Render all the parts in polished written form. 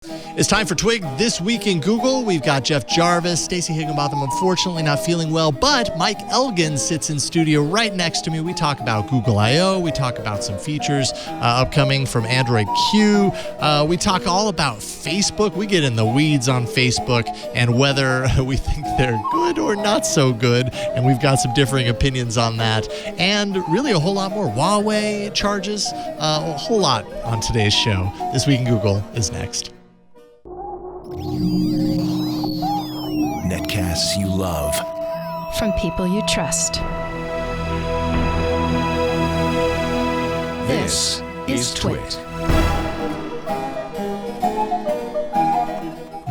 It's time for Twig This Week in Google. We've got Jeff Jarvis, Stacey Higginbotham, unfortunately not feeling well, but Mike Elgan sits in studio right next to me. We talk about Google I/O. We talk about some features upcoming from Android Q. We talk all about Facebook. We get in the weeds on Facebook and whether we think they're good or not so good. And we've got some differing opinions on that. And really a whole lot more. Huawei charges, a whole lot on today's show. This Week in Google is next. Netcasts you love. From people you trust. This is Twit.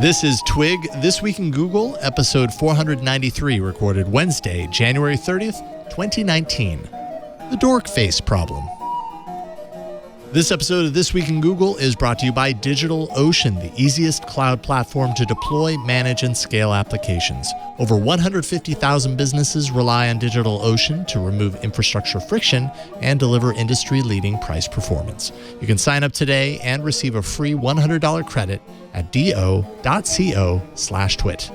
This is Twig This Week in Google, episode 493, recorded Wednesday, January 30th, 2019. The Dork Face Problem. This episode of This Week in Google is brought to you by DigitalOcean, the easiest cloud platform to deploy, manage, and scale applications. Over 150,000 businesses rely on DigitalOcean to remove infrastructure friction and deliver industry-leading price performance. You can sign up today and receive a free $100 credit at do.co/twit.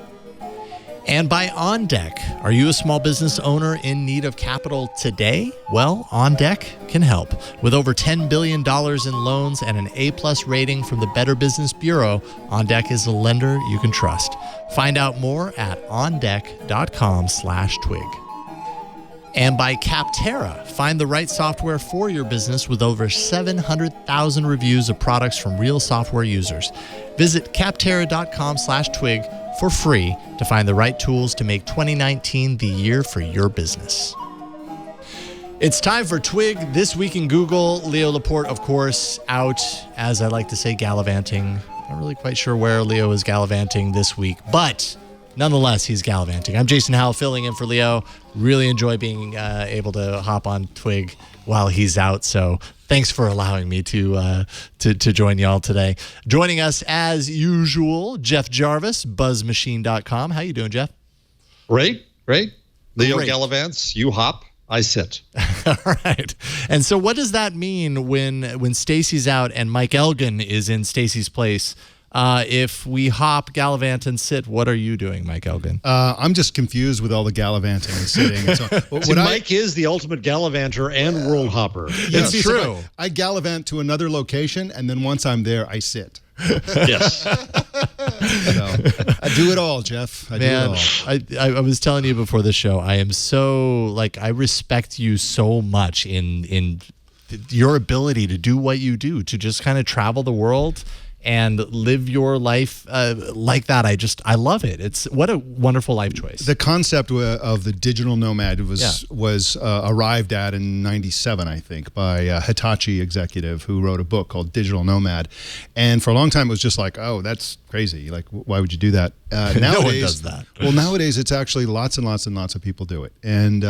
And by OnDeck. Are you a small business owner in need of capital today? Well, OnDeck can help. With over $10 billion in loans and an A+ rating from the Better Business Bureau, OnDeck is a lender you can trust. Find out more at ondeck.com/twig. And by Capterra. Find the right software for your business with over 700,000 reviews of products from real software users. Visit capterra.com/twig for free to find the right tools to make 2019 the year for your business. It's time for Twig This Week in Google. Leo Laporte, of course, out, as I like to say, gallivanting. Not really quite sure where Leo is gallivanting this week, but nonetheless, he's gallivanting. I'm Jason Howell, filling in for Leo. Really enjoy being able to hop on Twig while he's out. So thanks for allowing me to join y'all today. Joining us as usual, Jeff Jarvis, buzzmachine.com. How you doing, Jeff? Great. Leo Great. gallivants, you hop, I sit. All right. And so what does that mean when Stacey's out and Mike Elgan is in Stacey's place? If we hop, gallivant, and sit, what are you doing, Mike Elgan? I'm just confused with all the gallivanting and sitting. So, Mike is the ultimate gallivanter and world hopper. It's true. So I gallivant to another location, and then once I'm there, I sit. Yes. So, I do it all, Jeff. I do it all. I was telling you before the show, I am so, I respect you so much in your ability to do what you do, to just kind of travel the world and live your life like that. I love it. What a wonderful life choice. The concept of the digital nomad was arrived at in '97, I think, by a Hitachi executive who wrote a book called Digital Nomad. And for a long time, it was just like, oh, that's crazy. Like, why would you do that? Nowadays, no one does that. Well, nowadays, it's actually lots and lots and lots of people do it. And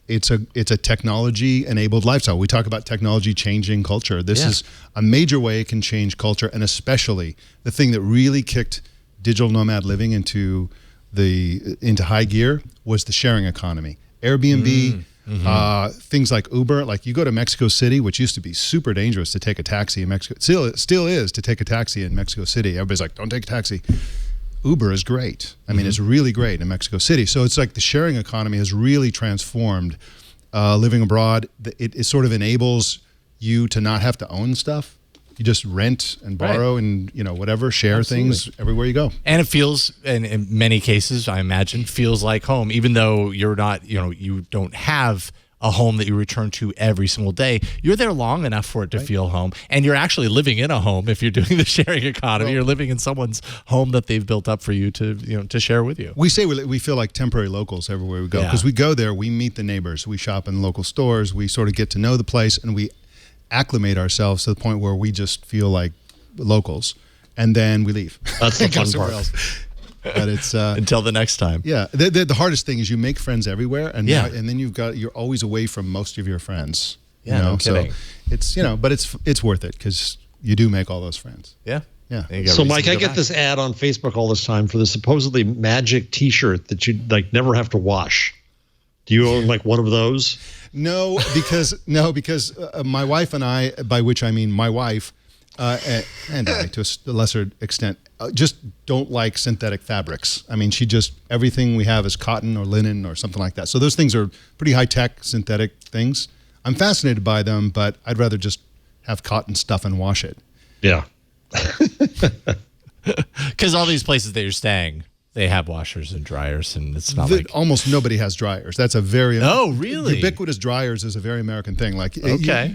it's a technology-enabled lifestyle. We talk about technology changing culture. This is a major way it can change culture, and especially the thing that really kicked digital nomad living into high gear was the sharing economy. Airbnb, things like Uber. Like, you go to Mexico City, which used to be super dangerous to take a taxi in Mexico. Still is to take a taxi in Mexico City. Everybody's like, don't take a taxi. Uber is great. I mean, it's really great in Mexico City. So it's like the sharing economy has really transformed living abroad. It sort of enables you to not have to own stuff. You just rent and borrow and, whatever, share things everywhere you go. And it feels, and in many cases, I imagine, feels like home, even though you're not, you don't have a home that you return to every single day. You're there long enough for it to feel home, and you're actually living in a home. If you're doing the sharing economy, you're living in someone's home that they've built up for you to share with you. We say we feel like temporary locals everywhere we go, because we go there, we meet the neighbors, we shop in local stores, we sort of get to know the place, and we acclimate ourselves to the point where we just feel like locals, and then we leave. That's the fun part. But it's until the next time. Yeah, the hardest thing is you make friends everywhere, and and then you're always away from most of your friends. Yeah, no kidding. So it's but it's worth it because you do make all those friends. Yeah. So, Mike, I get this ad on Facebook all this time for the supposedly magic T-shirt that you never have to wash. Do you own one of those? No, because my wife and I, by which I mean my wife, and I, to a lesser extent, just don't like synthetic fabrics. I mean, everything we have is cotton or linen or something like that. So those things are pretty high-tech synthetic things. I'm fascinated by them, but I'd rather just have cotton stuff and wash it. Yeah. Because all these places that you're staying, they have washers and dryers, and it's not like almost nobody has dryers. That's a very really ubiquitous dryers is a very American thing. Like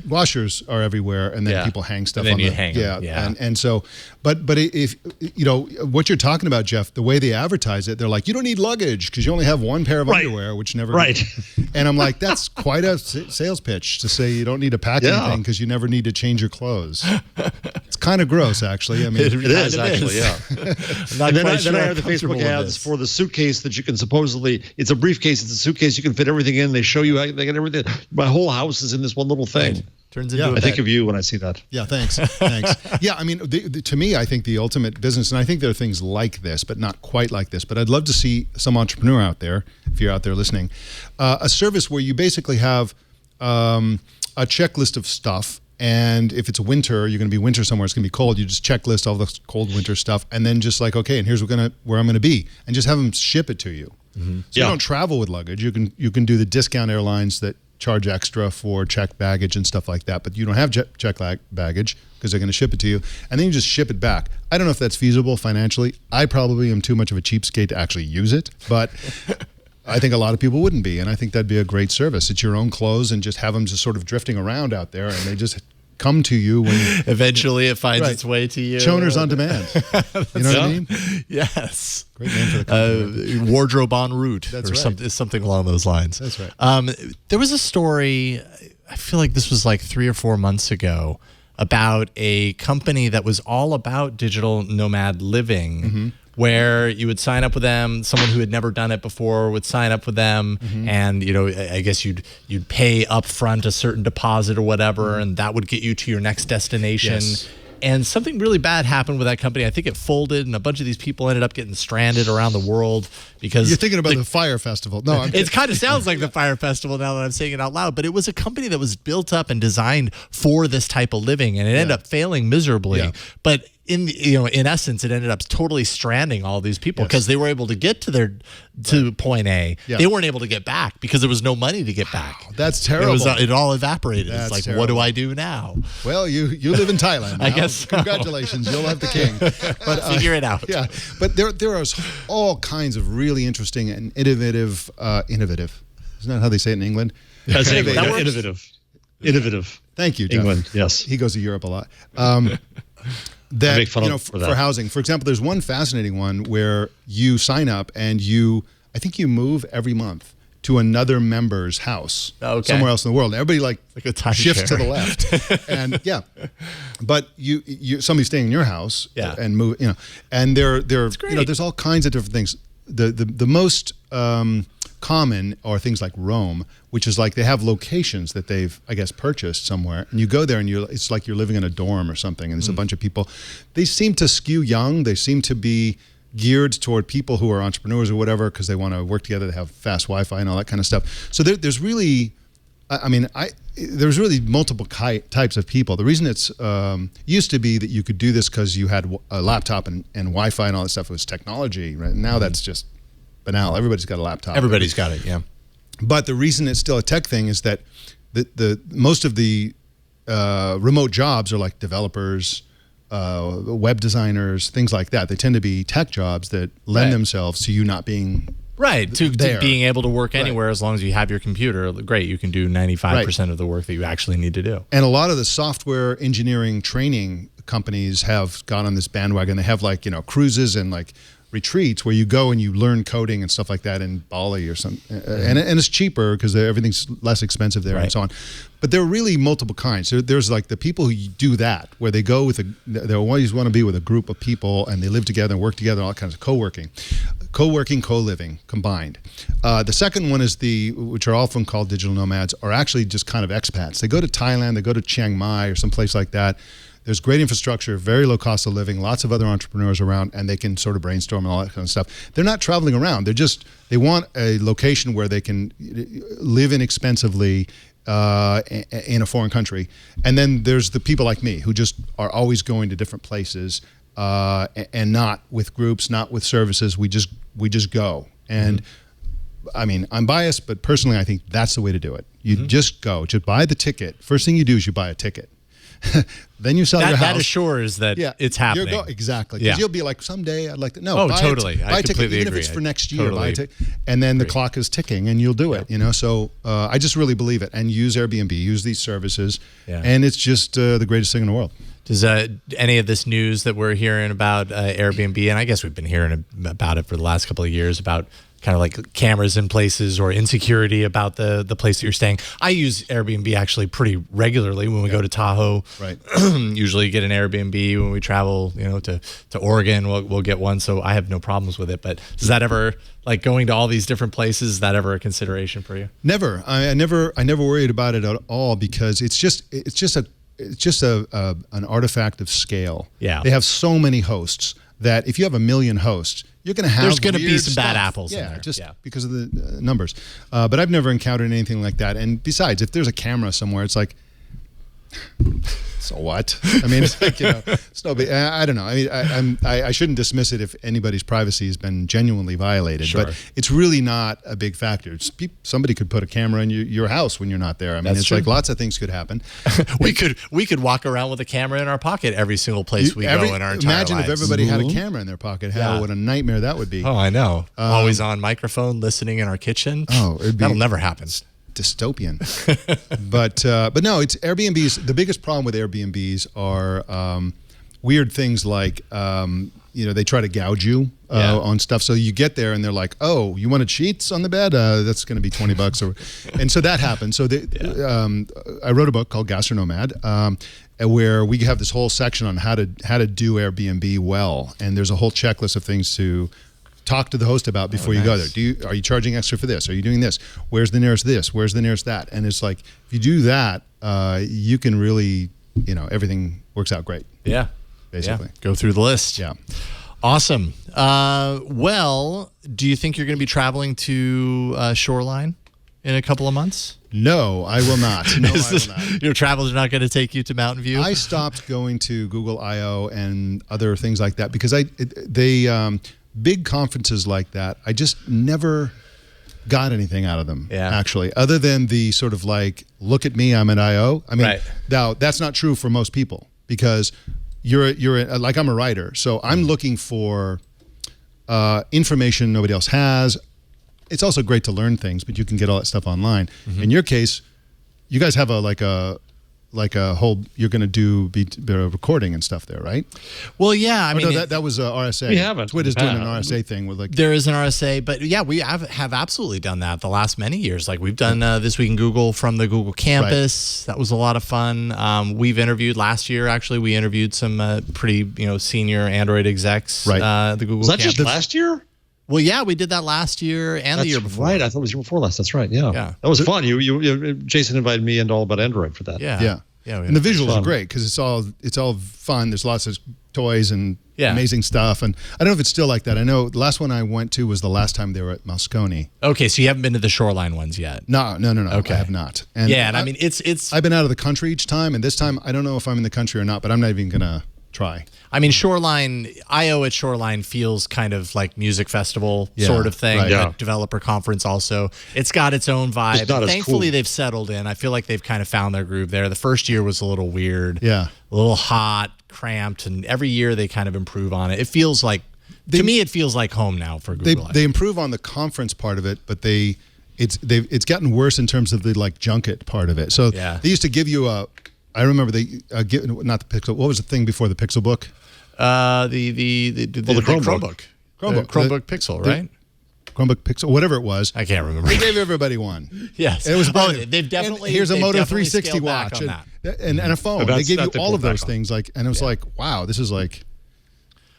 washers are everywhere, and then people hang stuff. And then on you them. hang them. And so, but if you know what you're talking about, Jeff, the way they advertise it, they're like, you don't need luggage because you only have one pair of underwear, which never And I'm like, that's quite a sales pitch to say you don't need a packing thing because you never need to change your clothes. It's kind of gross, actually. I mean, it is actually, yeah. And then I have the Facebook ads for the suitcase that you can supposedly, it's a briefcase, it's a suitcase, you can fit everything in. They show you how they get everything. My whole house is in this one little thing. Right. Turns into I think of you when I see that. Yeah, thanks. Yeah, I mean, to me, I think the ultimate business, and I think there are things like this, but not quite like this, but I'd love to see some entrepreneur out there, if you're out there listening, a service where you basically have a checklist of stuff. And if it's winter, you're going to be winter somewhere, it's going to be cold, you just checklist all the cold winter stuff, and then just like, okay, and here's where I'm going to be, and just have them ship it to you. Mm-hmm. So you don't travel with luggage. You can do the discount airlines that charge extra for checked baggage and stuff like that, but you don't have checked baggage because they're going to ship it to you, and then you just ship it back. I don't know if that's feasible financially. I probably am too much of a cheapskate to actually use it, but I think a lot of people wouldn't be, and I think that'd be a great service. It's your own clothes, and just have them just sort of drifting around out there, and they just come to you when eventually it finds its way to you. Choners on demand. You know what I mean? Yes. Great name for the company. Wardrobe en route. That's right. Something along those lines. That's right. There was a story, I feel like this was like 3 or 4 months ago, about a company that was all about digital nomad living, where you would sign up with them. Someone who had never done it before would sign up with them, and I guess you'd pay up front a certain deposit or whatever, and that would get you to your next destination. Yes. And something really bad happened with that company. I think it folded, and a bunch of these people ended up getting stranded around the world because you're thinking about the Fire Festival. No, it kind of sounds like the Fire Festival now that I'm saying it out loud. But it was a company that was built up and designed for this type of living, and it ended up failing miserably. Yeah. But in essence, it ended up totally stranding all these people because they were able to get to point A. Yeah. They weren't able to get back because there was no money to get back. That's terrible. It all evaporated. That's it's like, terrible. What do I do now? Well, you live in Thailand now. I guess so. Congratulations, you'll have the king. But figure it out. Yeah, but there are all kinds of really interesting and innovative. Isn't that how they say it in England? That's innovative. Thank you, Jeff. England. Yes, he goes to Europe a lot. For housing, for example, there's one fascinating one where you sign up and I think you move every month to another member's house somewhere else in the world. Everybody like a shifts to the left, and but somebody's staying in your house and move, and there's all kinds of different things. The most common are things like Rome, which is like they have locations that they've, I guess, purchased somewhere, and you go there and it's like you're living in a dorm or something, and there's a bunch of people. They seem to skew young. They seem to be geared toward people who are entrepreneurs or whatever because they want to work together. They have fast Wi-Fi and all that kind of stuff. So there's really, there's really multiple types of people. The reason it's used to be that you could do this because you had a laptop and Wi-Fi and all that stuff. It was technology, right? Now that's just banal. Everybody's got a laptop. Everybody's got it, yeah. But the reason it's still a tech thing is that the most of the remote jobs are like developers, web designers, things like that. They tend to be tech jobs that lend themselves to you not being to being able to work anywhere as long as you have your computer. Great, you can do 95% of the work that you actually need to do. And a lot of the software engineering training companies have got on this bandwagon. They have cruises and like retreats where you go and you learn coding and stuff like that in Bali or something, and it's cheaper because everything's less expensive there and so on. But there are really multiple kinds. There's like the people who do that, where they go they always want to be with a group of people and they live together and work together, all kinds of co-working, co-living combined. The second one is which are often called digital nomads, are actually just kind of expats. They go to Thailand, they go to Chiang Mai or someplace like that. There's great infrastructure, very low cost of living, lots of other entrepreneurs around, and they can sort of brainstorm and all that kind of stuff. They're not traveling around. They want a location where they can live inexpensively in a foreign country. And then there's the people like me who just are always going to different places and not with groups, not with services. We just go. And I mean, I'm biased, but personally, I think that's the way to do it. You just go. Just buy the ticket. First thing you do is you buy a ticket. Then you sell your house. That assures that it's happening. Exactly. Because you'll be like, someday I'd like to. No, buy totally. Buy a ticket, completely even agree. if it's for next year. Totally buy a ticket, and then the clock is ticking, and you'll do it. You know, so I just really believe it. And use Airbnb, use these services, and it's just the greatest thing in the world. Does any of this news that we're hearing about Airbnb, and I guess we've been hearing about it for the last couple of years, about kind of like cameras in places or insecurity about the place that you're staying. I use Airbnb actually pretty regularly when we go to Tahoe. Right. Usually get an Airbnb when we travel, you know, to Oregon. We'll get one, so I have no problems with it. But does that ever, like going to all these different places, is that ever a consideration for you? Never. I never worried about it at all because it's just an artifact of scale. Yeah. They have so many hosts that if you have 1 million hosts, you're going to have there's going to be weird some stuff. bad apples in there. Just because of the numbers. But I've never encountered anything like that. And besides, if there's a camera somewhere, it's like, so what? I mean, it's like, you know, it's no big. I don't know. I mean, I shouldn't dismiss it if anybody's privacy has been genuinely violated. Sure. But it's really not a big factor. Somebody could put a camera in your house when you're not there. I mean, it's true. Like lots of things could happen. we could walk around with a camera in our pocket every single place we go in our entire Imagine lives. if everybody had a camera in their pocket. What a nightmare that would be. Oh, I know. Always on microphone, listening in our kitchen. That'll never happen. Dystopian. but no, it's Airbnbs. The biggest problem with Airbnbs are weird things like you know, they try to gouge you on stuff. So you get there and they're like, oh, you wanted sheets on the bed? That's going to be $20 and so that happens. So I wrote a book called Gas or Nomad where we have this whole section on how to do Airbnb well, and there's a whole checklist of things to talk to the host about before you go there. Are you charging extra for this? Are you doing this? Where's the nearest this? Where's the nearest that? And it's like, if you do that, you can really, you know, everything works out great. Yeah. Basically. Yeah. Go through the list. Yeah. Awesome. Well, do you think you're going to be traveling to Shoreline in a couple of months? No, I will not. No, I will not. Your travels are not going to take you to Mountain View? I stopped going to Google I/O and other things like that because big conferences like that, I just never got anything out of them, actually, other than the sort of like, look at me, I'm at I/O. I mean, now that's not true for most people because you're like, I'm a writer, so I'm looking for information nobody else has. It's also great to learn things, but you can get all that stuff online. In your case, you guys have like a whole, you're going to be recording and stuff there, right? Well, yeah. I mean, that was RSA. We haven't. Twitter's doing an RSA thing with like. There is an RSA, but yeah, we have absolutely done that the last many years. Like we've done This Week in Google from the Google campus. Right. That was a lot of fun. We've interviewed last year. Actually, we interviewed some pretty senior Android execs. Right. The Google. Was that campus. just last year? Well, yeah, we did that last year and the year before. Right, I thought it was the year before last. That's right. Yeah. That was fun. You Jason invited me into All About Android for that. Yeah. And the visuals are great because it's all fun. There's lots of toys and amazing stuff. And I don't know if it's still like that. I know the last one I went to was the last time they were at Moscone. Okay, so you haven't been to the Shoreline ones yet? No. Okay. I have not. And I mean, it's. I've been out of the country each time, and this time I don't know if I'm in the country or not, but I'm not even gonna try. I mean, Shoreline, I/O at Shoreline feels kind of like music festival sort of thing. Right. A developer conference also. It's got its own vibe. Thankfully, they've settled in. I feel like they've kind of found their groove there. The first year was a little weird. Yeah. A little hot, cramped, and every year they kind of improve on it. It feels like, to me, it feels like home now for Google. They improve on the conference part of it, but it's gotten worse in terms of the like junket part of it. So they used to give you I remember they not the Pixel. What was the thing before the Pixel book? The Chromebook. Chromebook Pixel, right? Chromebook Pixel, whatever it was. I can't remember. They gave everybody one. Yes. It was they've definitely. And here's a Moto 360 scaled watch back on and a phone. They gave you all of those things, like, and it was like, wow, this is like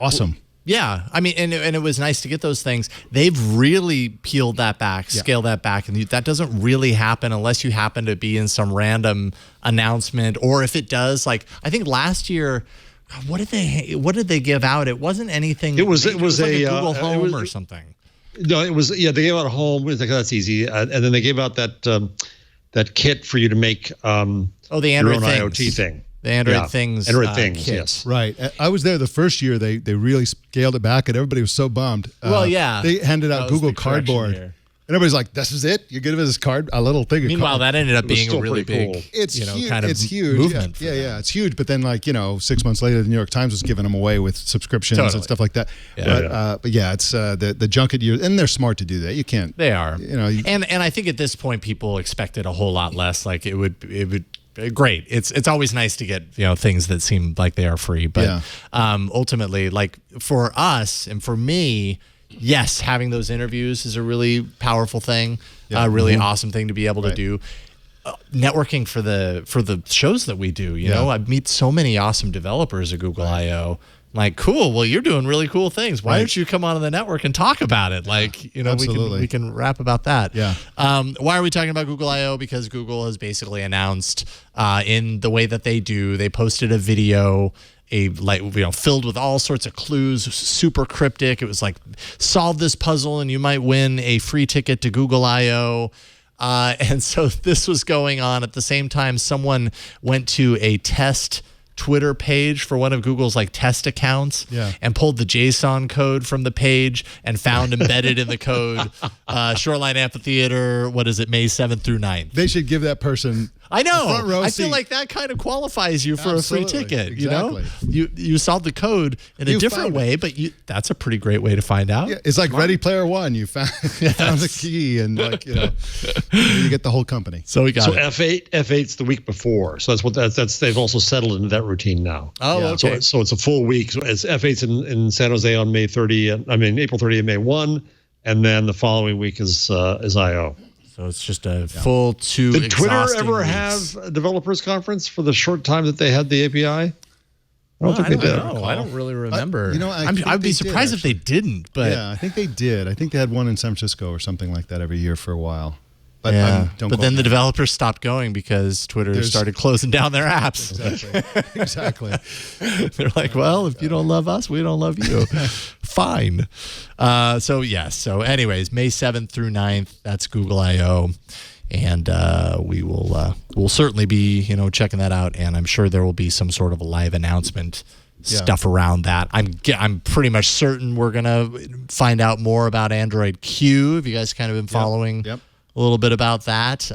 awesome. Yeah, I mean, and it was nice to get those things. They've really peeled that back, scaled that back, and that doesn't really happen unless you happen to be in some random announcement, or if it does, like I think last year, what did they give out? It wasn't anything. It was like a Google Home or something. No, it was they gave out a Home. It was like, that's easy, and then they gave out that that kit for you to make the Android your own things. IoT thing. The Android things. Android things, kit. yes. Right. I was there the first year. They really scaled it back, and everybody was so bummed. Well, yeah. They handed out That was Google the correction Cardboard. here. And everybody's like, "This is it? You give us this card, a little thing." Meanwhile, that ended up was being a still really pretty big, cool. it's huge. kind of It's huge. movement. for Yeah, them. yeah, it's huge. But then, 6 months later, the New York Times was giving them away with subscriptions Totally. and stuff like that. Yeah. But yeah, it's the junket years, and they're smart to do that. You can't. They are. And I think at this point, people expected a whole lot less. Like it would. Great. It's always nice to get things that seem like they are free, but ultimately, like for us and for me, yes, having those interviews is a really powerful thing, a really awesome thing to be able to do. Networking for the shows that we do, I meet so many awesome developers at Google I/O. Like, cool. Well, you're doing really cool things. Why don't you come on the network and talk about it? Like, we can rap about that. Yeah. Why are we talking about Google I/O? Because Google has basically announced in the way that they posted a video, filled with all sorts of clues, super cryptic. It was like, solve this puzzle and you might win a free ticket to Google I/O. And so this was going on at the same time. Someone went to a test Twitter page for one of Google's test accounts and pulled the JSON code from the page and found embedded in the code Shoreline Amphitheater, May 7th through 9th. they should give that person. I know. front row I seat. feel like that kind of qualifies you for Absolutely. a free ticket. Exactly. You solved the code in a different found way, but that's a pretty great way to find out. Yeah, it's like Ready Player One. You found the key, and you get the whole company. So we got So it. F8's the week before. So that's they've also settled into that routine now. Oh, Yeah. okay. So it's a full week. So it's F8's in San Jose on April 30 and May 1, and then the following week is I/O. So it's just a full 2 Did Twitter exhausting ever weeks. have a developers conference for the short time that they had the API? I don't think they did. know. I don't really remember. they I'd be did, surprised if they didn't. But Yeah, I think they did. I think they had one in San Francisco or something like that every year for a while. But yeah. don't But quote then me. the developers stopped going because Twitter started closing down their apps. Exactly. They're like, well, if you don't love us, we don't love you. Fine. So anyways, May 7th through 9th, that's Google I/O. And we'll certainly be, checking that out. And I'm sure there will be some sort of a live announcement stuff around that. I'm pretty much certain we're going to find out more about Android Q. Have you guys kind of been following a little bit about that?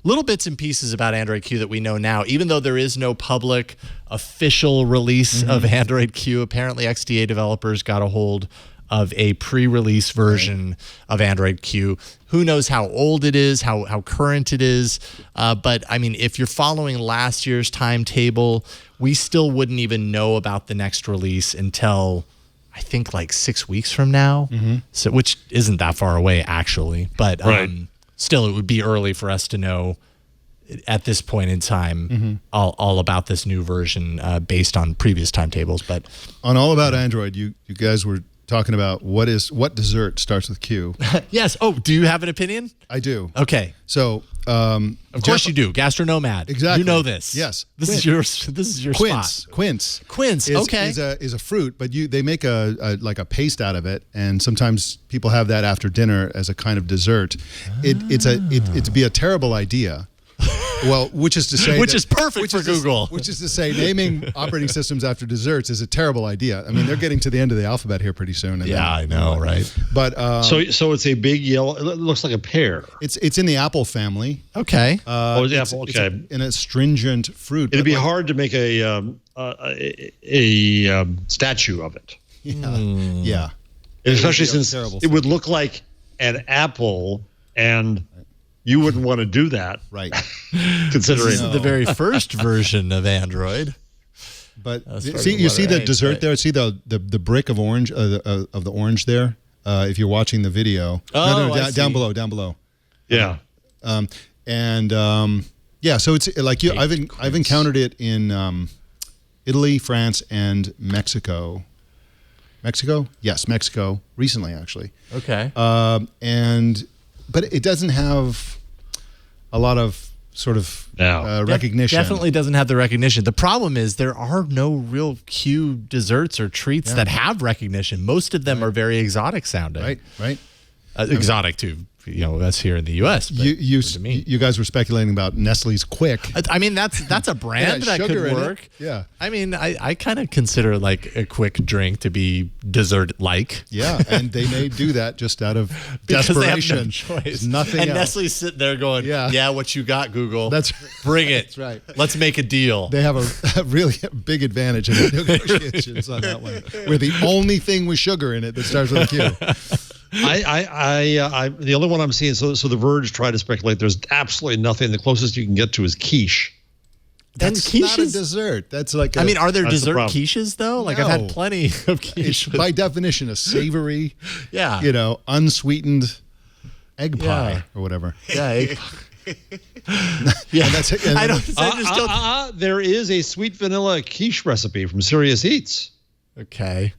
Little bits and pieces about Android Q that we know now, even though there is no public official release of Android Q. Apparently XDA developers got a hold of a pre-release version of Android Q. Who knows how old it is, how current it is. But I mean, if you're following last year's timetable, we still wouldn't even know about the next release until I think 6 weeks from now. So, which isn't that far away actually, but still it would be early for us to know at this point in time all about this new version based on previous timetables. But On All About Android, you guys were talking about what dessert starts with Q. yes. Oh, do you have an opinion? I do. Okay. So, Of course you do. Gastronomad. Exactly. You know this. Yes. This is your quince. spot. Quince. Is, Okay. is a fruit, but they make a paste out of it, and sometimes people have that after dinner as a kind of dessert. It'd be a terrible idea. Well, which is to say, Which is perfect for Google. Which is to say, naming operating systems after desserts is a terrible idea. I mean, they're getting to the end of the alphabet here pretty soon. And I know, right? But So it's a big yellow. It looks like a pear. it's in the apple family. Okay. It's It's apple. Okay. an astringent fruit. It'd but be hard to make a statue of it, Yeah. especially be a since terrible it would look like an apple, and you wouldn't want to do that, Right. considering. This is the very first version of Android. But That's see, you see the right, dessert right. there. See the brick of orange of the orange there. If you're watching the video, Oh, I down see. down below. Yeah. So it's like I've encountered it in Italy, France, and Mexico. Mexico? Yes, Mexico. Recently, actually. Okay. But it doesn't have a lot of sort of No. recognition. Definitely doesn't have the recognition. The problem is there are no real Q desserts or treats that have recognition. Most of them are very exotic sounding. Right. Exotic too. us here in the U.S. But you guys were speculating about Nestle's Quick. I mean, that's a brand that could work. Yeah. I mean, I kind of consider like a quick drink to be dessert-like. Yeah, and they may do that just out of desperation. They have no choice. Nothing and else. Nestle's sitting there going, yeah, what you got, Google? Bring it. That's right. Let's make a deal. They have a really big advantage in the negotiations on that one. We're the only thing with sugar in it that starts with a Q. The only one I'm seeing, so The Verge tried to speculate. There's absolutely nothing. The closest you can get to is quiche. That's not a dessert. That's like I mean, are there dessert quiches though? Like No. I've had plenty of quiche. It's by definition a savory, yeah, unsweetened egg pie or whatever. Yeah, egg pie. Yeah, that's it. I don't. There is a sweet vanilla quiche recipe from Serious Eats. Okay.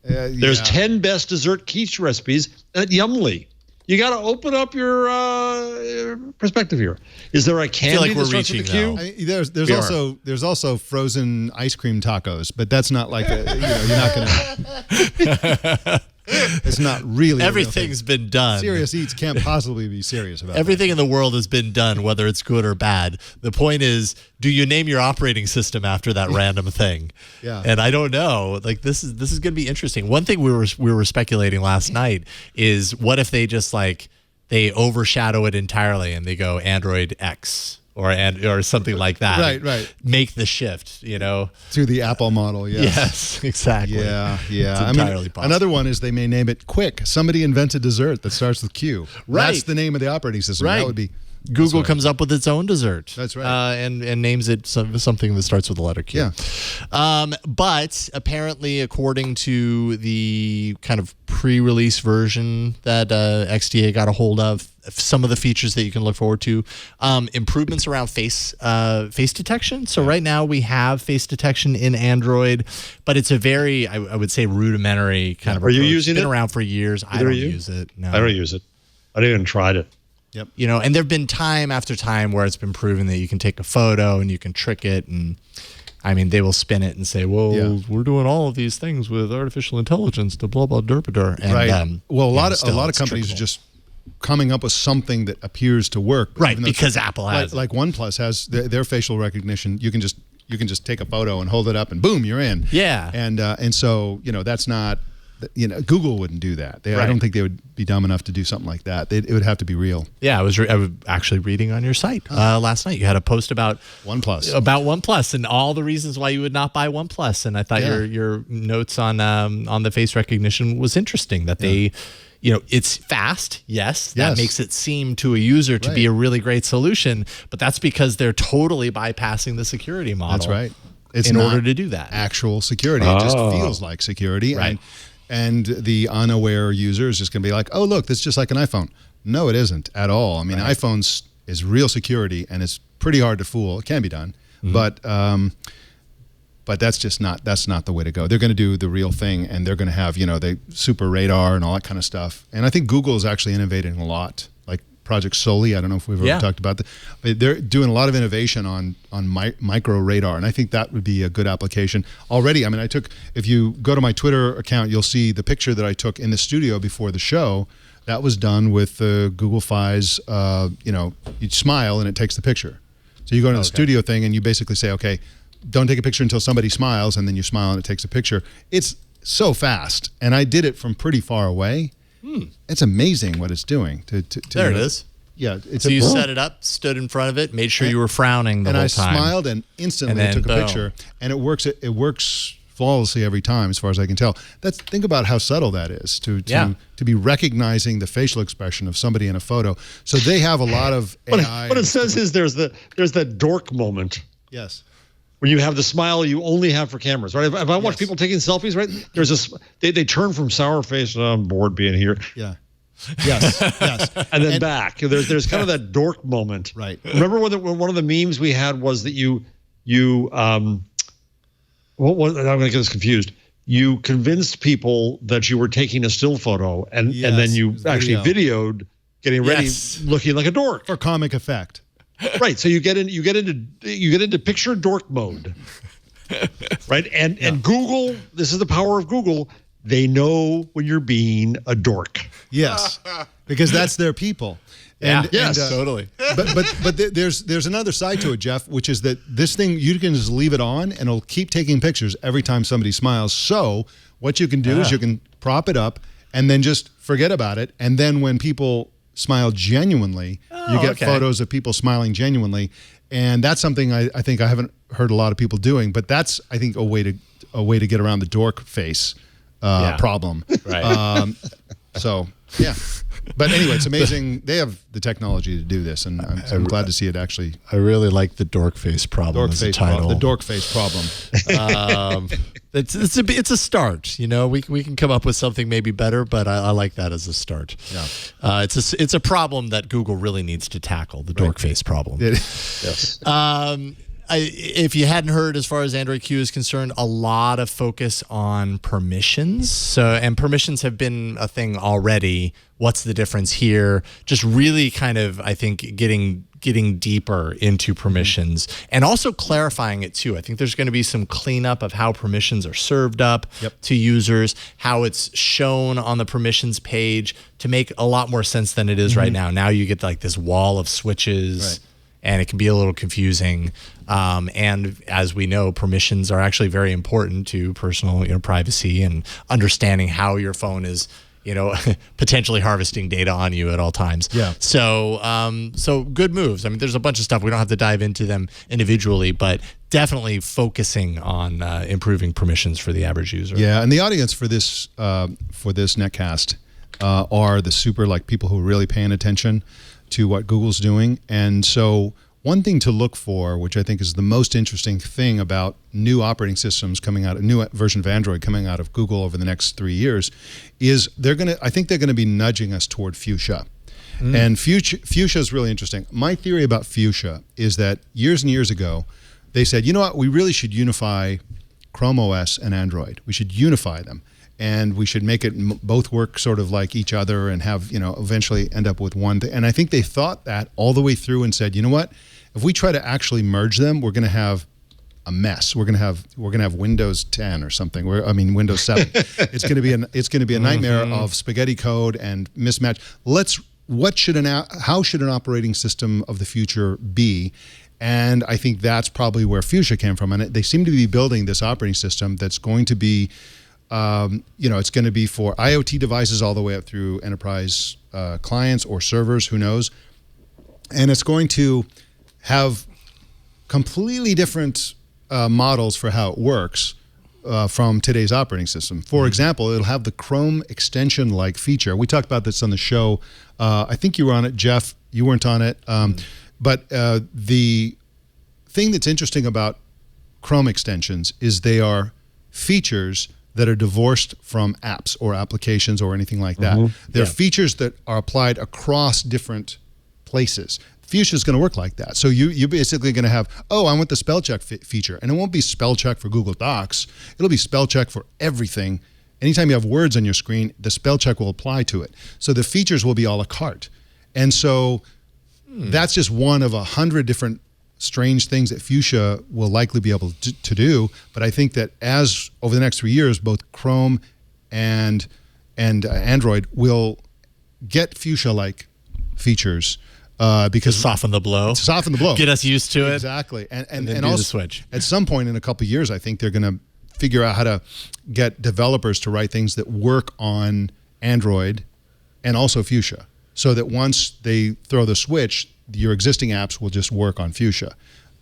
There's 10 best dessert quiche recipes at Yumly. You got to open up your perspective here. Is there a candy like we're that starts with reaching the Q? There's also frozen ice cream tacos, but that's not like you're not gonna. It's not really. Everything's been done. Serious Eats can't possibly be serious about everything in the world has been done, whether it's good or bad. The point is, do you name your operating system after that random thing? Yeah. And I don't know. Like this is going to be interesting. One thing we were speculating last night is what if they just they overshadow it entirely and they go Android X or something like that. Right. Make the shift, to the Apple model. Yes, exactly. Yeah. It's entirely possible. Another one is they may name it Quick. Somebody invented dessert that starts with Q. Right. That's the name of the operating system. Right. That would be. Google comes up with its own dessert. That's right. And names it something that starts with the letter Q. Yeah. But apparently, according to the kind of pre-release version that XDA got a hold of, some of the features that you can look forward to, improvements around face detection. So right now we have face detection in Android, but it's a very, I would say, rudimentary kind of approach. Are you using it? It's been it? around for years. I don't use it. No. I don't use it. I didn't even tried it. Yep. And there have been time after time where it's been proven that you can take a photo and you can trick it, and I mean they will spin it and say, "Well, we're doing all of these things with artificial intelligence to blah blah derpader." And right. Well, a lot of it's companies trickable. are just coming up with something that appears to work. Right, because Apple has like OnePlus has their facial recognition. You can just take a photo and hold it up, and boom, you're in. Yeah. And so that's not. Google wouldn't do that. I don't think they would be dumb enough to do something like that. It would have to be real. Yeah, I was actually reading on your site last night. You had a post about OnePlus and all the reasons why you would not buy OnePlus. And I thought your notes on the face recognition was interesting. That they, it's fast. Yes, that makes it seem to a user to be a really great solution. But that's because they're totally bypassing the security model. That's right. It's in order to do that. Actual security. It just feels like security. Right. And the unaware user is just going to be like, oh, look, this is just like an iPhone. No, it isn't at all. I mean, iPhones is real security, and it's pretty hard to fool. It can be done. Mm-hmm. But that's not the way to go. They're going to do the real thing, and they're going to have, the super radar and all that kind of stuff. And I think Google is actually innovating a lot. Like Project Soli, I don't know if we've ever talked about that. But they're doing a lot of innovation on micro radar, and I think that would be a good application. Already, I mean, if you go to my Twitter account, you'll see the picture that I took in the studio before the show. That was done with Google Fi's, you smile and it takes the picture. So you go to the studio thing and you basically say, okay, don't take a picture until somebody smiles, and then you smile and it takes a picture. It's so fast, and I did it from pretty far away. It's amazing what it's doing. There it is. Yeah. So you set it up, stood in front of it, made sure you were frowning the whole time. And I smiled and instantly took a picture. And it works flawlessly every time, as far as I can tell. Think about how subtle that is to be recognizing the facial expression of somebody in a photo. So they have a lot of AI. What it says is there's that dork moment. Yes. When you have the smile you only have for cameras, right? If I watch people taking selfies, right? There's they turn from sour face, I'm bored being here. Yeah. Yes. And then back. There's kind of that dork moment. Right. Remember when one of the memes we had was that I'm going to get this confused. You convinced people that you were taking a still photo, and then you actually videoed getting ready, looking like a dork for comic effect. Right. So you get into picture dork mode. Right. And Google, this is the power of Google. they know when you're being a dork. Yes, because that's their people. And, totally. But there's another side to it, Jeff, which is that this thing, you can just leave it on and it'll keep taking pictures every time somebody smiles. So what you can do is you can prop it up and then just forget about it. And then when people smile genuinely, you get photos of people smiling genuinely. And that's something I think I haven't heard a lot of people doing, but that's, I think, a way to get around the dork face problem. Right. So, yeah. But anyway, it's amazing. They have the technology to do this, and I'm glad to see it actually. I really like the dork face problem as a title. The dork face problem. It's a start. You know, we can come up with something maybe better, but I like that as a start. Yeah. It's a problem that Google really needs to tackle, the dork face problem. Yes. If you hadn't heard, as far as Android Q is concerned, a lot of focus on permissions. And permissions have been a thing already. What's the difference here? Just really kind of, I think, getting deeper into permissions and also clarifying it too. I think there's going to be some cleanup of how permissions are served up to users, how it's shown on the permissions page to make a lot more sense than it is right now. Now you get like this wall of switches. And it can be a little confusing. And as we know, permissions are actually very important to personal, privacy and understanding how your phone is, potentially harvesting data on you at all times. Yeah. So good moves. I mean, there's a bunch of stuff. We don't have to dive into them individually, but definitely focusing on improving permissions for the average user. Yeah, and the audience for this netcast are the super people who are really paying attention to what Google's doing. And so one thing to look for, which I think is the most interesting thing about new operating systems coming out, a new version of Android coming out of Google over the next 3 years, is I think they're going to be nudging us toward Fuchsia. And Fuchsia is really interesting. My theory about Fuchsia is that years and years ago, they said, you know what, we really should unify Chrome OS and Android. We should unify them. And we should make it both work sort of like each other and have, eventually end up with one thing. And I think they thought that all the way through and said, you know what, if we try to actually merge them, we're going to have a mess. We're going to have Windows 10 or something. Windows 7. It's going to be a nightmare of spaghetti code and mismatch. How should an operating system of the future be? And I think that's probably where Fuchsia came from. And they seem to be building this operating system that's going to be it's going to be for IoT devices all the way up through enterprise clients or servers, who knows. And it's going to have completely different models for how it works from today's operating system. For example, it'll have the Chrome extension-like feature. We talked about this on the show. I think you were on it, Jeff. You weren't on it. But the thing that's interesting about Chrome extensions is they are features that are divorced from apps or applications or anything like that. They're features that are applied across different places. Fuchsia is going to work like that. So you're basically going to have, I want the spell check feature. And it won't be spell check for Google Docs. It'll be spell check for everything. Anytime you have words on your screen, the spell check will apply to it. So the features will be a la carte. And so that's just one of 100 different strange things that Fuchsia will likely be able to do. But I think that as over the next 3 years, both Chrome and Android will get Fuchsia-like features because to soften the blow. Get us used to it. Exactly. And then also the switch. At some point in a couple of years, I think they're going to figure out how to get developers to write things that work on Android and also Fuchsia, so that once they throw the switch, your existing apps will just work on Fuchsia.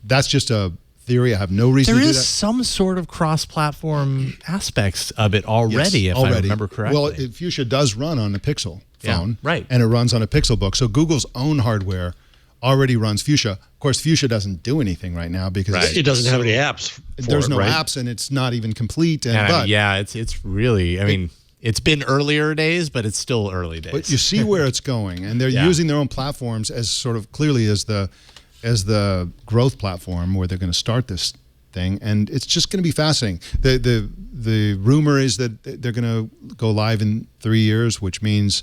That's just a theory. I have no reason to do that. There is some sort of cross-platform aspects of it already, if I remember correctly. Well, Fuchsia does run on a Pixel phone, right. And it runs on a Pixel book. So Google's own hardware already runs Fuchsia. Of course, Fuchsia doesn't do anything right now because it doesn't have any apps. There's no apps, and it's not even complete. It's really, it's been earlier days, but it's still early days. But you see where it's going, and they're using their own platforms as sort of clearly as the growth platform where they're going to start this thing, and it's just going to be fascinating. The rumor is that they're going to go live in 3 years, which means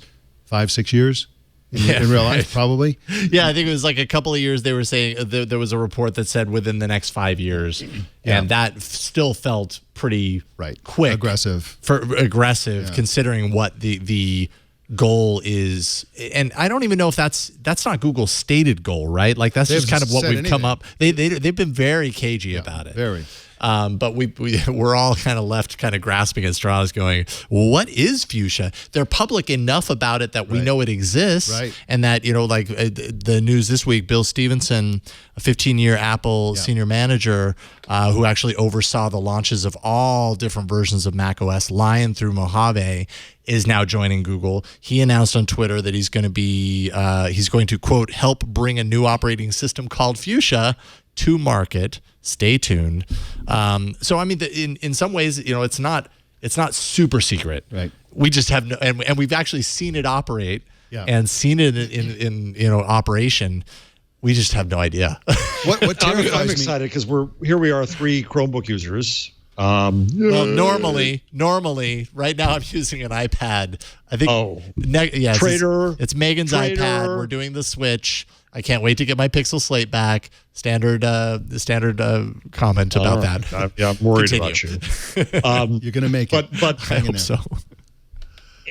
5-6 years. in real life, probably. Yeah, I think it was like a couple of years. They were saying there was a report that said within the next 5 years, and that still felt pretty quick, aggressive, considering what the goal is. And I don't even know if that's not Google's stated goal, right? Like that's just kind of what we've come up. They've been very cagey about it. Very. But we're all kind of left kind of grasping at straws going, well, what is Fuchsia? They're public enough about it that we know it exists. Right. And that, like the news this week, Bill Stevenson, a 15-year Apple senior manager who actually oversaw the launches of all different versions of macOS, Lion through Mojave, is now joining Google. He announced on Twitter that he's going to, quote, help bring a new operating system called Fuchsia to market. Stay tuned. So I mean, in some ways, it's not super secret. Right. We just have no, and we've actually seen it operate and seen it in operation. We just have no idea. What terrifies I'm excited because we are 3 Chromebook users. Well, normally, right now I'm using an iPad. I think. Trader. It's Megan's iPad. We're doing the switch. I can't wait to get my Pixel Slate back. Standard comment about that. I'm worried about you. You're going to make it. But I hope so.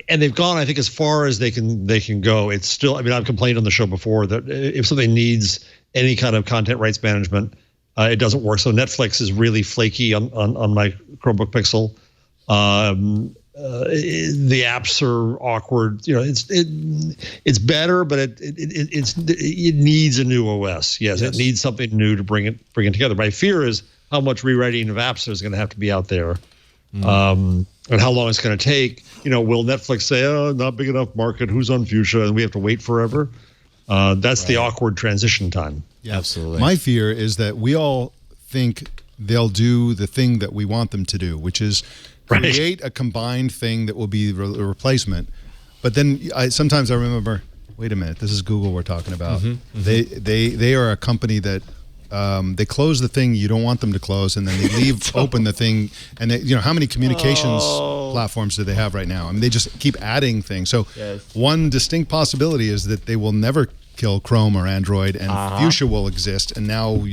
And they've gone, I think, as far as they can go. It's still, I mean, I've complained on the show before that if something needs any kind of content rights management, it doesn't work. So Netflix is really flaky on my Chromebook Pixel. The apps are awkward. It's better, but it needs a new OS. Yes, it needs something new to bring it together. My fear is how much rewriting of apps is going to have to be out there, and how long it's going to take. Will Netflix say, "Oh, not big enough market. Who's on Fuchsia?" and we have to wait forever? That's the awkward transition time. Yeah, absolutely. My fear is that we all think they'll do the thing that we want them to do, which is create a combined thing that will be a replacement. But then sometimes I remember, wait a minute, this is Google we're talking about. They are a company that they close the thing you don't want them to close, and then they leave open the thing. And how many communications platforms do they have right now? I mean, they just keep adding things. So one distinct possibility is that they will never kill Chrome or Android, and Fuchsia will exist. And now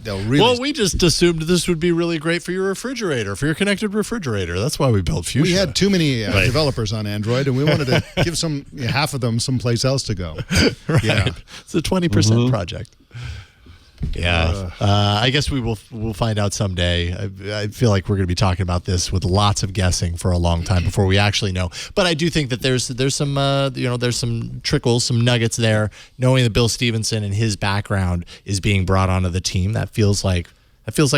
they'll really. Well, we just assumed this would be really great for your refrigerator, for your connected refrigerator. That's why we built Fuchsia. We had too many developers on Android, and we wanted to give half of them someplace else to go. Yeah, it's a 20% project. Yeah, I guess we'll find out someday. I feel like we're going to be talking about this with lots of guessing for a long time before we actually know. But I do think that there's some there's some trickles, some nuggets there. Knowing that Bill Stevenson and his background is being brought onto the team, that feels like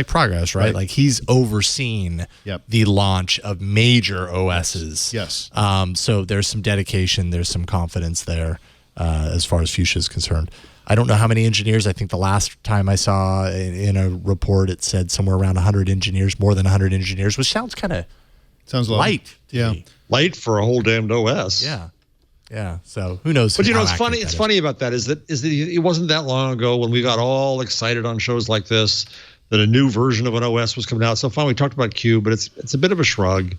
progress, right? Like he's overseen the launch of major OSs. Yes. So there's some dedication, there's some confidence there as far as Fuchsia is concerned. I don't know how many engineers. I think the last time I saw in a report, it said somewhere around 100 engineers, more than 100 engineers, which sounds light. Yeah, light for a whole damned OS. Yeah. So who knows? But it's funny. It's funny about that is that it wasn't that long ago when we got all excited on shows like this that a new version of an OS was coming out. So finally, we talked about Q, but it's a bit of a shrug.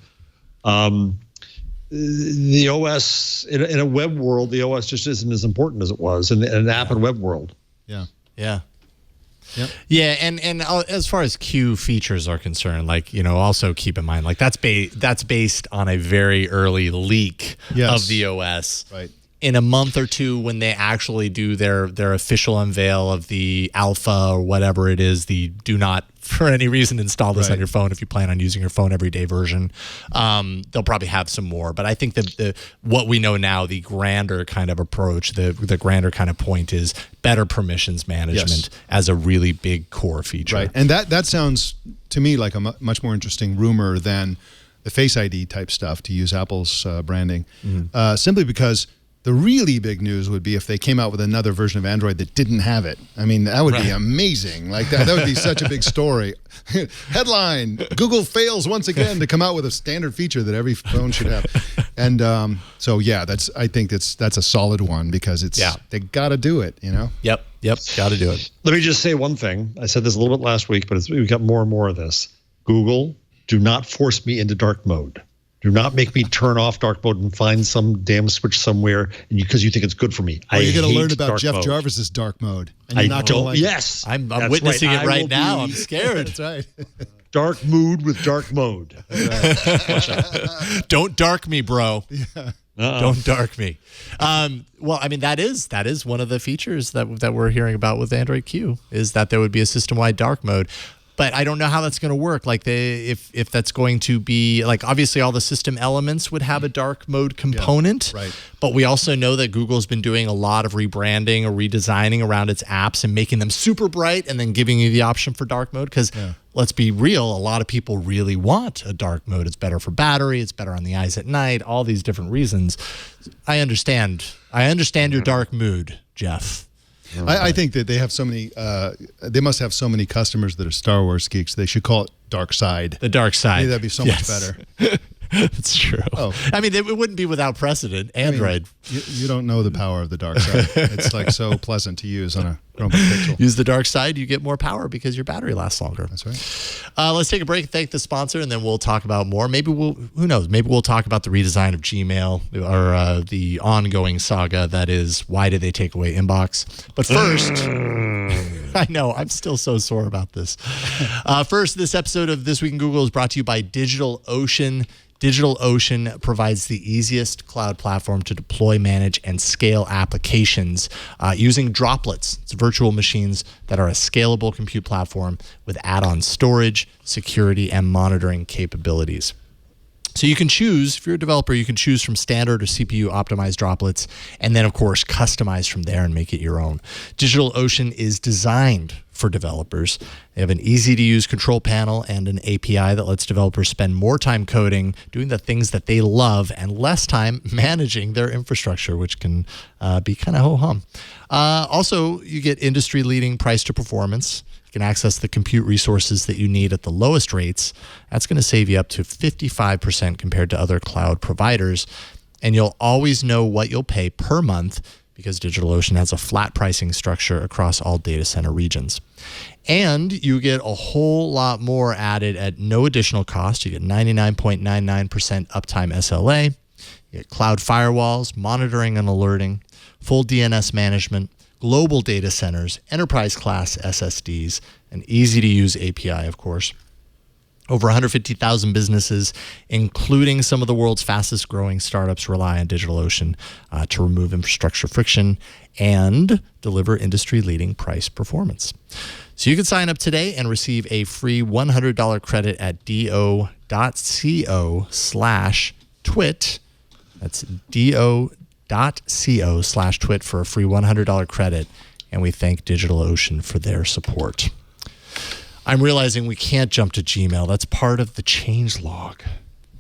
The OS in a web world, the OS just isn't as important as it was in an app and web world. Yeah. And as far as Q features are concerned, also keep in mind, that's based on a very early leak of the OS. Right. In a month or two, when they actually do their official unveil of the alpha or whatever it is, the do not for any reason install this on your phone if you plan on using your phone every day version, they'll probably have some more. But I think that what we know now, the grander kind of approach, the grander kind of point is better permissions management as a really big core feature. Right, and that sounds to me like a much more interesting rumor than the Face ID type stuff, to use Apple's branding, simply because the really big news would be if they came out with another version of Android that didn't have it. I mean, that would be amazing. That would be such a big story. Headline: Google fails once again to come out with a standard feature that every phone should have. And I think that's a solid one because they got to do it. Yep, got to do it. Let me just say one thing. I said this a little bit last week, but we've got more and more of this. Google, do not force me into dark mode. Do not make me turn off dark mode and find some damn switch somewhere, and because you think it's good for me. Well, you're going to learn about dark Jeff mode. Jarvis's dark mode. And you're not going to like Yes, I'm that's witnessing right. it right will now. be I'm scared. That's right. Dark mood with dark mode. Don't dark me, bro. Uh-uh. Don't dark me. Well, I mean, that is one of the features that we're hearing about with Android Q, is that there would be a system-wide dark mode. But I don't know how that's going to work. Like, if that's going to be, like, obviously all the system elements would have a dark mode component. Yeah, right. But we also know that Google's been doing a lot of rebranding or redesigning around its apps and making them super bright and then giving you the option for dark mode. Because let's be real, a lot of people really want a dark mode. It's better for battery. It's better on the eyes at night. All these different reasons. I understand your dark mood, Jeff. I think that they have so many. They must have so many customers that are Star Wars geeks. They should call it Dark Side. The dark side. Maybe that'd be so much better. That's true. Oh. I mean, it wouldn't be without precedent. Android. I mean, you don't know the power of the dark side. It's like so pleasant to use on a Chromebook Pixel. Use the dark side, you get more power because your battery lasts longer. That's right. Let's take a break, thank the sponsor, and then we'll talk about more. Maybe who knows, maybe we'll talk about the redesign of Gmail or the ongoing saga that is, why did they take away Inbox? But first, I know, I'm still so sore about this. First, this episode of This Week in Google is brought to you by DigitalOcean. DigitalOcean provides the easiest cloud platform to deploy, manage, and scale applications using Droplets. It's virtual machines that are a scalable compute platform with add-on storage, security, and monitoring capabilities. So you can choose, if you're a developer, you can choose from standard or CPU optimized droplets, and then, of course, customize from there and make it your own. DigitalOcean is designed for developers. They have an easy-to-use control panel and an API that lets developers spend more time coding, doing the things that they love, and less time managing their infrastructure, which can be kind of ho-hum. Also, you get industry-leading price to performance. You can access the compute resources that you need at the lowest rates. That's going to save you up to 55% compared to other cloud providers. And you'll always know what you'll pay per month because DigitalOcean has a flat pricing structure across all data center regions. And you get a whole lot more added at no additional cost. You get 99.99% uptime SLA. You get cloud firewalls, monitoring and alerting, full DNS management, global data centers, enterprise-class SSDs, an easy-to-use API, of course. Over 150,000 businesses, including some of the world's fastest-growing startups, rely on DigitalOcean to remove infrastructure friction and deliver industry-leading price performance. So you can sign up today and receive a free $100 credit at do.co/twit. That's do.co/twit for a free $100 credit, and we thank DigitalOcean for their support. I'm realizing we can't jump to Gmail. That's part of the changelog.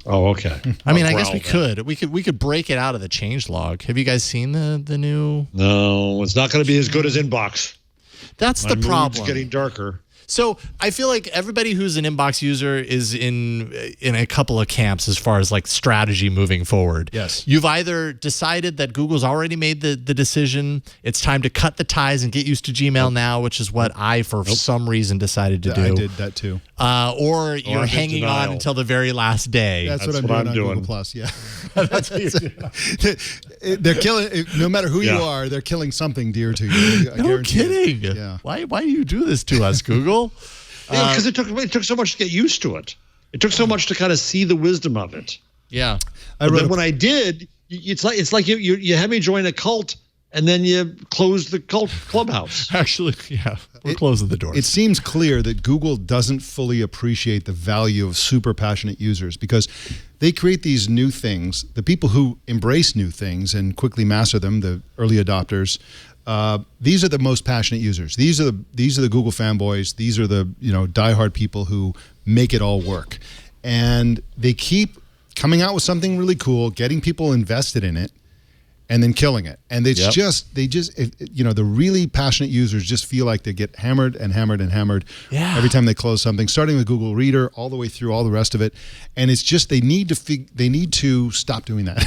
Oh, okay. I mean, I guess we could. We could break it out of the changelog. Have you guys seen the new? No, it's not going to be as good as Inbox. That's the problem. It's getting darker. So I feel like everybody who's an Inbox user is in a couple of camps as far as like strategy moving forward. Yes. You've either decided that Google's already made the decision, it's time to cut the ties and get used to Gmail now, which is what I, for some reason, decided to do. I did that too. Or you're hanging on until the very last day. That's what I'm doing on Google Plus. Yeah. That's what you're doing. They're killing. No matter who you are, they're killing something dear to you. No kidding. Yeah. Why do you do this to us, Google? Because it took so much to get used to it. It took so much to kind of see the wisdom of it. Yeah. But then when I did, it's like you had me join a cult and then you closed the cult clubhouse. Actually, yeah, we're closing the doors. It seems clear that Google doesn't fully appreciate the value of super passionate users because they create these new things. The people who embrace new things and quickly master them, the early adopters, these are the most passionate users. These are the Google fanboys. These are the diehard people who make it all work, and they keep coming out with something really cool, getting people invested in it, and then killing it. And the really passionate users just feel like they get hammered and hammered and hammered every time they close something, starting with Google Reader all the way through all the rest of it. And it's just they need to stop doing that.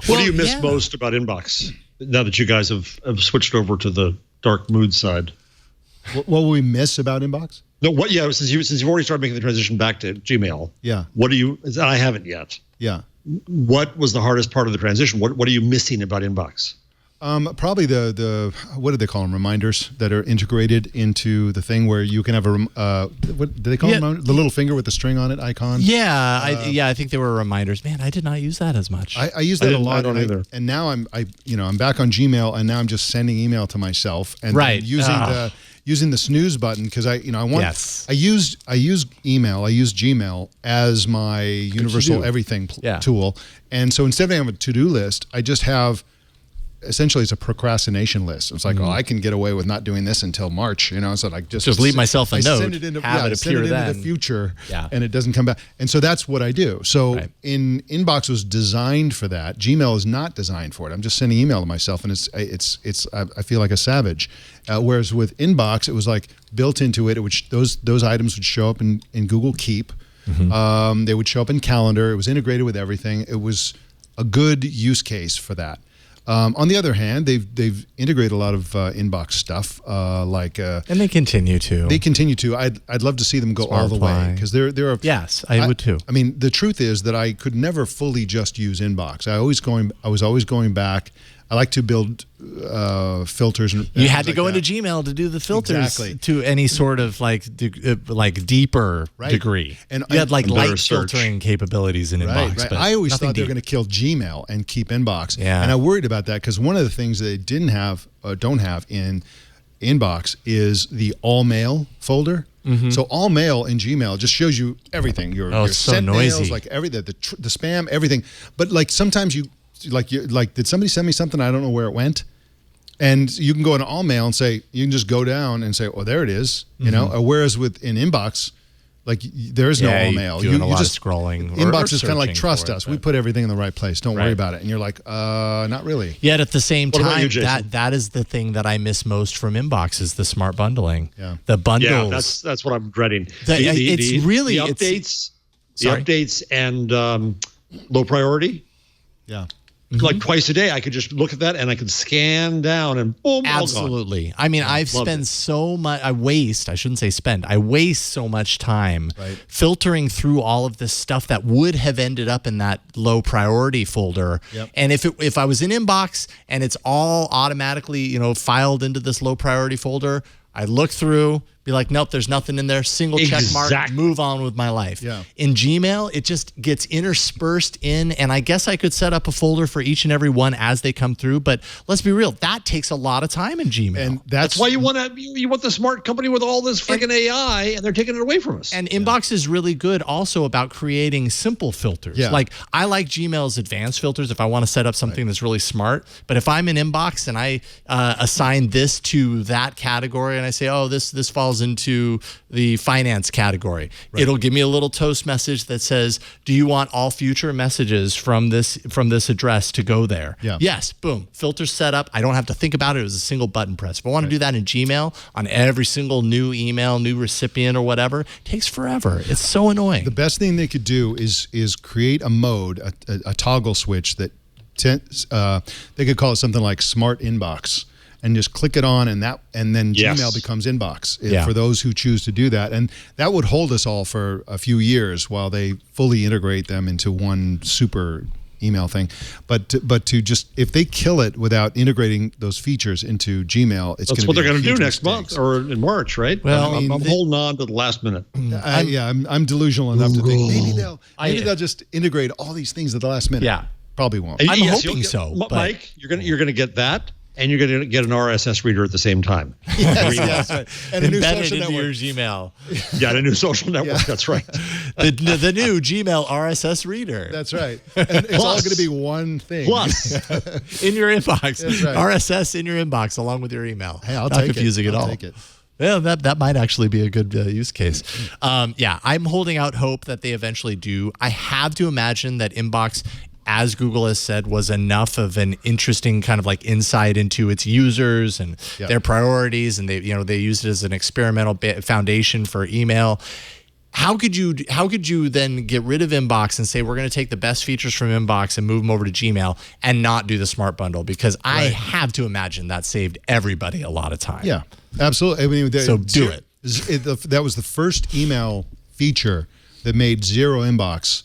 What do you miss most about Inbox now that you guys have switched over to the dark mood side? What will we miss about Inbox? No, since you've already started making the transition back to Gmail. Yeah. What do you? I haven't yet. Yeah. what was the hardest part of the transition? What are you missing about Inbox? Probably the what do they call them? Reminders that are integrated into the thing where you can have a what do they call them? The little finger with the string on it icon. Yeah, I think they were reminders. Man, I did not use that as much. I use that a lot. I don't either. And now I'm back on Gmail, and now I'm just sending email to myself and using the snooze button because I use email, I use Gmail as my universal everything tool, and so instead of having a to-do list, I just have. Essentially, it's a procrastination list. It's like, I can get away with not doing this until March, So I just leave myself a note, send it into, have it appear into then. the future, and it doesn't come back. And so that's what I do. So Inbox was designed for that. Gmail is not designed for it. I'm just sending email to myself, and I feel like a savage. Whereas with Inbox, it was like built into it. Those items would show up in Google Keep. They would show up in Calendar. It was integrated with everything. It was a good use case for that. On the other hand, they've integrated a lot of inbox stuff, and they continue to. They continue to. I'd love to see them go all the way because they're a. Yes, I would too. I mean, the truth is that I could never fully just use inbox. I was always going back. I like to build filters. You had to go into Gmail to do the filters to any sort of deeper degree. And you had light filtering capabilities in Inbox. Right. But I always thought they were going to kill Gmail and keep Inbox. Yeah. And I worried about that because one of the things they don't have in Inbox is the all mail folder. So all mail in Gmail just shows you everything. Your sent mails, like everything, the spam, everything. But sometimes you. Did somebody send me something? I don't know where it went. And you can go into all mail and you can just go down and say, oh, there it is. Whereas in Inbox, there is no all mail. You just scrolling. Inbox is kind of like, trust us. We put everything in the right place. Don't worry about it. And you're like, not really. Yet at the same time, you, that is the thing that I miss most from Inbox is the smart bundling. Yeah. The bundles. Yeah, that's what I'm dreading. The updates and low priority. Yeah. Like twice a day, I could just look at that and I could scan down and boom, absolutely. All gone. I mean, I've spent so much. I waste so much time filtering through all of this stuff that would have ended up in that low priority folder. Yep. And if I was in Inbox and it's all automatically filed into this low priority folder, I look through, be like, nope, there's nothing in there. Single check mark, move on with my life. Yeah. In Gmail, it just gets interspersed in, and I guess I could set up a folder for each and every one as they come through. But let's be real, that takes a lot of time in Gmail. And that's why you want the smart company with all this freaking AI, and they're taking it away from us. And Inbox is really good also about creating simple filters. Yeah. Like I like Gmail's advanced filters if I want to set up something that's really smart. But if I'm in Inbox and I assign this to that category, and I say, oh, this falls into the finance category. It'll give me a little toast message that says, do you want all future messages from this address to go there? Yeah. Yes, boom, filter set up. I don't have to think about it. It was a single button press. If I want to do that in Gmail on every single new email, new recipient or whatever, it takes forever. It's so annoying. The best thing they could do is create a mode, a toggle switch that they could call it something like Smart Inbox. And just click it on, and then Gmail becomes Inbox for those who choose to do that. And that would hold us all for a few years while they fully integrate them into one super email thing. But to just, if they kill it without integrating those features into Gmail, that's what they're going to do next month or in March, right? Well, I'm holding on to the last minute. I'm delusional enough to think maybe they'll just integrate all these things at the last minute. Yeah, probably won't. I'm hoping so. But Mike, you're going to get that. And you're going to get an RSS reader at the same time. Yes, right. And a new embedded social into network. your Gmail. Yeah, a new social network. That's right. The new Gmail RSS reader. That's right. And it's all going to be one thing. Plus. In your inbox. That's right. RSS in your inbox along with your email. Hey, I'll Not take confusing it. at all. Take it. Yeah, that might actually be a good use case. I'm holding out hope that they eventually do. I have to imagine that Inbox, as Google has said, was enough of an interesting kind of like insight into its users and their priorities, and they used it as an experimental foundation for email. How could you then get rid of Inbox and say we're going to take the best features from Inbox and move them over to Gmail and not do the smart bundle? Because I have to imagine that saved everybody a lot of time. Yeah, absolutely. I mean, so do it. That was the first email feature that made zero inbox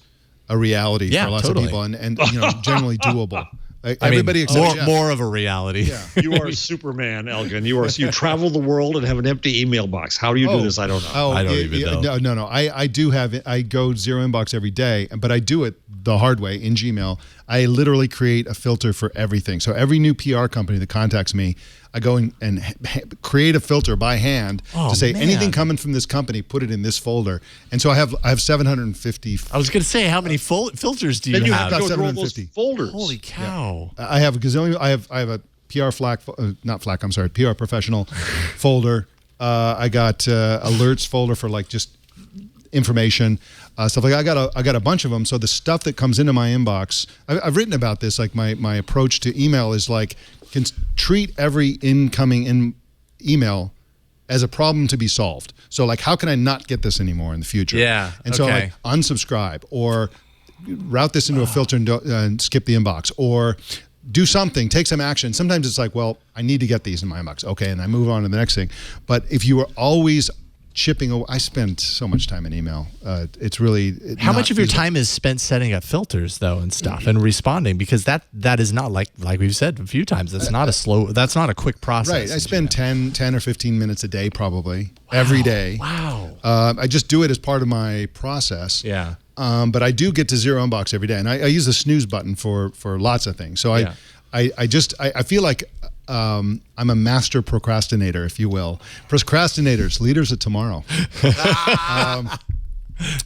a reality for lots of people, and generally doable. Everybody except more of a reality. Yeah. You are Superman, Elgan. You travel the world and have an empty email box. How do you do this? I don't know. I don't even know. No. I do have it. I go zero inbox every day, but I do it the hard way in Gmail. I literally create a filter for everything. So every new PR company that contacts me, I go in and create a filter by hand to say anything coming from this company, put it in this folder. And so I have 750. I was going to say, how many filters do you have? Got 750 folders. Holy cow! Yeah. I have a gazillion. I have a PR PR professional folder. I got alerts folder for like just information. Stuff like that. I got a bunch of them. So the stuff that comes into my inbox, I've written about this. Like my approach to email is like, can treat every incoming email as a problem to be solved. So like, how can I not get this anymore in the future? Yeah. And so like unsubscribe or route this into a filter and skip the inbox, or do something, take some action. Sometimes it's like, well, I need to get these in my inbox. Okay, and I move on to the next thing. But if you are always chipping away, I spend so much time in email. It's really how much of your time is spent setting up filters though and stuff and responding, because that is not like we've said a few times. That's not a quick process. Right. I spend 10 or 15 minutes a day probably every day. Wow. I just do it as part of my process. Yeah. But I do get to zero inbox every day, and I use the snooze button for lots of things. So I feel like I'm a master procrastinator, if you will. Procrastinators, leaders of tomorrow.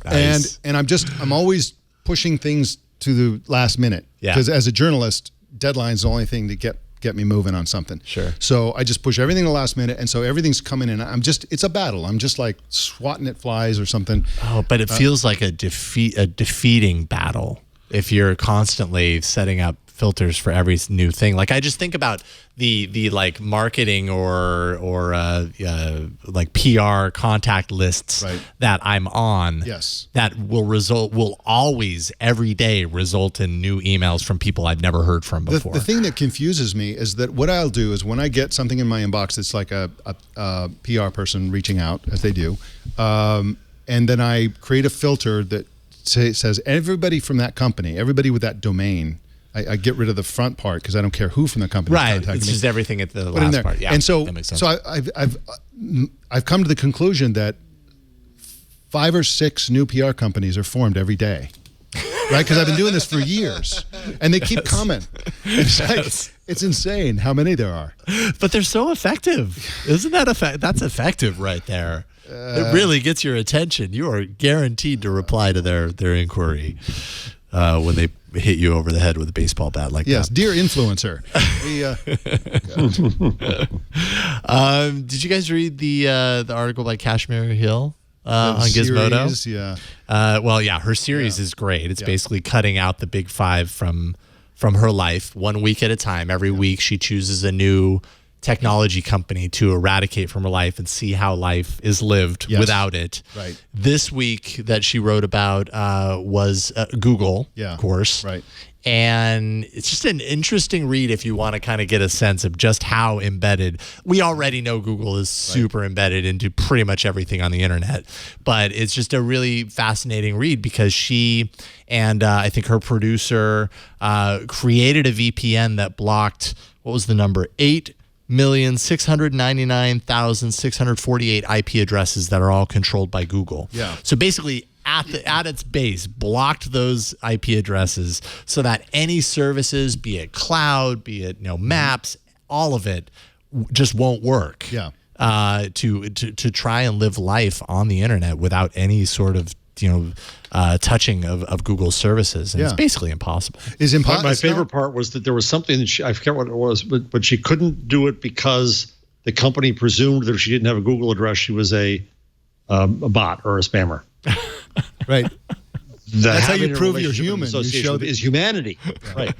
Nice. And I'm always pushing things to the last minute. Yeah. Because as a journalist, deadline's the only thing to get me moving on something. Sure. So I just push everything to the last minute, and so everything's coming in. It's a battle. I'm just like swatting at flies or something. Oh, but it feels like a defeating battle if you're constantly setting up filters for every new thing. Like I just think about the like marketing or like PR contact lists that I'm on. Yes. That will always every day result in new emails from people I've never heard from before. The thing that confuses me is that what I'll do is when I get something in my inbox that's like a PR person reaching out, as they do, and then I create a filter that says everybody from that company, everybody with that domain. I get rid of the front part because I don't care who from the company is contacting me. It's just everything at the last part. Yeah, and so, that makes sense. so I've come to the conclusion that 5 or 6 new PR companies are formed every day, right? Because I've been doing this for years, and they keep coming. It's like it's insane how many there are. But they're so effective, isn't that That's effective right there. It really gets your attention. You are guaranteed to reply to their inquiry when they hit you over the head with a baseball bat like that. Yes, dear influencer. Did you guys read the article by Kashmir Hill on Gizmodo? Series, yeah. Her series is great. It's basically cutting out the big 5 from her life 1 week at a time. Every week she chooses a new technology company to eradicate from her life and see how life is lived without it. Right. This week that she wrote about was Google, of course. Right. And it's just an interesting read if you want to kind of get a sense of just how embedded. We already know Google is super embedded into pretty much everything on the internet, but it's just a really fascinating read because she and I think her producer created a VPN that blocked, what was the number? 8,699,648 IP addresses that are all controlled by Google. Yeah. So basically, at its base, blocked those IP addresses so that any services, be it cloud, be it maps, all of it just won't work. Yeah. To try and live life on the internet without any sort of touching of Google's services. And it's basically impossible. Is impossible. My favorite part was that there was something that I forget what it was, but she couldn't do it because the company presumed that if she didn't have a Google address, she was a bot or a spammer. Right. That's how you having a prove you're relationship human. association You show is humanity. Right.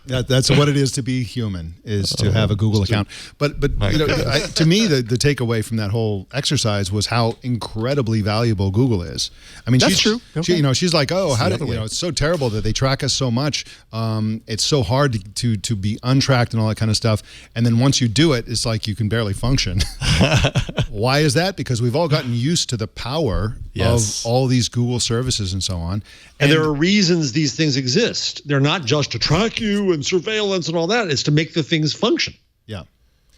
That's what it is to be human, is to have a Google account. But you know, to me, the takeaway from that whole exercise was how incredibly valuable Google is. I mean, That's true. Okay. You know, she's like, oh, how did, other you way. know, it's so terrible that they track us so much. It's so hard to be untracked and all that kind of stuff. And then once you do it, it's like you can barely function. Why is that? Because we've all gotten used to the power Yes. of all these Google services and so on. And there are reasons these things exist. They're not just to track you and surveillance and all that. It's to make the things function. Yeah.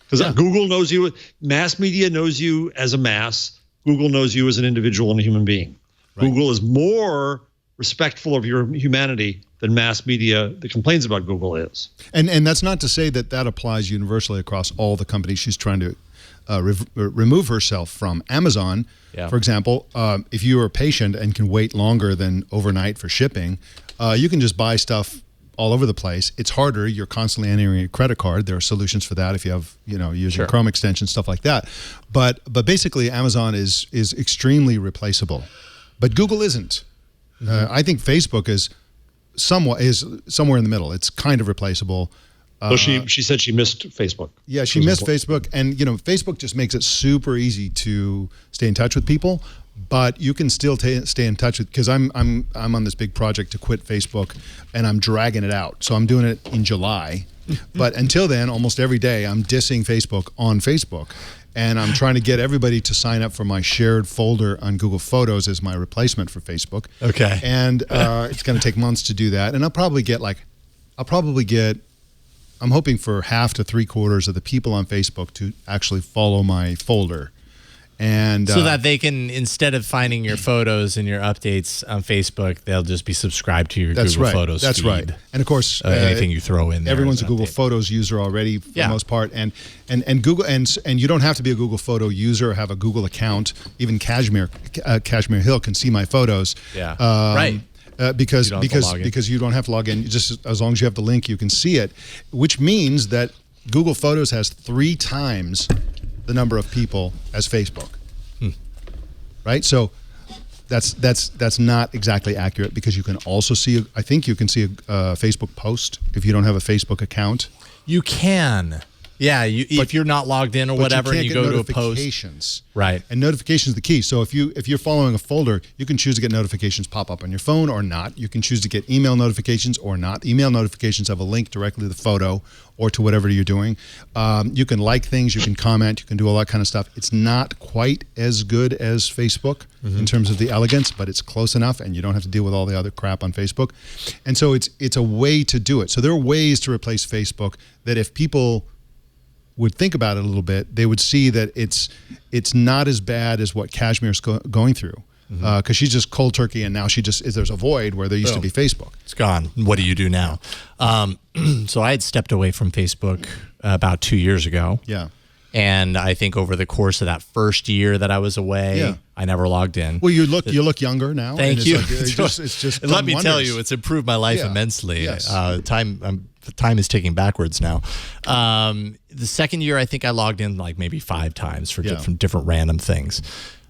Because Google knows you, mass media knows you as a mass. Google knows you as an individual and a human being. Right. Google is more respectful of your humanity than mass media that complains about Google is. And that's not to say that applies universally across all the companies she's trying to remove herself from. Amazon, for example, if you are patient and can wait longer than overnight for shipping, you can just buy stuff all over the place. It's harder. You're constantly entering a credit card. There are solutions for that if you have, you know, using Chrome extensions, stuff like that. But basically, Amazon is extremely replaceable, but Google isn't. I think Facebook is somewhere in the middle. It's kind of replaceable. So she said she missed Facebook. Yeah, she missed Facebook, and you know, Facebook just makes it super easy to stay in touch with people. But you can still stay in touch with, because I'm on this big project to quit Facebook, and I'm dragging it out. So I'm doing it in July, but until then, almost every day I'm dissing Facebook on Facebook, and I'm trying to get everybody to sign up for my shared folder on Google Photos as my replacement for Facebook. Okay. And it's going to take months to do that, and I'm hoping for half to 3/4 of the people on Facebook to actually follow my folder. And so that they can, instead of finding your photos and your updates on Facebook, they'll just be subscribed to your Google Photos That's feed. right. And of course, anything you throw in there. Everyone's a Google Photos user already for the most part. And Google and you don't have to be a Google Photo user or have a Google account. Even Kashmir Hill can see my photos. Yeah. Right. Because you don't have to log in. Just as long as you have the link, you can see it, which means that Google Photos has 3 times the number of people as Facebook. Right? So that's not exactly accurate, because you can also see, I think you can see a Facebook post if you don't have a Facebook account. You can. Yeah, if you're not logged in or whatever, and you go to a post. Right. And notifications is the key. So if you're following a folder, you can choose to get notifications pop up on your phone or not. You can choose to get email notifications or not. Email notifications have a link directly to the photo or to whatever you're doing. You can like things, you can comment, you can do all that kind of stuff. It's not quite as good as Facebook in terms of the elegance, but it's close enough, and you don't have to deal with all the other crap on Facebook. And so it's a way to do it. So there are ways to replace Facebook that, if people would think about it a little bit, they would see that it's not as bad as what Kashmir's going through, because she's just cold turkey, and now there's a void where there used to be Facebook. It's gone. What do you do now? So I had stepped away from Facebook about 2 years ago. Yeah. And I think over the course of that first year that I was away, I never logged in. Well, you look younger now. Thank you. It's just let me tell wonders. you, it's improved my life immensely. Yes. Time is ticking backwards now. The second year, I think I logged in like maybe 5 times for different random things.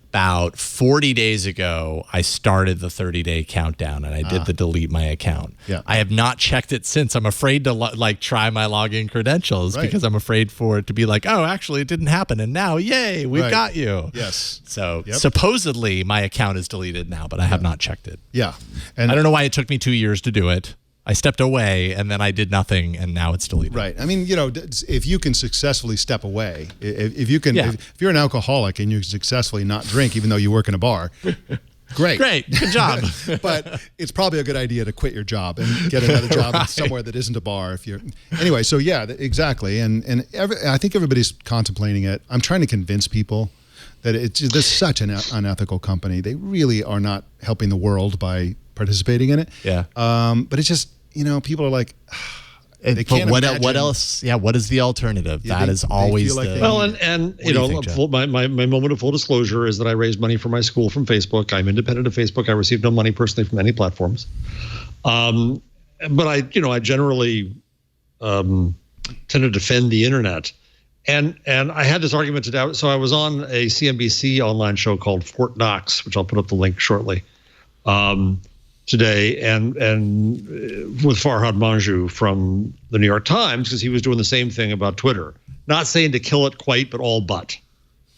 About 40 days ago, I started the 30-day countdown, and I did the delete my account. Yeah. I have not checked it since. I'm afraid to try my login credentials because I'm afraid for it to be like, oh, actually, it didn't happen, and now, yay, we've got you. Yes. So supposedly my account is deleted now, but I have not checked it. Yeah. And I don't know why it took me 2 years to do it. I stepped away, and then I did nothing, and now it's deleted. Right. I mean, if you can successfully step away, if you're an alcoholic and you can successfully not drink, even though you work in a bar, great. Good job. But it's probably a good idea to quit your job and get another job somewhere that isn't a bar. Anyway, so yeah, exactly. And I think everybody's contemplating it. I'm trying to convince people that this is such an unethical company. They really are not helping the world by participating in it. Yeah. But it's just, people are like, they can't imagine. What else? Yeah. What is the alternative? That is always like the. Well, and my moment of full disclosure is that I raised money for my school from Facebook. I'm independent of Facebook. I received no money personally from any platforms. But I generally tend to defend the internet. And I had this argument today. So I was on a CNBC online show called Fort Knox, which I'll put up the link shortly, today, and with Farhad Manjoo from the New York Times, because he was doing the same thing about Twitter, not saying to kill it quite, but all but.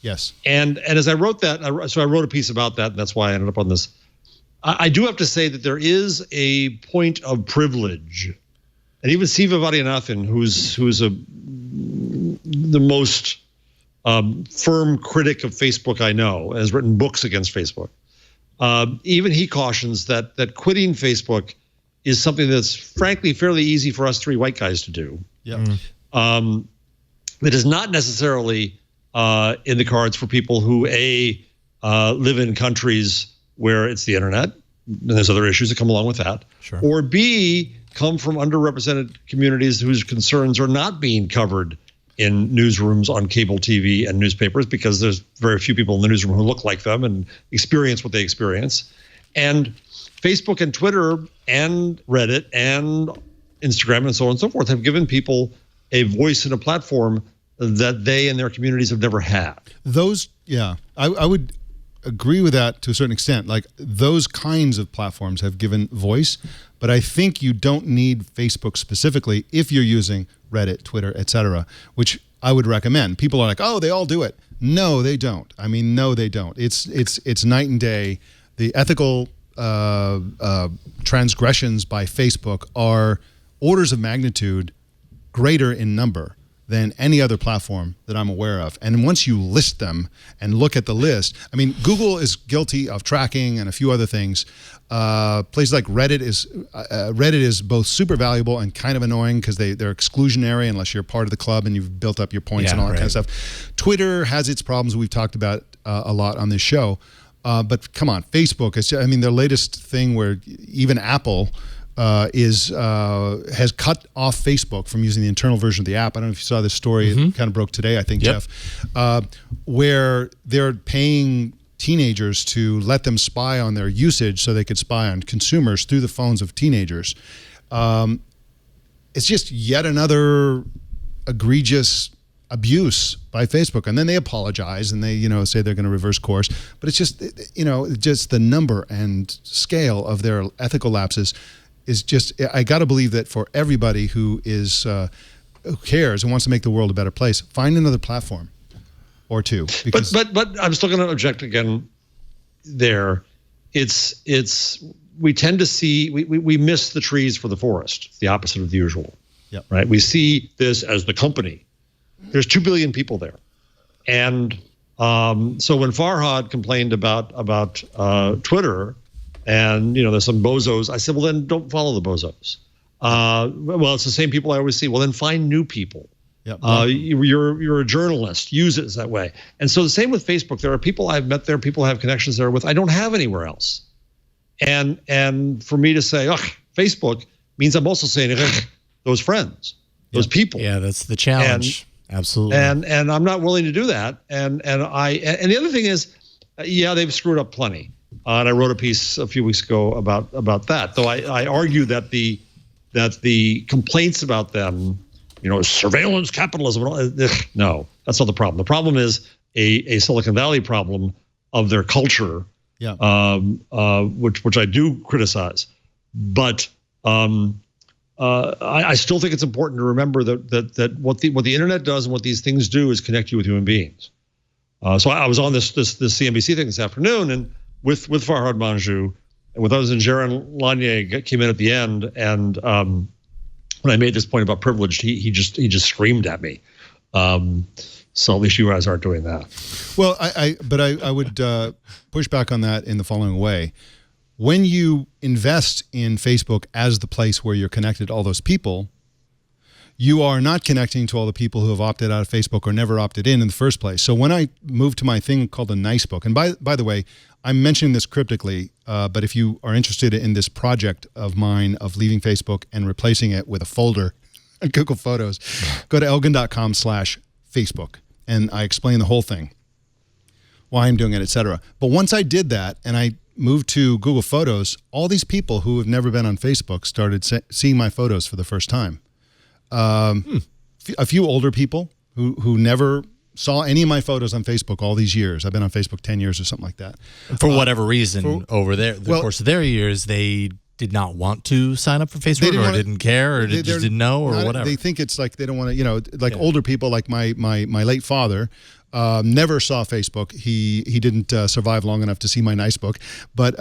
Yes. And as I wrote that, so I wrote a piece about that, and that's why I ended up on this. I do have to say that there is a point of privilege, and even Siva Vaidyanathan, who's the most firm critic of Facebook I know, has written books against Facebook. Even he cautions that quitting Facebook is something that's frankly fairly easy for us three white guys to do. Yeah. That is not necessarily in the cards for people who live in countries where it's the internet, and there's other issues that come along with that. Sure. Or B, come from underrepresented communities whose concerns are not being covered in newsrooms, on cable TV and newspapers, because there's very few people in the newsroom who look like them and experience what they experience. And Facebook and Twitter and Reddit and Instagram and so on and so forth have given people a voice and a platform that they and their communities have never had. Those, yeah, I would agree with that to a certain extent. Like, those kinds of platforms have given voice, but I think you don't need Facebook specifically if you're using Reddit, Twitter, etc., which I would recommend. People are like, oh, they all do it. No, they don't. I mean, no, they don't. It's night and day. The ethical transgressions by Facebook are orders of magnitude greater in number than any other platform that I'm aware of. And once you list them and look at the list, I mean, Google is guilty of tracking and a few other things. Places like Reddit is both super valuable and kind of annoying because they're exclusionary unless you're part of the club and you've built up your points and all that kind of stuff. Twitter has its problems we've talked about a lot on this show. But come on, Facebook is, I mean, their latest thing where even Apple has cut off Facebook from using the internal version of the app. I don't know if you saw this story. It kind of broke today, I think, Jeff, where they're paying teenagers to let them spy on their usage so they could spy on consumers through the phones of teenagers. It's just yet another egregious abuse by Facebook, and then they apologize and they, say they're going to reverse course. But it's just, just the number and scale of their ethical lapses is just. I got to believe that for everybody who is who cares and wants to make the world a better place, find another platform or two. Because but I'm still going to object again. There, we tend to see we miss the trees for the forest. It's the opposite of the usual. Yep. Right. We see this as the company. There's 2 billion people there, and so when Farhad complained about Twitter, and there's some bozos, I said, well, then don't follow the bozos. Well, it's the same people I always see. Well, then find new people. Yep. You're a journalist. Use it that way. And so the same with Facebook. There are people I've met there, people I have connections there with I don't have anywhere else. And for me to say, Facebook means I'm also saying those friends, those people. Yeah, that's the challenge. Absolutely. And I'm not willing to do that. And the other thing is, they've screwed up plenty. And I wrote a piece a few weeks ago about that. Though I argue that the complaints about them, surveillance capitalism. No, that's not the problem. The problem is a Silicon Valley problem of their culture, which I do criticize. But I still think it's important to remember that what the internet does and what these things do is connect you with human beings. So I was on this CNBC thing this afternoon, and with Farhad Manjoo and with others, and Jaron Lanier came in at the end, and when I made this point about privilege, he just screamed at me. So at least you guys aren't doing that. Well, I would push back on that in the following way. When you invest in Facebook as the place where you're connected to all those people, you are not connecting to all the people who have opted out of Facebook or never opted in the first place. So when I moved to my thing called the Nice Book, and by the way, I'm mentioning this cryptically, but if you are interested in this project of mine of leaving Facebook and replacing it with a folder on Google Photos, go to elgan.com/Facebook, and I explain the whole thing, why I'm doing it, etc. But once I did that and I moved to Google Photos, all these people who have never been on Facebook started seeing my photos for the first time. A few older people who never saw any of my photos on Facebook all these years. I've been on Facebook 10 years or something like that. For whatever reason, over there, the course of their years, they did not want to sign up for Facebook didn't care or just didn't know or whatever. They think it's like they don't want to, like older people, like my late father, never saw Facebook. He didn't survive long enough to see my nice book, but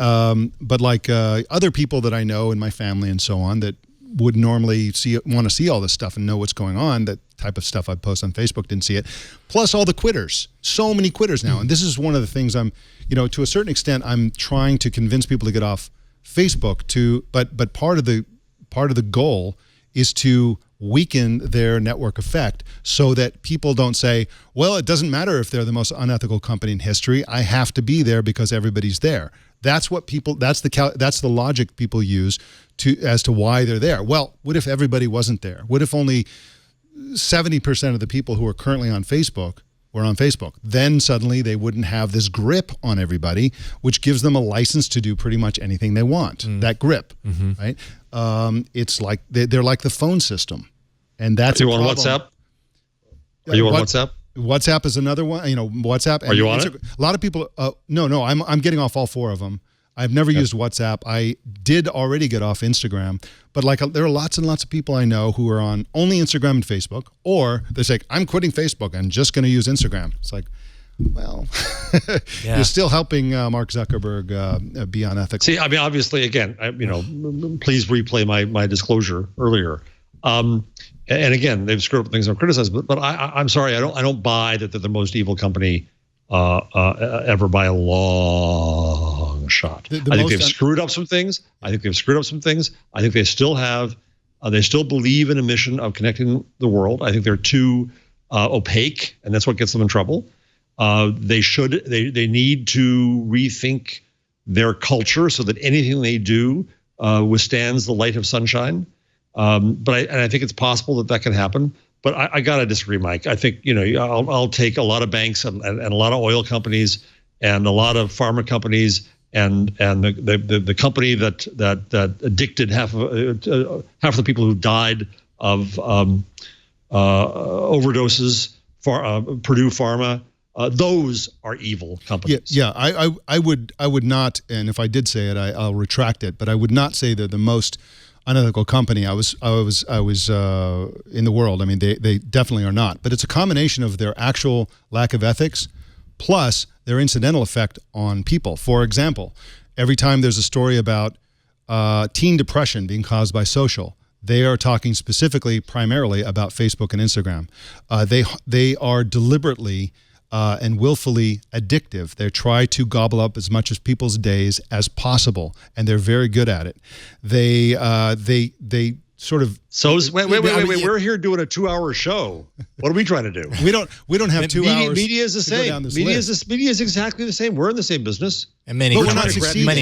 like other people that I know in my family and so on that would normally want to see all this stuff and know what's going on, that type of stuff I post on Facebook, didn't see it. Plus all the quitters, so many quitters now. And this is one of the things I'm, to a certain extent, I'm trying to convince people to get off Facebook but part of the goal is to weaken their network effect so that people don't say, well, it doesn't matter if they're the most unethical company in history. I have to be there because everybody's there. That's the logic people use as to why they're there. Well, what if everybody wasn't there? What if only 70% of the people who are currently on Facebook were on Facebook? Then suddenly they wouldn't have this grip on everybody, which gives them a license to do pretty much anything they want. That grip, right? It's like they're like the phone system, and that's Are you on WhatsApp? Are you on WhatsApp? WhatsApp is another one. WhatsApp. Are you on it? A lot of people. No. I'm getting off all four of them. I've never used WhatsApp. I did already get off Instagram, but there are lots and lots of people I know who are on only Instagram and Facebook, or they say, I'm quitting Facebook. I'm just going to use Instagram. It's like, well, you're still helping Mark Zuckerberg be unethical. See, I mean, obviously, again, please replay my disclosure earlier. And again, they've screwed up things I'm criticized, but I'm sorry, I don't buy that they're the most evil company ever by a long shot. I think they've screwed up some things. I think they still have, they still believe in a mission of connecting the world. I think they're too opaque, and that's what gets them in trouble. They need to rethink their culture so that anything they do withstands the light of sunshine. But I think it's possible that can happen. But I gotta disagree, Mike. I think I'll take a lot of banks and a lot of oil companies and a lot of pharma companies and the company that addicted half of the people who died of overdoses. Purdue Pharma. Those are evil companies. Yeah. I would not, and if I did say it, I'll retract it. But I would not say they're the most unethical company I was in the world. I mean, they definitely are not. But it's a combination of their actual lack of ethics plus their incidental effect on people. For example, every time there's a story about teen depression being caused by social, they are talking specifically, primarily about Facebook and Instagram. They are deliberately and willfully addictive. They try to gobble up as much of people's days as possible, and they're very good at it. They sort of. So wait. We're here doing a 2-hour show. What are we trying to do? We don't have 2 hours. Media is the same. Media is exactly the same. We're in the same business. And many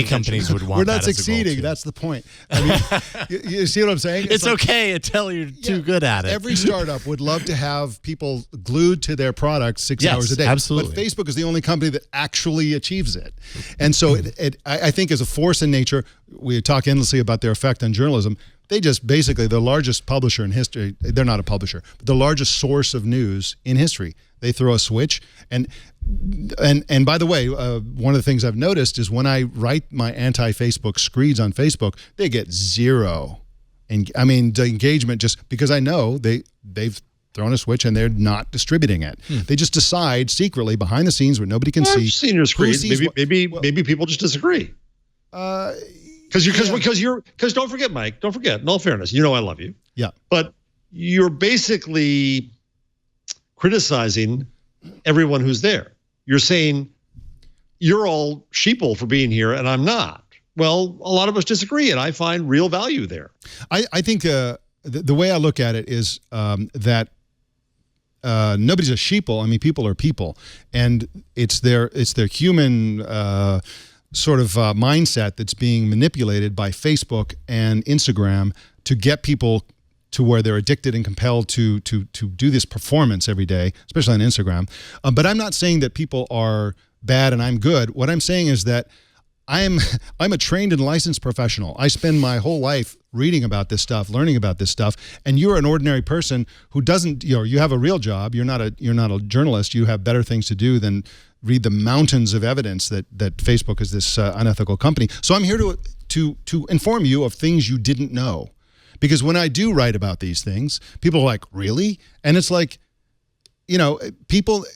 companies would want. We're not that succeeding. As a goal too. That's the point. I mean, you see what I'm saying? It's like, okay until you're too good at it. Every startup would love to have people glued to their product 6 hours a day. Absolutely. But Facebook is the only company that actually achieves it. And so I think as a force in nature, we talk endlessly about their effect on journalism. They just basically, the largest publisher in history, they're not a publisher, but the largest source of news in history. They throw a switch. And by the way, one of the things I've noticed is when I write my anti-Facebook screeds on Facebook, they get zero. And I mean, the engagement, just because I know they've thrown a switch and they're not distributing it. They just decide secretly behind the scenes where nobody can see. I've seen your screeds. Maybe people just disagree. Because don't forget, Mike, don't forget, in all fairness, I love you. Yeah. But you're basically criticizing everyone who's there. You're saying you're all sheeple for being here and I'm not. Well, a lot of us disagree, and I find real value there. I think the way I look at it is that nobody's a sheeple. I mean, people are people, and it's their human sort of mindset that's being manipulated by Facebook and Instagram to get people to where they're addicted and compelled to do this performance every day, especially on Instagram. But I'm not saying that people are bad and I'm good. What I'm saying is that I'm a trained and licensed professional. I spend my whole life reading about this stuff, learning about this stuff, and you're an ordinary person who doesn't, you have a real job. You're not a journalist. You have better things to do than read the mountains of evidence that Facebook is this unethical company. So I'm here to to inform you of things you didn't know. Because when I do write about these things, people are like, really? And it's like, you know, people,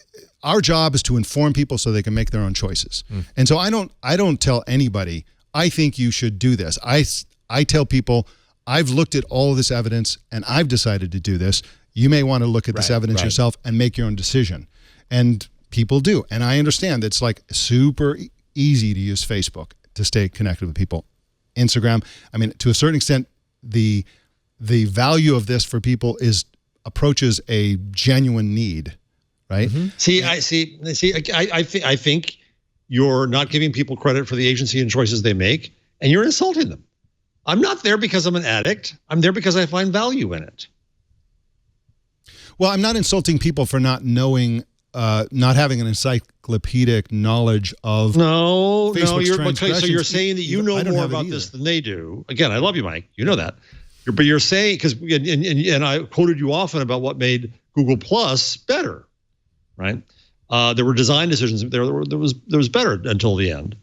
our job is to inform people so they can make their own choices. And so I don't tell anybody, I think you should do this. I tell people, I've looked at all of this evidence and I've decided to do this. You may want to look at this evidence yourself and make your own decision. And people do. And I understand it's like super easy to use Facebook to stay connected with people. Instagram, I mean, to a certain extent, the value of this for people approaches a genuine need, right? I think you're not giving people credit for the agency and choices they make, and you're insulting them. I'm not there because I'm an addict. I'm there because I find value in it. Well, I'm not insulting people for not knowing, not having an encyclopedic knowledge of Facebook's transgressions. So you're saying that you know more about this than they do. Again, I love you, Mike. You know that. But you're saying, because and I quoted you often about what made Google Plus better, right? There were design decisions. There was better until the end.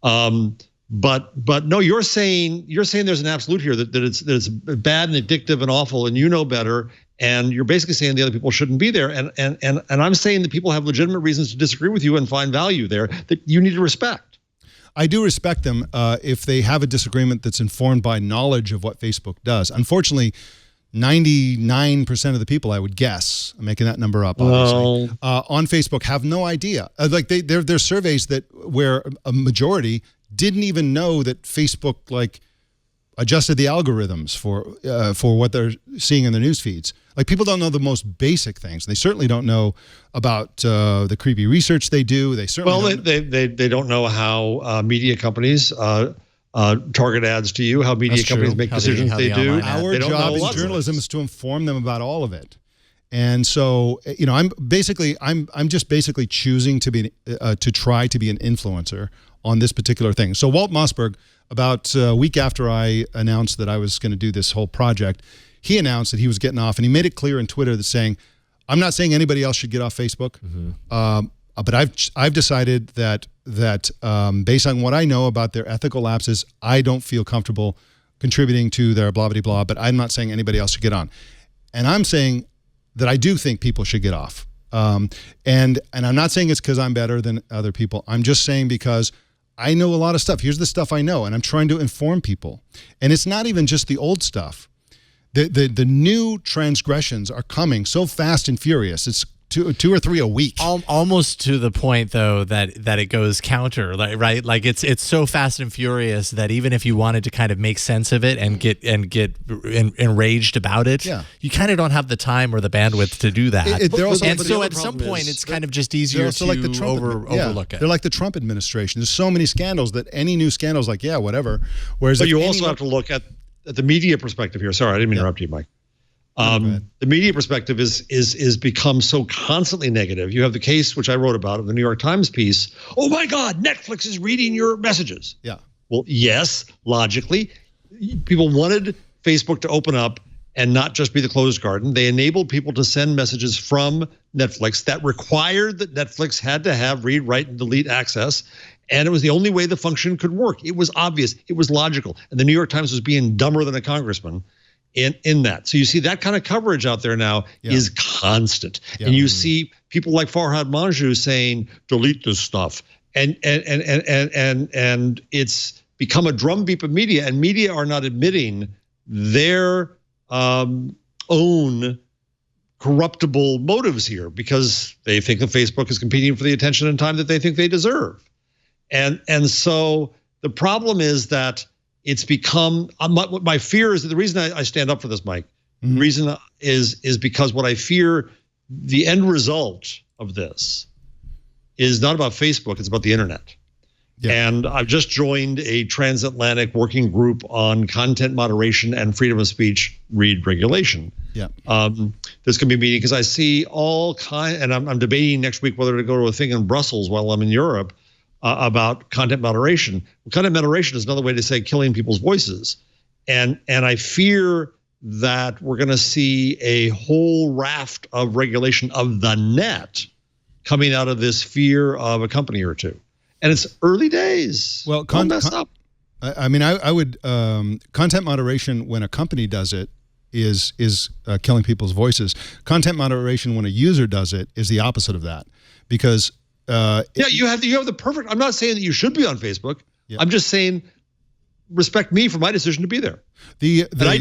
But no, you're saying there's an absolute here that it's bad and addictive and awful, and you know better. And you're basically saying the other people shouldn't be there. And I'm saying that people have legitimate reasons to disagree with you and find value there that you need to respect. I do respect them if they have a disagreement that's informed by knowledge of what Facebook does. Unfortunately, 99% of the people, I would guess, I'm making that number up, obviously, on Facebook have no idea. Like there's surveys where a majority didn't even know that Facebook adjusted the algorithms for what they're seeing in their news feeds. Like, people don't know the most basic things. They certainly don't know about the creepy research they do. They certainly they don't know how media companies target ads to you, how media companies make decisions they do. Our job in journalism is to inform them about all of it. And so, you know, I'm just basically choosing to be to try to be an influencer on this particular thing. So Walt Mossberg, about a week after I announced that I was going to do this whole project, he announced that he was getting off, and he made it clear on Twitter that saying, I'm not saying anybody else should get off Facebook, but I've decided that based on what I know about their ethical lapses, I don't feel comfortable contributing to their blah, blah, blah, but I'm not saying anybody else should get on. And I'm saying that I do think people should get off. And I'm not saying it's because I'm better than other people. I'm just saying because I know a lot of stuff. Here's the stuff I know, and I'm trying to inform people. And it's not even just the old stuff. The new transgressions are coming so fast and furious. It's two or three a week. Almost to the point, though, that it goes counter, right? Like it's so fast and furious that even if you wanted to kind of make sense of it and get enraged about it, you kind of don't have the time or the bandwidth to do that. So at some point, it's kind of just easier to like the overlook it. They're like the Trump administration. There's so many scandals that any new scandal is like, yeah, whatever. Whereas, but you also have to look at the media perspective here. Sorry, I didn't mean to interrupt you, Mike. The media perspective is become so constantly negative. You have the case, which I wrote about in the New York Times piece. Oh my God, Netflix is reading your messages. Yeah. Well, yes, logically, people wanted Facebook to open up and not just be the closed garden. They enabled people to send messages from Netflix that required that Netflix had to have read, write, and delete access. And it was the only way the function could work. It was obvious. It was logical. And the New York Times was being dumber than a congressman in that. So you see that kind of coverage out there now is constant. And you see people like Farhad Manjoo saying, delete this stuff. And it's become a drumbeat of media, and media are not admitting their own corruptible motives here because they think that Facebook is competing for the attention and time that they think they deserve. And so the problem is that it's become, my fear is that the reason I stand up for this, Mike, the reason is because what I fear, the end result of this is not about Facebook, it's about the internet. Yeah. And I've just joined a transatlantic working group on content moderation and freedom of speech regulation. Yeah. There's going to be a meeting because I see all and I'm debating next week whether to go to a thing in Brussels while I'm in Europe about content moderation. Well, content moderation is another way to say killing people's voices. And I fear that we're going to see a whole raft of regulation of the net coming out of this fear of a company or two. And it's early days. Well, mess up. I mean, I would content moderation when a company does it is killing people's voices. Content moderation when a user does it is the opposite of that, because you have the perfect. I'm not saying that you should be on Facebook. Yeah. I'm just saying respect me for my decision to be there. And I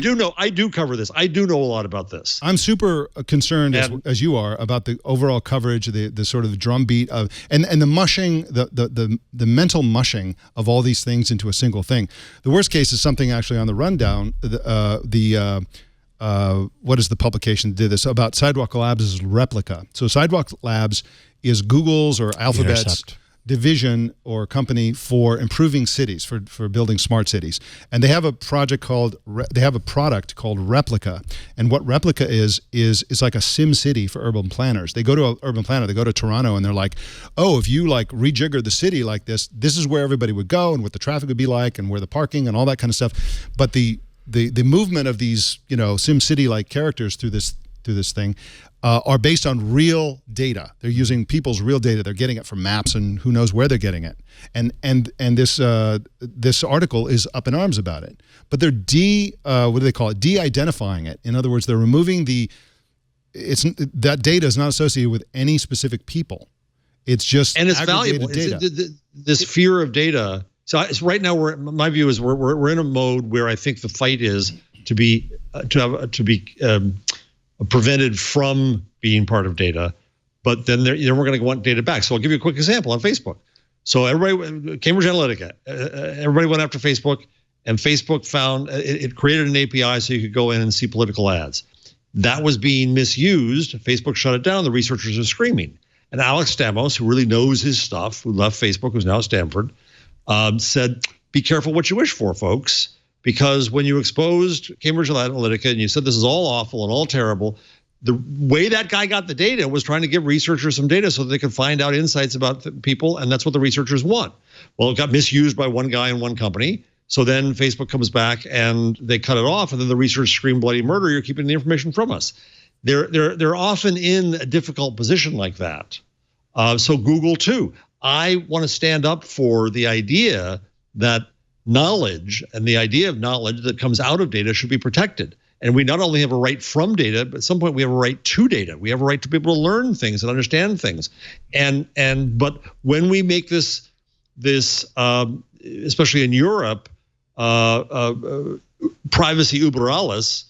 do cover this. I do know a lot about this. I'm super concerned as you are about the overall coverage, the sort of drumbeat of and the mushing, the mental mushing of all these things into a single thing. The worst case is something actually on the rundown. What is the publication that did this about Sidewalk Labs' Replica? So Sidewalk Labs is Google's or Alphabet's division or company for improving cities, for building smart cities. And they have a product called Replica. And what Replica is like a sim city for urban planners. They go to an urban planner, they go to Toronto, and they're like, oh, if you like rejigger the city like this is where everybody would go and what the traffic would be like and where the parking and all that kind of stuff. But the movement of these, sim city like characters through this thing are based on real data. They're using people's real data. They're getting it from maps and who knows where they're getting it. And this article is up in arms about it. But they're what do they call it? De-identifying it. In other words, they're removing that data is not associated with any specific people. It's just and it's valuable. Data. This fear of data. So right now my view is we're in a mode where I think the fight is to be prevented from being part of data, but then we're going to want data back. So I'll give you a quick example on Facebook. So Cambridge Analytica, everybody went after Facebook, and Facebook found it created an API so you could go in and see political ads. That was being misused. Facebook shut it down. The researchers are screaming. And Alex Stamos, who really knows his stuff, who left Facebook, who's now at Stanford, said, be careful what you wish for, folks. Because when you exposed Cambridge Analytica and you said this is all awful and all terrible, the way that guy got the data was trying to give researchers some data so that they could find out insights about people, and that's what the researchers want. Well, it got misused by one guy in one company, so then Facebook comes back and they cut it off, and then the researchers scream bloody murder, you're keeping the information from us. They're often in a difficult position like that. So Google too. I want to stand up for the idea that knowledge and the idea of knowledge that comes out of data should be protected. And we not only have a right from data, but at some point we have a right to data. We have a right to be able to learn things and understand things. But when we make this especially in Europe, privacy uber alles,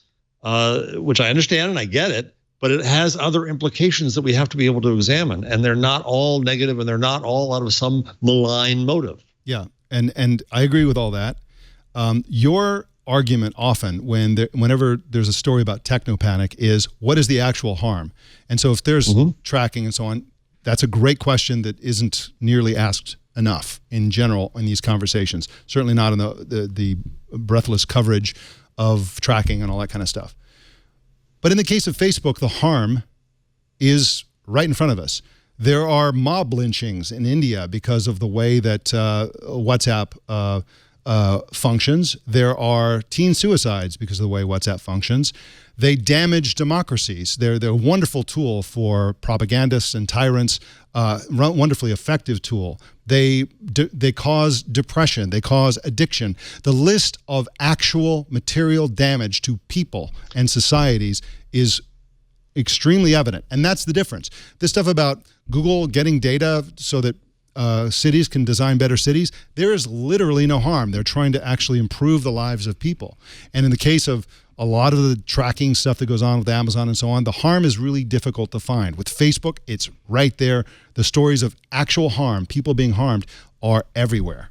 which I understand and I get it, but it has other implications that we have to be able to examine. And they're not all negative and they're not all out of some malign motive. Yeah. And I agree with all that. Your argument often whenever there's a story about technopanic is what is the actual harm? And so if there's tracking and so on, that's a great question that isn't nearly asked enough in general in these conversations. Certainly not in the breathless coverage of tracking and all that kind of stuff. But in the case of Facebook, the harm is right in front of us. There are mob lynchings in India because of the way that WhatsApp functions. There are teen suicides because of the way WhatsApp functions. They damage democracies. They're a wonderful tool for propagandists and tyrants, wonderfully effective tool. They cause depression. They cause addiction. The list of actual material damage to people and societies is extremely evident. And that's the difference. This stuff about Google getting data so that cities can design better cities, there is literally no harm. They're trying to actually improve the lives of people. And in the case of a lot of the tracking stuff that goes on with Amazon and so on, the harm is really difficult to find. With Facebook, it's right there. The stories of actual harm, people being harmed, are everywhere.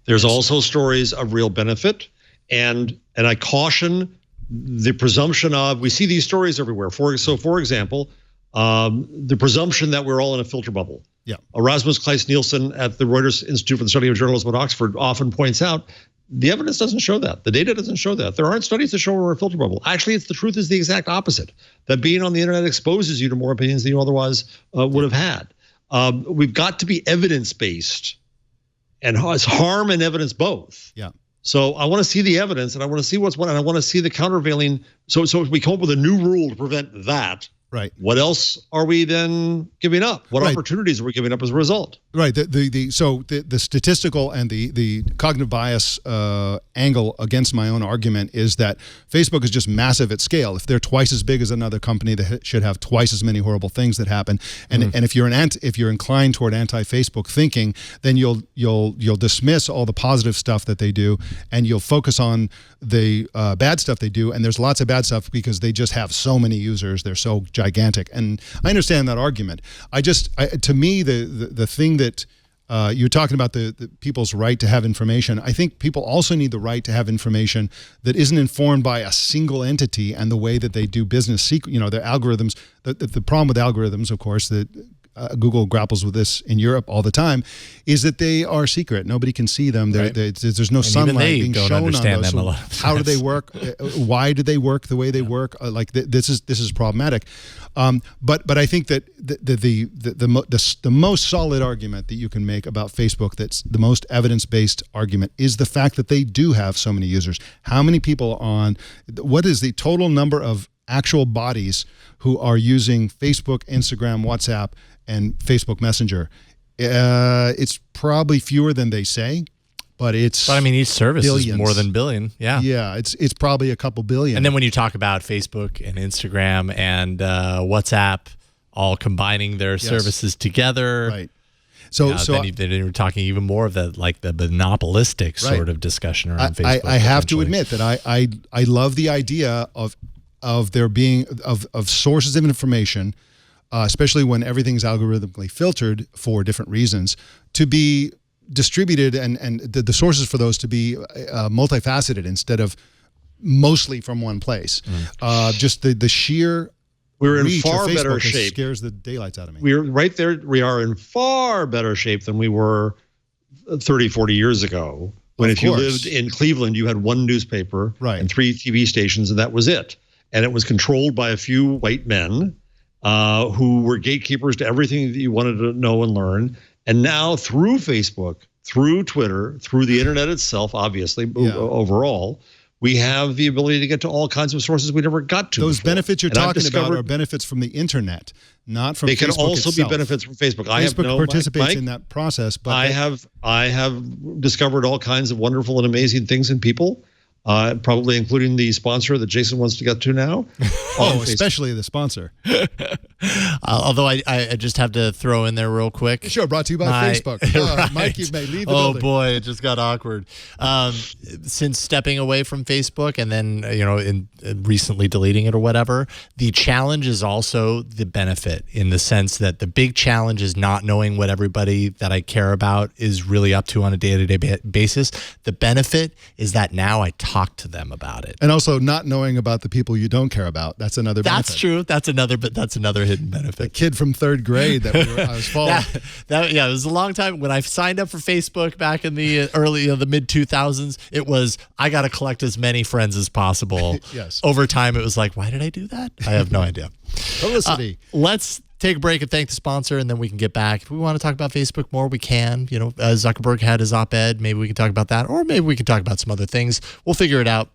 There's also stories of real benefit. And I caution the presumption of, we see these stories everywhere. For example, the presumption that we're all in a filter bubble. Yeah. Erasmus Kleist-Nielsen at the Reuters Institute for the Study of Journalism at Oxford often points out the evidence doesn't show that. The data doesn't show that. There aren't studies that show we're a filter bubble. Actually, the truth is the exact opposite, that being on the internet exposes you to more opinions than you otherwise would have had. We've got to be evidence-based, and it's harm and evidence both. Yeah. So I want to see the evidence, and I want to see what's what, and I want to see the countervailing. So if we come up with a new rule to prevent that, right? What else are we then giving up? What opportunities are we giving up as a result? Right. The statistical and the cognitive bias angle against my own argument is that Facebook is just massive at scale. If they're twice as big as another company, they should have twice as many horrible things that happen. And if you're inclined toward anti-Facebook thinking, then you'll dismiss all the positive stuff that they do, and you'll focus on the bad stuff they do. And there's lots of bad stuff because they just have so many users. They're so gigantic. And I understand that argument. To me, the thing that you're talking about the people's right to have information. I think people also need the right to have information that isn't informed by a single entity and the way that they do business. Their algorithms. The problem with algorithms, of course, that Google grapples with this in Europe all the time, is that they are secret. Nobody can see them. Right. There's no sunlight being shown on those. So how do they work? Why do they work the way they work? This is problematic. But I think that the most solid argument that you can make about Facebook, that's the most evidence-based argument, is the fact that they do have so many users. How many people what is the total number of actual bodies who are using Facebook, Instagram, WhatsApp, and Facebook Messenger? It's probably fewer than they say, but I mean, each service billions. Is more than billion. Yeah. Yeah. It's probably a couple billion. And then when you talk about Facebook and Instagram and WhatsApp all combining their services together. Right. Then you're talking even more of the monopolistic sort of discussion around Facebook. I have to admit that I love the idea of there being of sources of information, especially when everything's algorithmically filtered for different reasons, to be distributed and the sources for those to be multifaceted instead of mostly from one place. Just the sheer we're in far better shape. Scares the daylights out of me. We're right there. We are in far better shape than we were 30, 40 years ago. When if you lived in Cleveland, you had one newspaper and 3 TV stations, and that was it. And it was controlled by a few white men who were gatekeepers to everything that you wanted to know and learn. And now through Facebook, through Twitter, through the internet itself, obviously, overall, we have the ability to get to all kinds of sources we never got to. Those benefits you're talking about are benefits from the internet, not from Facebook itself. They can also be benefits from Facebook. Facebook participates in that process. But I have discovered all kinds of wonderful and amazing things in people. Probably including the sponsor that Jason wants to get to now. Especially the sponsor. Although I just have to throw in there real quick. Sure, brought to you by Facebook. Right. Mike, you may leave the building. Oh boy, it just got awkward. Since stepping away from Facebook and then in recently deleting it or whatever, the challenge is also the benefit, in the sense that the big challenge is not knowing what everybody that I care about is really up to on a day-to-day basis. The benefit is that now I talk to them about it, and also not knowing about the people you don't care about. That's another benefit. That's true. That's another hidden benefit. The kid from 3rd grade that I was following. It was a long time. When I signed up for Facebook back in the early the mid 2000s, it was I got to collect as many friends as possible. Yes. Over time, it was like, why did I do that? I have no idea. Publicity. Let's take a break and thank the sponsor, and then we can get back. If we want to talk about Facebook more, we can. Zuckerberg had his op-ed. Maybe we can talk about that, or maybe we can talk about some other things. We'll figure it out.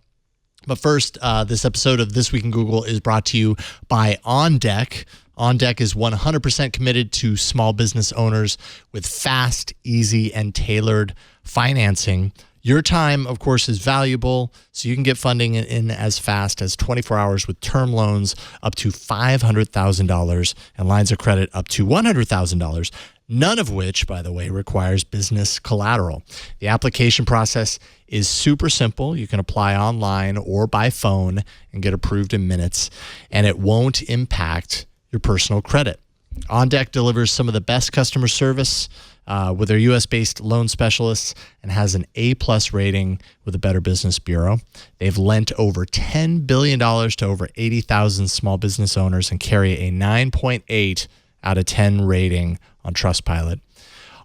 But first, this episode of This Week in Google is brought to you by OnDeck. OnDeck is 100% committed to small business owners with fast, easy, and tailored financing. Your time, of course, is valuable, so you can get funding in as fast as 24 hours with term loans up to $500,000 and lines of credit up to $100,000, none of which, by the way, requires business collateral. The application process is super simple. You can apply online or by phone and get approved in minutes, and it won't impact your personal credit. OnDeck delivers some of the best customer service with their U.S.-based loan specialists and has an A+ rating with the Better Business Bureau. They've lent over $10 billion to over 80,000 small business owners and carry a 9.8 out of 10 rating on Trustpilot.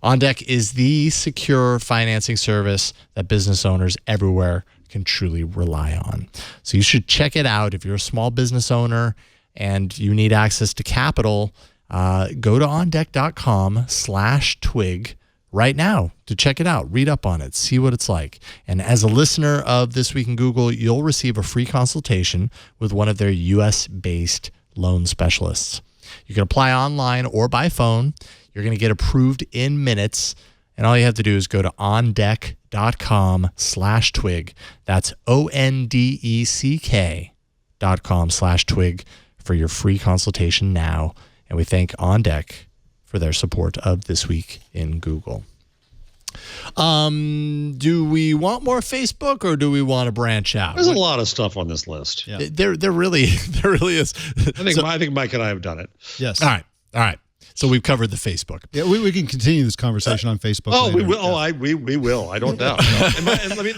OnDeck is the secure financing service that business owners everywhere can truly rely on. So you should check it out. If you're a small business owner and you need access to capital, go to ondeck.com/twig right now to check it out. Read up on it. See what it's like. And as a listener of This Week in Google, you'll receive a free consultation with one of their U.S.-based loan specialists. You can apply online or by phone. You're going to get approved in minutes. And all you have to do is go to ondeck.com/twig. That's ONDECK.com/twig for your free consultation now. And we thank On Deck for their support of This Week in Google. Do we want more Facebook or do we want to branch out? There's a lot of stuff on this list. Yeah. There really is. I think Mike and I have done it. Yes. All right. So we've covered the Facebook. Yeah, we can continue this conversation on Facebook. Oh, later. we will. Oh, we will. I don't doubt. And let me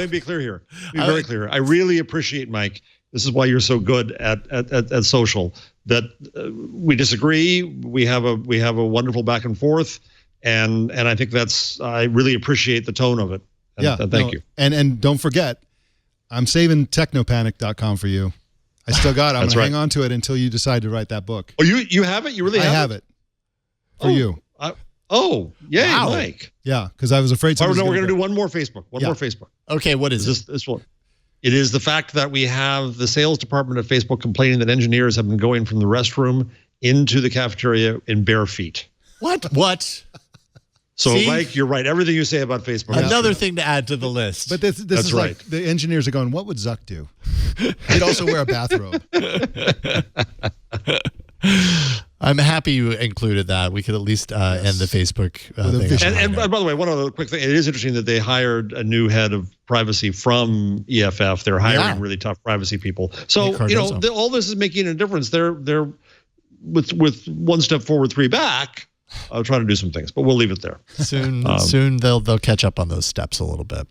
be clear here. Be very clear. I really appreciate, Mike. This is why you're so good at social. That we disagree. We have a wonderful back and forth, and I think I really appreciate the tone of it. And, thank you. And don't forget, I'm saving technopanic.com for you. I still got it. I'm going to hang on to it until you decide to write that book. Oh, you have it? You really have it? I have it. For you. Yay, Wow. Mike. Yeah, because I was afraid We're somebody going to do one more Facebook. More Facebook. Okay, what is This one. It is the fact that we have the sales department of Facebook complaining that engineers have been going from the restroom into the cafeteria in bare feet. What? So, See? Mike, you're right. Everything you say about Facebook. Another thing to add to the list. But this That's is right. like the engineers are going, what would Zuck do? He'd also wear a bathrobe. I'm happy you included that. We could at least end the Facebook thing. And by the way, one other quick thing. It is interesting that they hired a new head of privacy from EFF. They're hiring really tough privacy people. So, all this is making a difference. They're with one step forward, three back. I'll try to do some things, but we'll leave it there. Soon they'll catch up on those steps a little bit.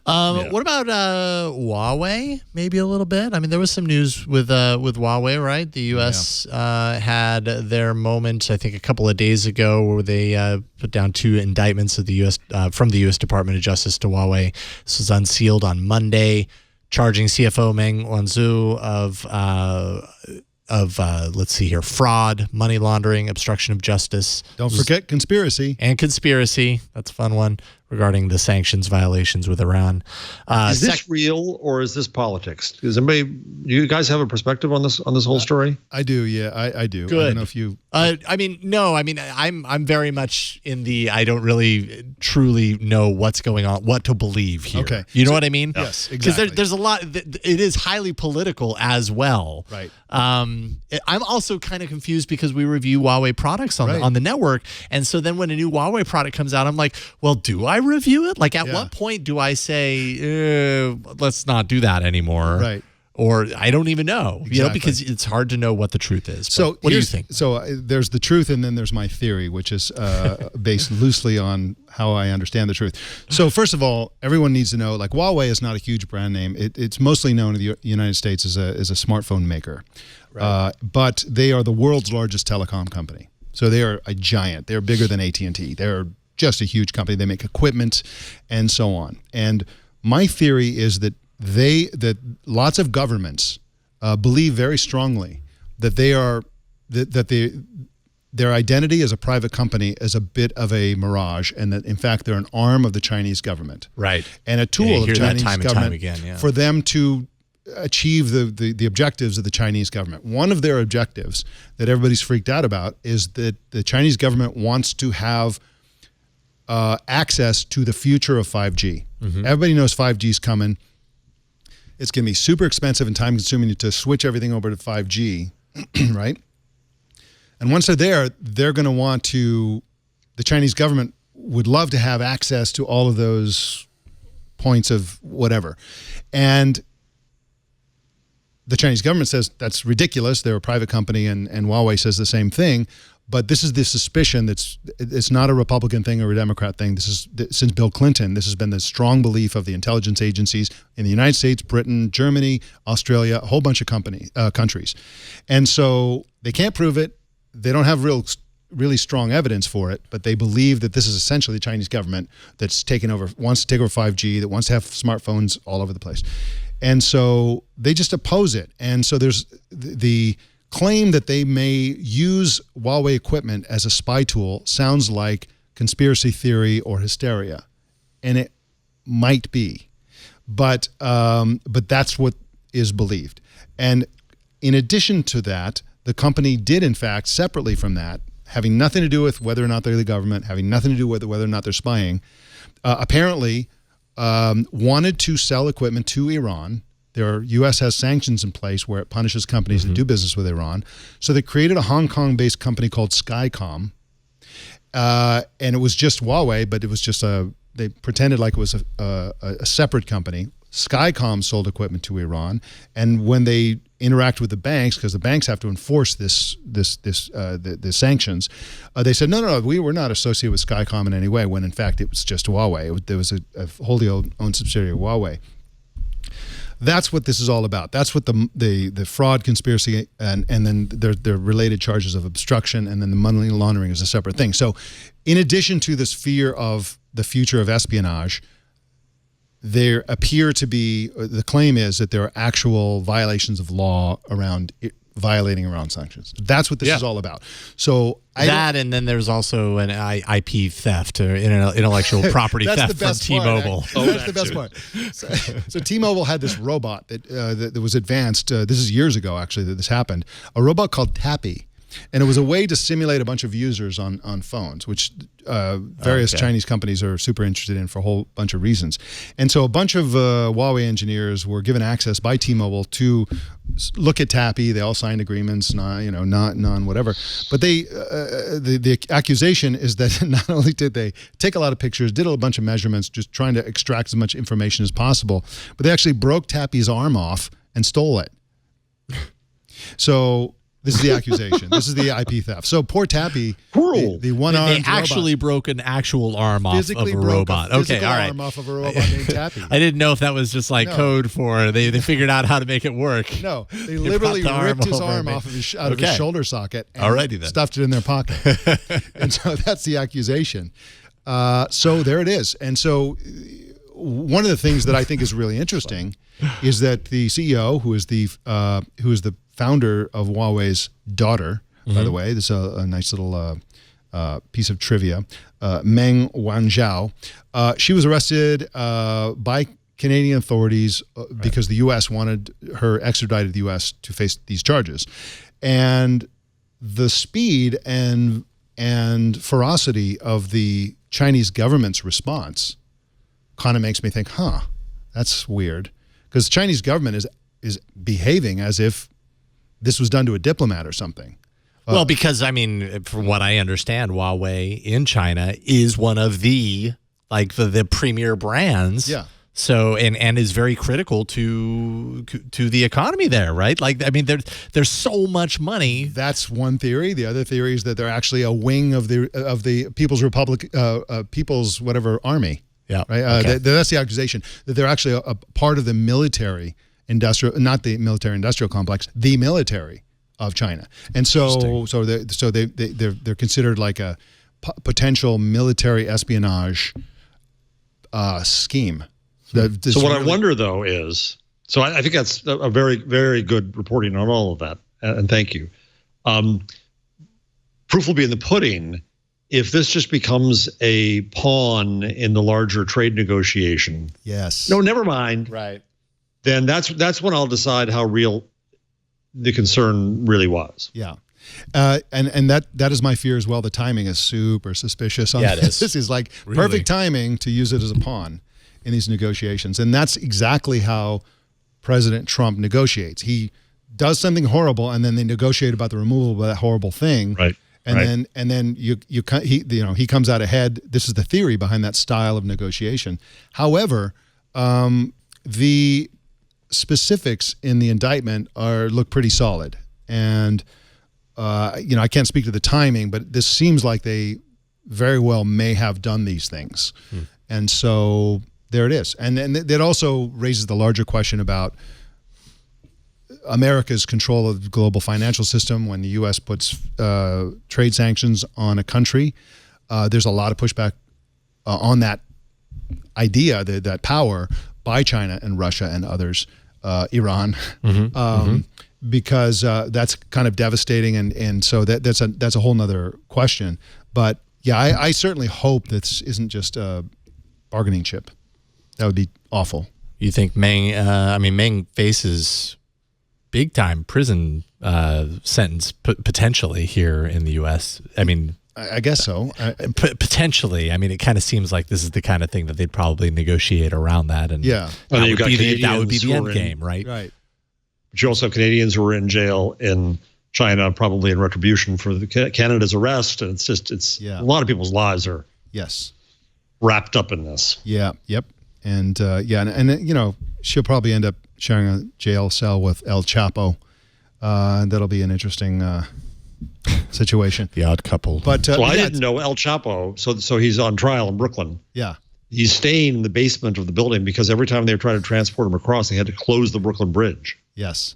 What about Huawei? Maybe a little bit. I mean, there was some news with Huawei, right? The U.S. had their moment, I think, a couple of days ago, where they put down 2 indictments of the U.S. From the U.S. Department of Justice to Huawei. This was unsealed on Monday, charging CFO Meng Wanzhou of let's see here, fraud, money laundering, obstruction of justice. Don't forget conspiracy. And conspiracy. That's a fun one regarding the sanctions violations with Iran. Is this real or is this politics? Do you guys have a perspective on this whole story? I do. Yeah, I do. Good. I don't know if you. No. I'm very much in the. I don't really truly know what's going on, what to believe here. Okay. You know what I mean? Yes, Because exactly. there's a lot. It is highly political as well. Right. I'm also kind of confused because we review Huawei products on the network, and so then when a new Huawei product comes out, I'm like, well, do I review it? Like, at what point do I say, let's not do that anymore? Right. Or I don't even know, Exactly. because it's hard to know what the truth is. So what do you think? So there's the truth, and then there's my theory, which is based loosely on how I understand the truth. So first of all, everyone needs to know, like, Huawei is not a huge brand name. It's mostly known in the United States as a smartphone maker, but they are the world's largest telecom company. So they are a giant. They're bigger than AT&T. They're just a huge company. They make equipment and so on. And my theory is that lots of governments believe very strongly that their identity as a private company is a bit of a mirage, and that in fact they're an arm of the Chinese government, Right. and a tool of the Chinese government again, for them to achieve the objectives of the Chinese government. One of their objectives that everybody's freaked out about is that the Chinese government wants to have access to the future of 5G. Everybody knows 5G is coming. It's going to be super expensive and time-consuming to switch everything over to 5G, right? And once they're there, they're going to want to, the Chinese government would love to have access to all of those points of whatever. And the Chinese government says that's ridiculous. They're a private company, and Huawei says the same thing. But this is the suspicion it's not a Republican thing or a Democrat thing. This is since Bill Clinton. This has been the strong belief of the intelligence agencies in the United States, Britain, Germany, Australia, a whole bunch of countries. And so they can't prove it. They don't have really strong evidence for it, but they believe that this is essentially the Chinese government that's wants to take over 5G, that wants to have smartphones all over the place. And so they just oppose it. And so there's the claim that they may use Huawei equipment as a spy tool sounds like conspiracy theory or hysteria, and it might be, but that's what is believed. And in addition to that, the company did, in fact, separately from that, having nothing to do with whether or not they're the government, having nothing to do with whether or not they're spying, apparently wanted to sell equipment to Iran. U.S. has sanctions in place where it punishes companies that do business with Iran. So they created a Hong Kong-based company called Skycom. And it was just Huawei, but it was just they pretended like it was a separate company. Skycom sold equipment to Iran, and when they interact with the banks, because the banks have to enforce the sanctions, they said, no, we were not associated with Skycom in any way, when in fact it was just Huawei. There was a wholly owned subsidiary of Huawei. That's what this is all about. That's what the fraud conspiracy and then their related charges of obstruction, and then the money laundering is a separate thing. So in addition to this fear of the future of espionage, there appear to be, the claim is that there are actual violations of law around violating Iran sanctions. That's what this is all about. So and then there's also an IP theft or intellectual property theft from T-Mobile. That's the best part. So T-Mobile had this robot that was advanced. This is years ago, actually, that this happened. A robot called Tappy. And it was a way to simulate a bunch of users on phones, which various Chinese companies are super interested in for a whole bunch of reasons. And so a bunch of Huawei engineers were given access by T-Mobile to look at Tappy. They all signed agreements, non whatever. But the accusation is that not only did they take a lot of pictures, did a bunch of measurements, just trying to extract as much information as possible, but they actually broke Tappy's arm off and stole it. So this is the accusation. This is the IP theft. So poor Tappy, the one-armed robot. They actually broke an actual arm off of a robot. Okay, all right. Arm off of a robot named Tappy. I didn't know if that was just like code for they figured out how to make it work. No, they literally ripped his arm off of his shoulder socket and stuffed it in their pocket. And so that's the accusation. So there it is. And so one of the things that I think is really interesting is that the CEO, who is the founder of Huawei's daughter, by the way, this is a nice little piece of trivia, Meng Wanzhou. She was arrested by Canadian authorities because the U.S. wanted her extradited to the U.S. to face these charges. And the speed and ferocity of the Chinese government's response kind of makes me think, that's weird. Because the Chinese government is behaving as if this was done to a diplomat or something. Well, because, I mean, from what I understand, Huawei in China is one of the premier brands. Yeah. So, and is very critical to the economy there, right? Like, I mean, there's so much money. That's one theory. The other theory is that they're actually a wing of the People's Republic, People's whatever army. Yeah. Right. That's the accusation, that they're actually a part of the military industrial, not the military industrial complex, the military of China. And so they're considered like a potential military espionage scheme. So what I wonder though is, so I think that's a very, very good reporting on all of that, and thank you. Proof will be in the pudding if this just becomes a pawn in the larger trade negotiation. Yes. No, never mind. Right. Then that's when I'll decide how real the concern really was. Yeah. And that is my fear as well. The timing is super suspicious. Yeah, it is. This is like really perfect timing to use it as a pawn in these negotiations. And that's exactly how President Trump negotiates. He does something horrible, and then they negotiate about the removal of that horrible thing. Right. And then he comes out ahead. This is the theory behind that style of negotiation. However, the specifics in the indictment look pretty solid, and I can't speak to the timing, but this seems like they very well may have done these things, and so there it is. And that also raises the larger question about America's control of the global financial system. When the U.S. puts trade sanctions on a country, there's a lot of pushback on that idea, that power by China and Russia and others, Iran, because that's kind of devastating, and so that's a whole nother question. But yeah, I certainly hope this isn't just a bargaining chip. That would be awful. You think Meng faces big time prison sentence potentially here in the U.S. I mean, I guess so. Potentially. I mean, it kind of seems like this is the kind of thing that they'd probably negotiate around that, and that would be the end game, right? Right. But you also have Canadians who are in jail in China, probably in retribution for Canada's arrest, and it's a lot of people's lives are wrapped up in this. Yeah. Yep. And and you know, she'll probably end up sharing a jail cell with El Chapo. That'll be an interesting situation. The odd couple. But I didn't know El Chapo. So he's on trial in Brooklyn. Yeah. He's staying in the basement of the building because every time they were trying to transport him across, they had to close the Brooklyn Bridge. Yes.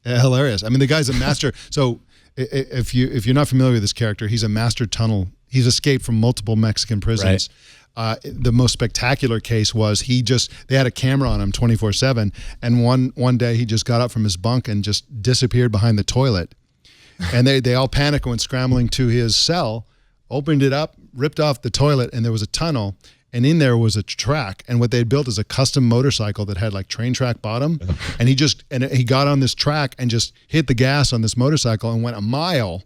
Hilarious. I mean, the guy's a master. So if you're not familiar with this character, he's a master tunnel. He's escaped from multiple Mexican prisons. Right. The most spectacular case was they had a camera on him 24/7, and one day he just got up from his bunk and just disappeared behind the toilet. And they all panicked and went scrambling to his cell, opened it up, ripped off the toilet, and there was a tunnel, and in there was a track. And what they had built is a custom motorcycle that had like train track bottom. And he got on this track and just hit the gas on this motorcycle and went a mile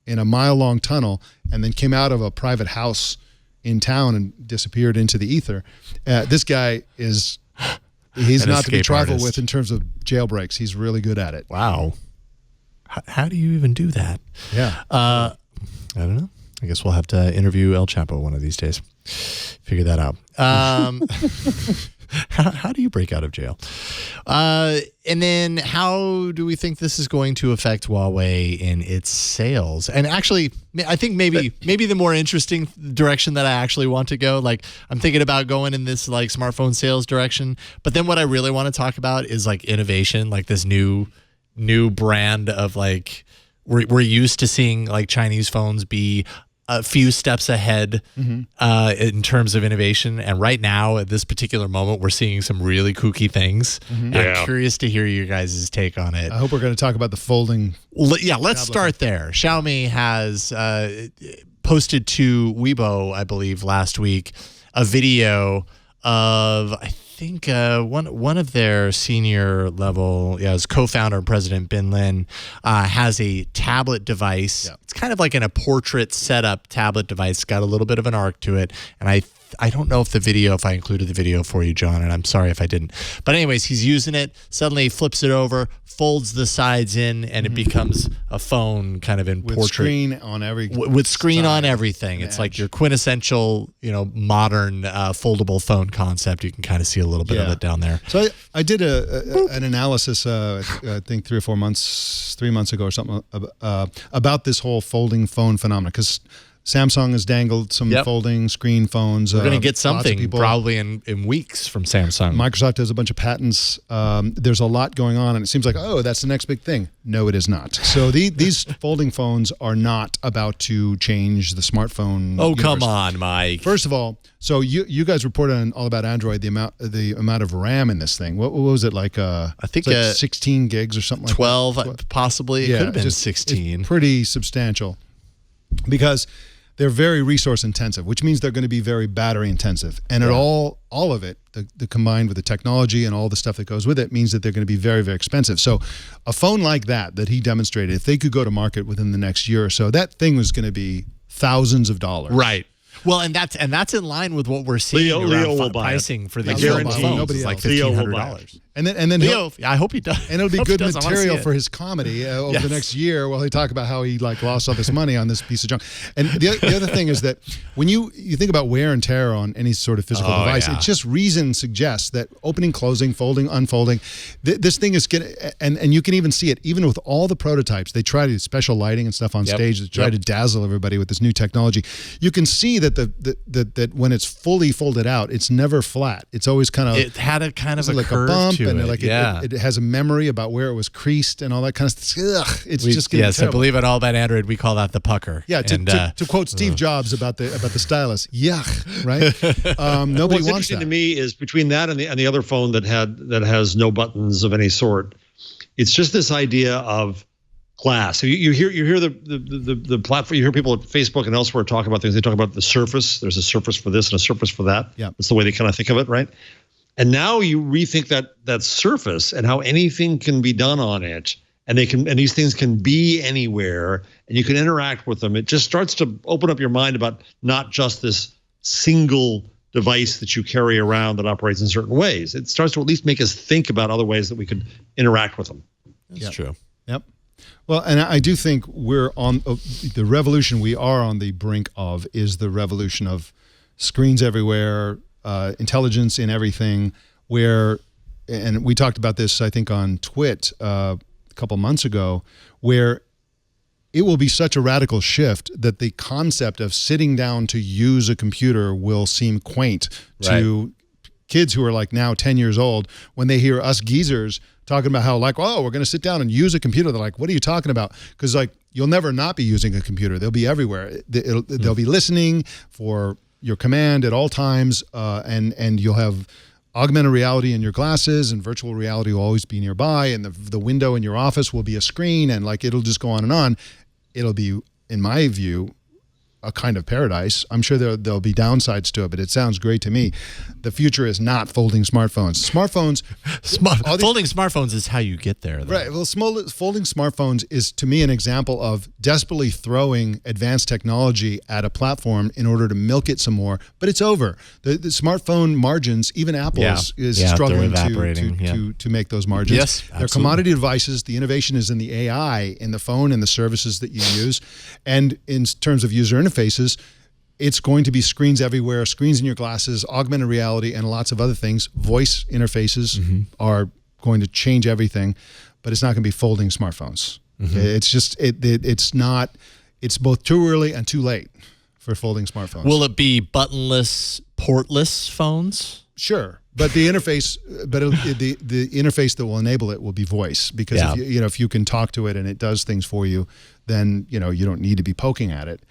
in a mile-long tunnel, and then came out of a private house in town and disappeared into the ether. This guy he's not to be trifled with in terms of jailbreaks. He's really good at it. Wow. How do you even do that? Yeah. I don't know. I guess we'll have to interview El Chapo one of these days. Figure that out. How do you break out of jail? And then how do we think this is going to affect Huawei in its sales? And actually, I think maybe the more interesting direction that I actually want to go, like I'm thinking about going in this like smartphone sales direction. But then what I really want to talk about is like innovation, like this new brand of like, we're used to seeing like Chinese phones be a few steps ahead in terms of innovation. And right now, at this particular moment, we're seeing some really kooky things. I'm curious to hear your guys' take on it. I hope we're going to talk about the folding. Yeah, let's start there. Xiaomi has posted to Weibo, I believe, last week, a video of, I think one of their senior level, his co-founder and president Bin Lin has a tablet device. It's kind of like in a portrait setup tablet device. Got a little bit of an arc to it, and I don't know if I included the video for you, John, and I'm sorry if I didn't. But anyways, he's using it. Suddenly he flips it over, folds the sides in, and it becomes a phone kind of in portrait. With screen on everything. It's like your quintessential, modern foldable phone concept. You can kind of see a little bit of it down there. So I did an analysis, I think 3 months ago or something, about this whole folding phone phenomenon, because Samsung has dangled some folding screen phones. We're going to get something probably in weeks from Samsung. Microsoft has a bunch of patents. There's a lot going on, and it seems like, that's the next big thing. No, it is not. So these folding phones are not about to change the smartphone universe. Come on, Mike. First of all, so you guys reported on All About Android the amount of RAM in this thing. What was it like? I think like 16 gigs or something like 12, that. 12, possibly. It could have been 16. It's pretty substantial because they're very resource intensive, which means they're going to be very battery intensive. And all of it, the combined with the technology and all the stuff that goes with it, means that they're going to be very, very expensive. So a phone like that he demonstrated, if they could go to market within the next year or so, that thing was going to be thousands of dollars. Right. Well, and that's in line with what we're seeing around pricing for these phones. Nobody like else. $1,500. And then Leo, I hope he does. And it'll be good material for his comedy over the next year while he talk about how he lost all this money on this piece of junk. And the other thing is that when you think about wear and tear on any sort of physical device, it just reason suggests that opening, closing, folding, unfolding, this thing is getting, and you can even see it, even with all the prototypes, they try to do special lighting and stuff on stage to try to dazzle everybody with this new technology. You can see that that when it's fully folded out, it's never flat. It's always kind of, it had a kind of a like curve a bump to and it. Like it has a memory about where it was creased and all that kind of stuff. It's just getting I believe in All About Android we call that the pucker. Yeah, to quote Steve Jobs about the stylus, yuck, right? Nobody What's wants interesting that. to me is between that and the other phone that has no buttons of any sort, it's just this idea of class. So you hear the platform. You hear people at Facebook and elsewhere talk about things. They talk about the Surface. There's a Surface for this and a Surface for that. Yeah, that's the way they kind of think of it, right? And now you rethink that surface and how anything can be done on it, and these things can be anywhere, and you can interact with them. It just starts to open up your mind about not just this single device that you carry around that operates in certain ways. It starts to at least make us think about other ways that we could interact with them. That's true. Yep. Well, and I do think we're on the revolution we are on the brink of is the revolution of screens everywhere, intelligence in everything, and we talked about this, I think, on Twit a couple months ago, where it will be such a radical shift that the concept of sitting down to use a computer will seem quaint to kids who are like now 10 years old when they hear us geezers talking about how like, oh, we're going to sit down and use a computer. They're like, what are you talking about? Because like you'll never not be using a computer. They'll be everywhere. They'll be listening for your command at all times, and you'll have augmented reality in your glasses, and virtual reality will always be nearby, and the window in your office will be a screen, and like it'll just go on and on. It'll be, in my view, a kind of paradise. I'm sure there'll be downsides to it, but it sounds great to me. The future is not folding smartphones. Folding smartphones is how you get there, though. Right. Well, folding smartphones is, to me, an example of desperately throwing advanced technology at a platform in order to milk it some more, but it's over. The smartphone margins, even Apple is struggling to make those margins. Yes, absolutely. They're commodity devices. The innovation is in the AI, in the phone, and the services that you use. And in terms of user interfaces, it's going to be screens everywhere, screens in your glasses, augmented reality, and lots of other things. Voice interfaces are going to change everything, but it's not going to be folding smartphones. It's just, it's both too early and too late for folding smartphones. Will it be buttonless, portless phones? Sure. But the interface, the interface that will enable it will be voice, because if you can talk to it and it does things for you, then you don't need to be poking at it.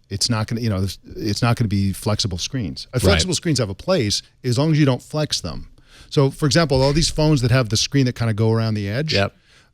It's not going to it's not going to be flexible screens. Flexible screens have a place as long as you don't flex them. So, for example, all these phones that have the screen that kind of go around the edge,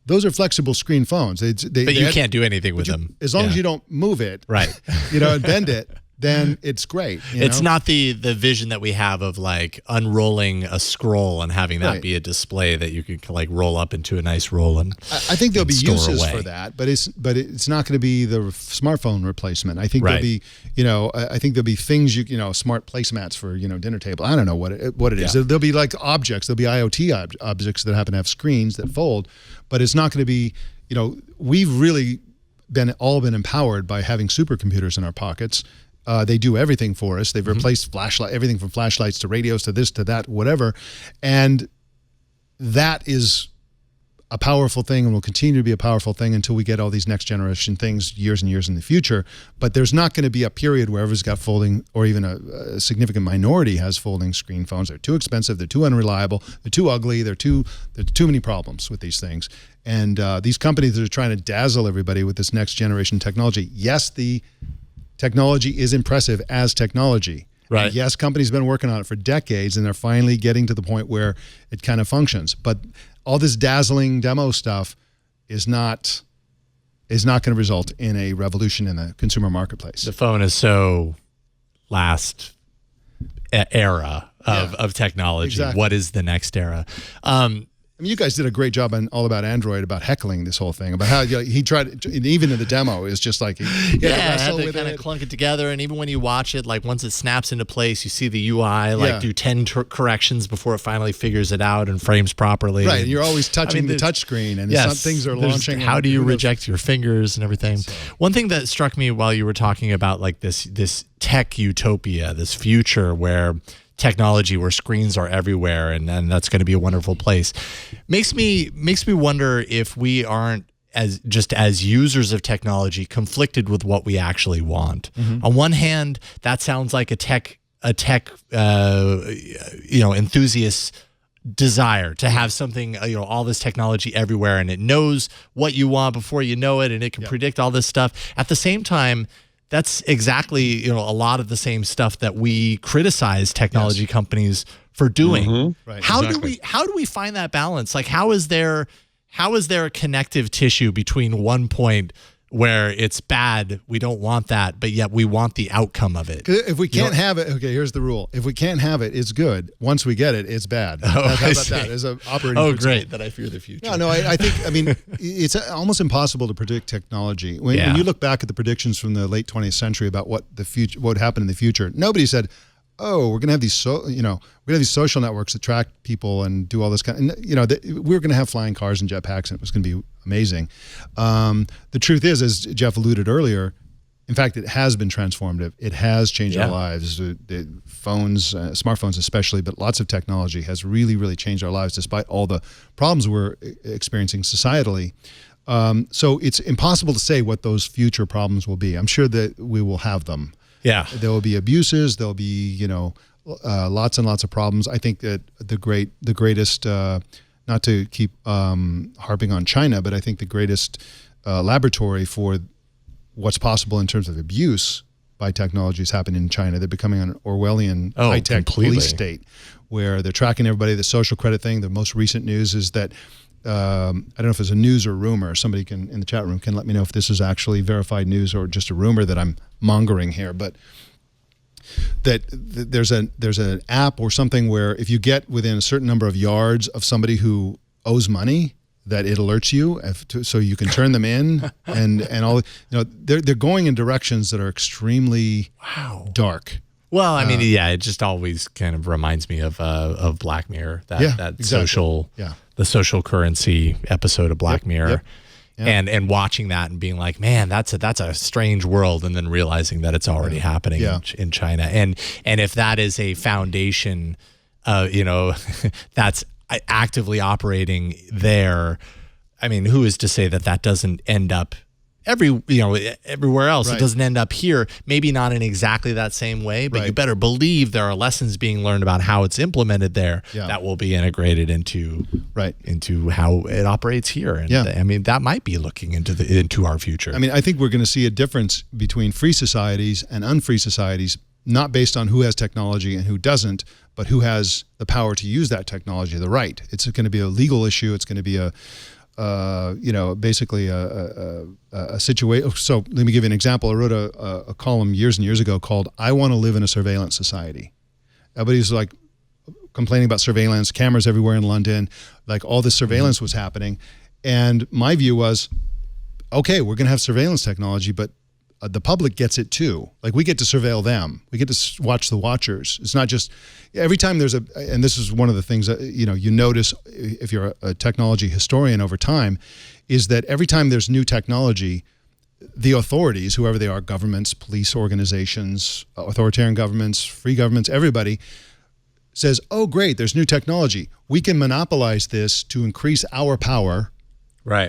those are flexible screen phones. But you can't do anything with them as long as you don't move it, and bend it. Then it's great. It's not the vision that we have of like unrolling a scroll and having that be a display that you could like roll up into a nice roll and I think there'll be uses for that, but it's not going to be the smartphone replacement. I think there'll be I think there'll be things smart placemats for dinner table. I don't know what it is. There'll be like objects. There'll be IoT objects that happen to have screens that fold, but it's not going to be we've really been empowered by having supercomputers in our pockets. They do everything for us. They've replaced everything from flashlights to radios to this to that, whatever. And that is a powerful thing and will continue to be a powerful thing until we get all these next generation things years and years in the future. But there's not going to be a period where everyone's got folding, or even a significant minority has folding screen phones. They're too expensive. They're too unreliable. They're too ugly. There's too many problems with these things. And these companies that are trying to dazzle everybody with this next generation technology, yes, the technology is impressive as technology. Right. And yes, companies have been working on it for decades, and they're finally getting to the point where it kind of functions. But all this dazzling demo stuff is not going to result in a revolution in the consumer marketplace. The phone is so last era of technology. Exactly. What is the next era? I mean, you guys did a great job on All About Android, about heckling this whole thing, about how he tried, even in the demo, it's just like, had to kind of clunk it together. And even when you watch it, like once it snaps into place, you see the UI do 10 corrections before it finally figures it out and frames properly. Right, and you're always touching the touch screen, and some things are launching. How do you reject your fingers and everything? So. One thing that struck me while you were talking about like this tech utopia, this future where technology where screens are everywhere and that's going to be a wonderful place, makes me wonder if we aren't as users of technology conflicted with what we actually want. On one hand, that sounds like a tech enthusiast desire to have something, all this technology everywhere, and it knows what you want before you know it, and it can predict all this stuff. At the same time, that's exactly, a lot of the same stuff that we criticize technology companies for doing. Right, how do we find that balance? Like, how is there a connective tissue between one point where it's bad. We don't want that, but yet we want the outcome of it. If we can't have it, okay, here's the rule. If we can't have it, it's good. Once we get it, it's bad. How about that as an operating principle? Great, that I fear the future. No, I think, it's almost impossible to predict technology. When you look back at the predictions from the late 20th century about what would happen in the future, nobody said, oh, we're going to have these social networks that track people and do all this kind of, we're going to have flying cars and jetpacks, and it was going to be amazing. The truth is, as Jeff alluded earlier, in fact, it has been transformative. It has changed our lives. The phones, smartphones especially, but lots of technology has really, really changed our lives despite all the problems we're experiencing societally. So it's impossible to say what those future problems will be. I'm sure that we will have them. Yeah, there will be abuses. There'll be lots and lots of problems. I think that the greatest, not to keep harping on China, but I think the greatest laboratory for what's possible in terms of abuse by technology is happening in China. They're becoming an Orwellian high-tech police state where they're tracking everybody. The social credit thing. The most recent news is that. I don't know if it's a news or rumor. Somebody can in the chat room can let me know if this is actually verified news or just a rumor that I'm mongering here. But that there's an app or something where if you get within a certain number of yards of somebody who owes money, that it alerts you so you can turn them in and all. They're going in directions that are extremely dark. Well, I mean, it just always kind of reminds me of Black Mirror, the social currency episode of Black Mirror, and watching that and being like, man, that's a strange world, and then realizing that it's already happening in China, and if that is a foundation, that's actively operating there. I mean, who is to say that doesn't end up everywhere else? It doesn't end up here, maybe not in exactly that same way, but you better believe there are lessons being learned about how it's implemented there that will be integrated into how it operates here. And I mean, that might be looking into our future. I mean, I think we're going to see a difference between free societies and unfree societies, not based on who has technology and who doesn't, but who has the power to use that technology, the right. It's going to be a legal issue. It's going to be basically a situation. So let me give you an example. I wrote a column years and years ago called "I Want to Live in a Surveillance Society." Everybody's like complaining about surveillance, cameras everywhere in London, like all this surveillance was happening. And my view was, okay, we're going to have surveillance technology, but the public gets it too. Like we get to surveil them. We get to watch the watchers. It's not just every time there's and this is one of the things that, you notice if you're a technology historian over time, is that every time there's new technology, the authorities, whoever they are, governments, police organizations, authoritarian governments, free governments, everybody says, oh, great, there's new technology. We can monopolize this to increase our power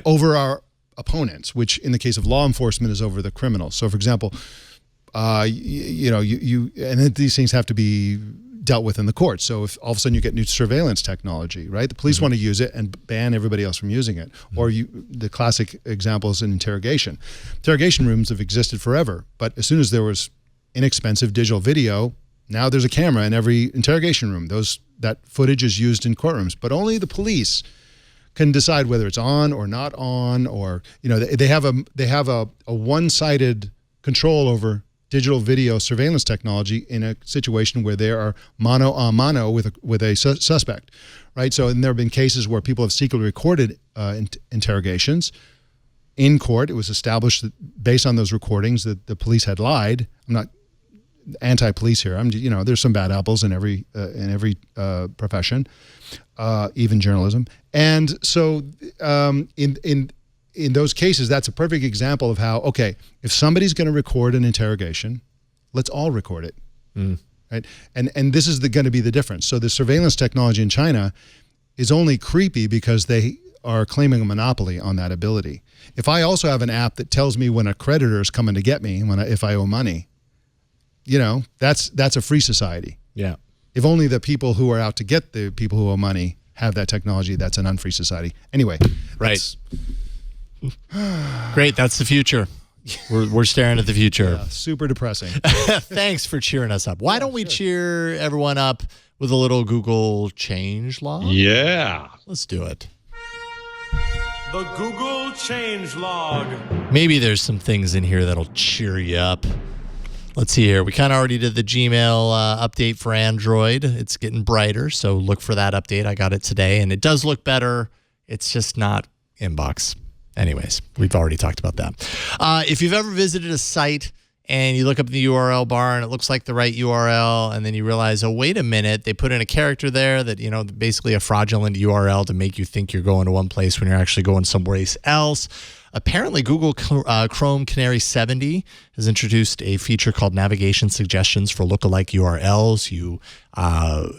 over our opponents, which in the case of law enforcement is over the criminals. So, for example, and these things have to be dealt with in the courts. So if all of a sudden you get new surveillance technology, right? The police want to use it and ban everybody else from using it. Or the classic example is in interrogation. Interrogation rooms have existed forever, but as soon as there was inexpensive digital video, now there's a camera in every interrogation room. That footage is used in courtrooms, but only the police can decide whether it's on or not on, or they have a one-sided control over digital video surveillance technology in a situation where they are mano a mano with a suspect, right? So, and there have been cases where people have secretly recorded interrogations in court. It was established that based on those recordings that the police had lied. I'm not anti-police here. There's some bad apples in every profession, even journalism. And so, in those cases, that's a perfect example of how, okay, if somebody's going to record an interrogation, let's all record it, right? And this is going to be the difference. So the surveillance technology in China is only creepy because they are claiming a monopoly on that ability. If I also have an app that tells me when a creditor is coming to get me, if I owe money, that's a free society. Yeah. If only the people who are out to get the people who owe money have that technology, that's an unfree society. Anyway, right. Great, that's the future. We're staring at the future. Yeah, super depressing. Thanks for cheering us up. Why don't we cheer everyone up with a little Google change log? Yeah. Let's do it. The Google changelog. Maybe there's some things in here that'll cheer you up. Let's see here. We kind of already did the Gmail update for Android. It's getting brighter, so look for that update. I got it today, and it does look better. It's just not inbox. Anyways, we've already talked about that. If you've ever visited a site and you look up the URL bar and it looks like the right URL, and then you realize, oh, wait a minute, they put in a character there that, basically a fraudulent URL to make you think you're going to one place when you're actually going somewhere else. Apparently, Google Chrome Canary 70 has introduced a feature called Navigation Suggestions for Lookalike URLs.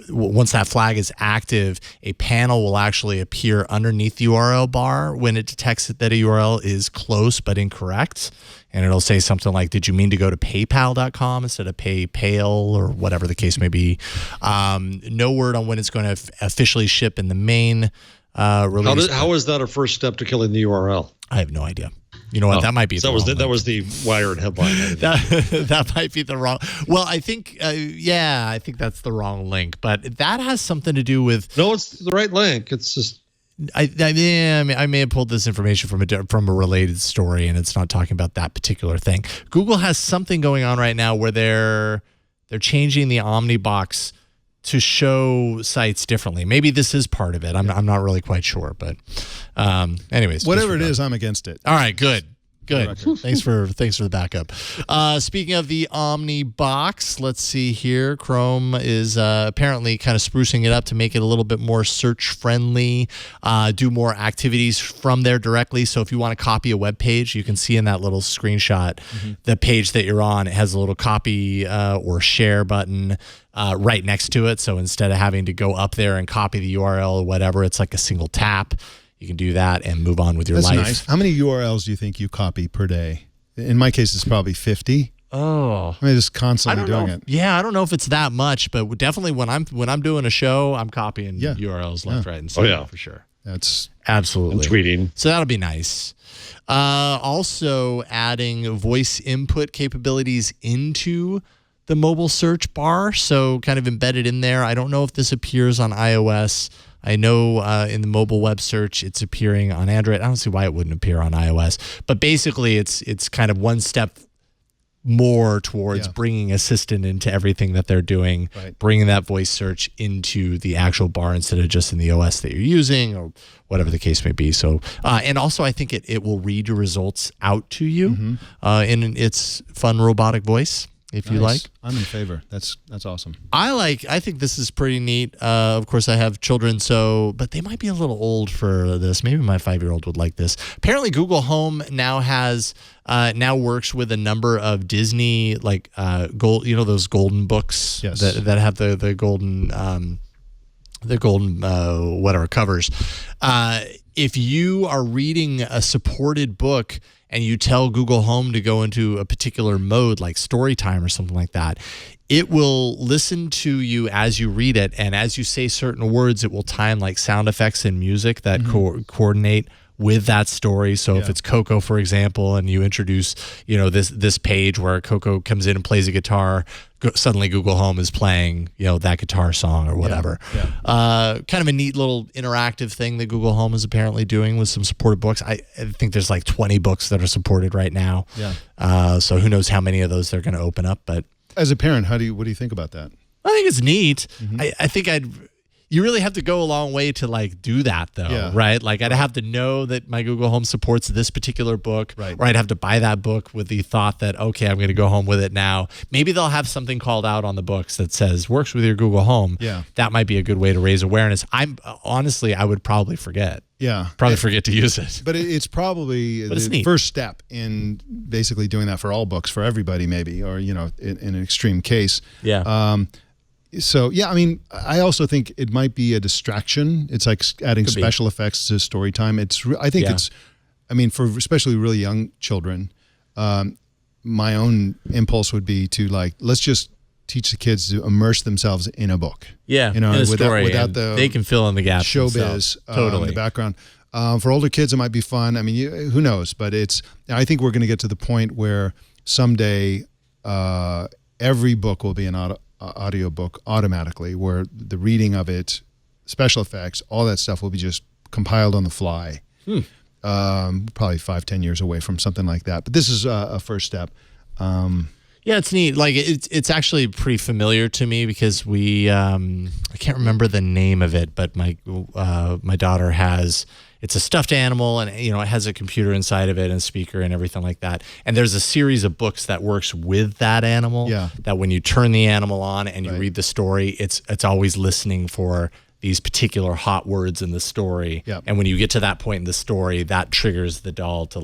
Once that flag is active, a panel will actually appear underneath the URL bar when it detects that a URL is close but incorrect. And it'll say something like, did you mean to go to paypal.com instead of PayPal or whatever the case may be? No word on when it's going to officially ship in the main release. How is that a first step to killing the URL? I have no idea. You know what? That might be that was the Wired headline. that might be the wrong. Well, I think I think that's the wrong link. But that has something to do with. No, it's the right link. It's just. I may have pulled this information from a related story, and it's not talking about that particular thing. Google has something going on right now where they're changing the Omnibox to show sites differently. Maybe this is part of it. I'm not really quite sure, but anyways, whatever it is, I'm against it. All right, good. Thanks for the backup. Speaking of the Omnibox, let's see here. Chrome is apparently kind of sprucing it up to make it a little bit more search friendly, do more activities from there directly. So if you want to copy a web page, you can see in that little screenshot the page that you're on. It has a little copy or share button right next to it. So instead of having to go up there and copy the URL or whatever, it's like a single tap. You can do that and move on with your life. Nice. How many URLs do you think you copy per day? In my case, it's probably 50. Oh, I mean, just constantly doing it. Yeah, I don't know if it's that much, but definitely when I'm doing a show, I'm copying URLs left, right, and center for sure. That's absolutely and tweeting. So that'll be nice. Also, adding voice input capabilities into the mobile search bar, so kind of embedded in there. I don't know if this appears on iOS. I know in the mobile web search, it's appearing on Android. I don't see why it wouldn't appear on iOS. But basically, it's kind of one step more towards bringing Assistant into everything that they're doing, bringing that voice search into the actual bar instead of just in the OS that you're using or whatever the case may be. So, and also I think it will read your results out to you in its fun robotic voice. If you like. I'm in favor. That's awesome. I think this is pretty neat. Of course, I have children, but they might be a little old for this. Maybe my 5-year-old would like this. Apparently, Google Home now works with a number of Disney gold. Those golden books that have the golden whatever covers. If you are reading a supported book and you tell Google Home to go into a particular mode like story time or something like that, it will listen to you as you read it, and as you say certain words, it will time like sound effects and music that coordinate with that story. So if it's Coco, for example, and you introduce, this page where Coco comes in and plays a guitar, suddenly Google Home is playing, that guitar song or whatever. Kind of a neat little interactive thing that Google Home is apparently doing with some supported books. I think there's like 20 books that are supported right now. So who knows how many of those they're going to open up. But as a parent, what do you think about that? I think it's neat. I think you really have to go a long way to do that though, right? Like I'd have to know that my Google Home supports this particular book, or I'd have to buy that book with the thought that, okay, I'm going to go home with it now. Maybe they'll have something called out on the books that says works with your Google Home. That might be a good way to raise awareness. I would probably forget. Probably forget to use it. But it's probably the first step in basically doing that for all books, for everybody maybe, or, in an extreme case. So, I mean, I also think it might be a distraction. It's like adding special effects to story time. I think for especially really young children, my own impulse would be to let's just teach the kids to immerse themselves in a book. In a story, without they can fill in the gaps. Showbiz in the background. For older kids, it might be fun. I mean, who knows? But I think we're going to get to the point where someday every book will be an audiobook automatically, where the reading of it, special effects, all that stuff will be just compiled on the fly. Probably 5-10 years away from something like that. But this is a first step. Yeah, it's neat. Like it's actually pretty familiar to me because we I can't remember the name of it, but my daughter has. It's a stuffed animal, and it has a computer inside of it and a speaker and everything like that. And there's a series of books that works with that animal. Yeah. That when you turn the animal on and you read the story, it's always listening for these particular hot words in the story. Yep. And when you get to that point in the story, that triggers the doll to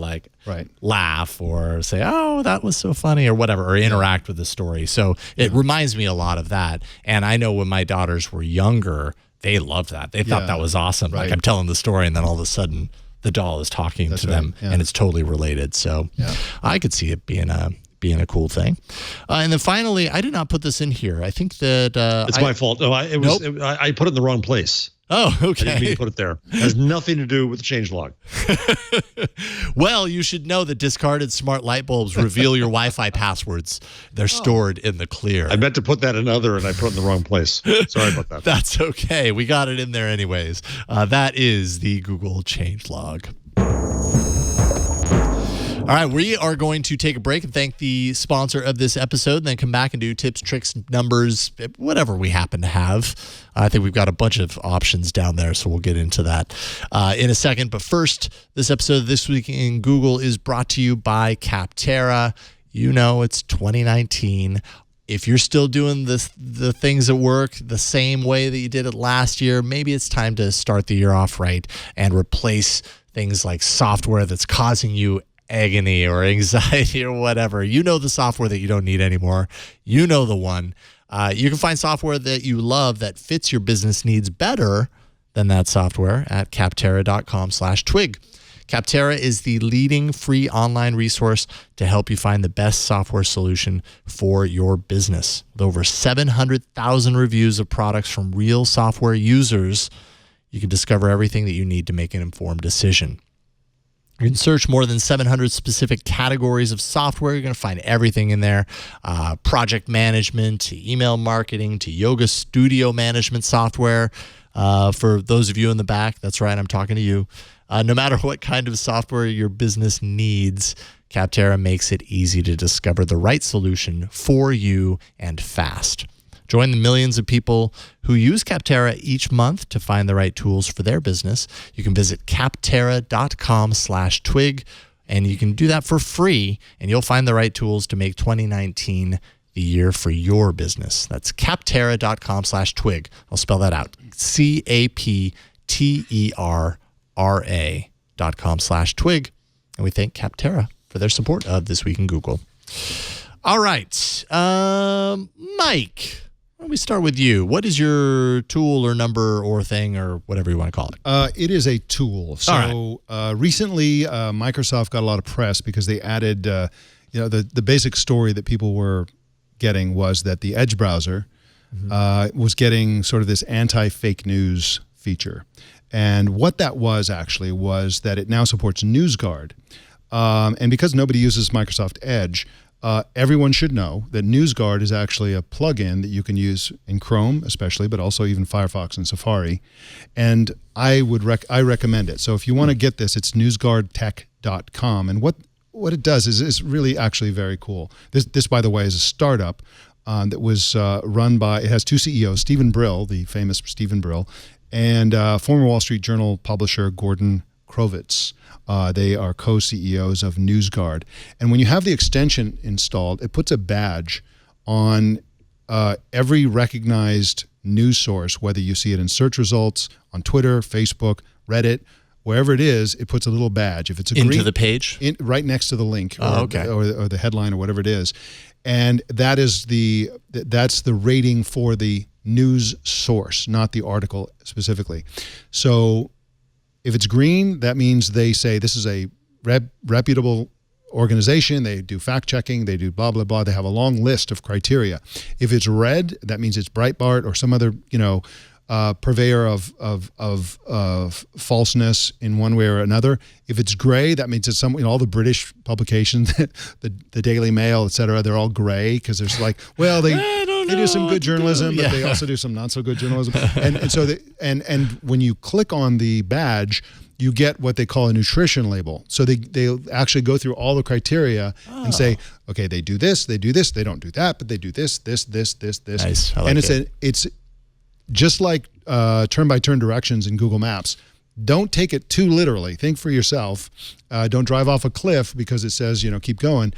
laugh or say, "Oh, that was so funny," or whatever, or interact with the story. So it reminds me a lot of that. And I know when my daughters were younger, they loved that. They thought that was awesome. Right. Like I'm telling the story, and then all of a sudden the doll is talking to them, and it's totally related. So I could see it being a cool thing. And then finally, I did not put this in here. I think that it's my fault. No, I put it in the wrong place. Oh, okay. I didn't mean to put it there. It has nothing to do with the changelog. Well, you should know that discarded smart light bulbs reveal your Wi-Fi passwords. They're stored in the clear. I meant to put that in other, and I put it in the wrong place. Sorry about that. That's okay. We got it in there anyways. That is the Google changelog. All right, we are going to take a break and thank the sponsor of this episode, and then come back and do tips, tricks, numbers, whatever we happen to have. I think we've got a bunch of options down there, so we'll get into that in a second. But first, this episode of This Week in Google is brought to you by Capterra. It's 2019. If you're still doing the things at work the same way that you did it last year, maybe it's time to start the year off right and replace things like software that's causing you agony or anxiety or whatever. The software that you don't need anymore. The one. You can find software that you love that fits your business needs better than that software at capterra.com/twig. Capterra is the leading free online resource to help you find the best software solution for your business. With over 700,000 reviews of products from real software users, you can discover everything that you need to make an informed decision. You can search more than 700 specific categories of software. You're going to find everything in there. Project management, to email marketing, to yoga studio management software. For those of you in the back, that's right, I'm talking to you. No matter what kind of software your business needs, Capterra makes it easy to discover the right solution for you and fast. Join the millions of people who use Capterra each month to find the right tools for their business. You can visit capterra.com/twig, and you can do that for free, and you'll find the right tools to make 2019 the year for your business. That's capterra.com/twig. I'll spell that out. CAPTERRA.com/twig. And we thank Capterra for their support of This Week in Google. All right. Mike, why don't we start with you? What is your tool or number or thing or whatever you want to call it? It is a tool. So recently, Microsoft got a lot of press because they added, the basic story that people were getting was that the Edge browser was getting sort of this anti-fake news feature. And what that was actually was that it now supports Newsguard. And because nobody uses Microsoft Edge, everyone should know that Newsguard is actually a plugin that you can use in Chrome especially, but also even Firefox and Safari. And I recommend it. So if you want to get this, it's newsguardtech.com. And what it does is it's really actually very cool. This by the way, is a startup that was run by, it has two CEOs, Stephen Brill, the famous Stephen Brill, and former Wall Street Journal publisher Gordon Krovitz. They are co-CEOs of Newsguard. And when you have the extension installed, it puts a badge on every recognized news source, whether you see it in search results, on Twitter, Facebook, Reddit, wherever it is, it puts a little badge. If it's a into the page? Right next to the link or the headline or whatever it is. And that's the rating for the news source, not the article specifically. So if it's green, that means they say this is a reputable organization. They do fact checking. They do blah, blah, blah. They have a long list of criteria. If it's red, that means it's Breitbart or some other, purveyor of falseness in one way or another. If it's gray, that means it's all the British publications, the Daily Mail, et cetera, they're all gray because there's they do some good journalism, but they also do some not so good journalism. And so when you click on the badge, you get what they call a nutrition label. So they actually go through all the criteria and say, okay, they do this, they don't do that, but they do this. Nice. I like and it's just like turn-by-turn directions in Google Maps. Don't take it too literally. Think for yourself. Don't drive off a cliff because it says, keep going.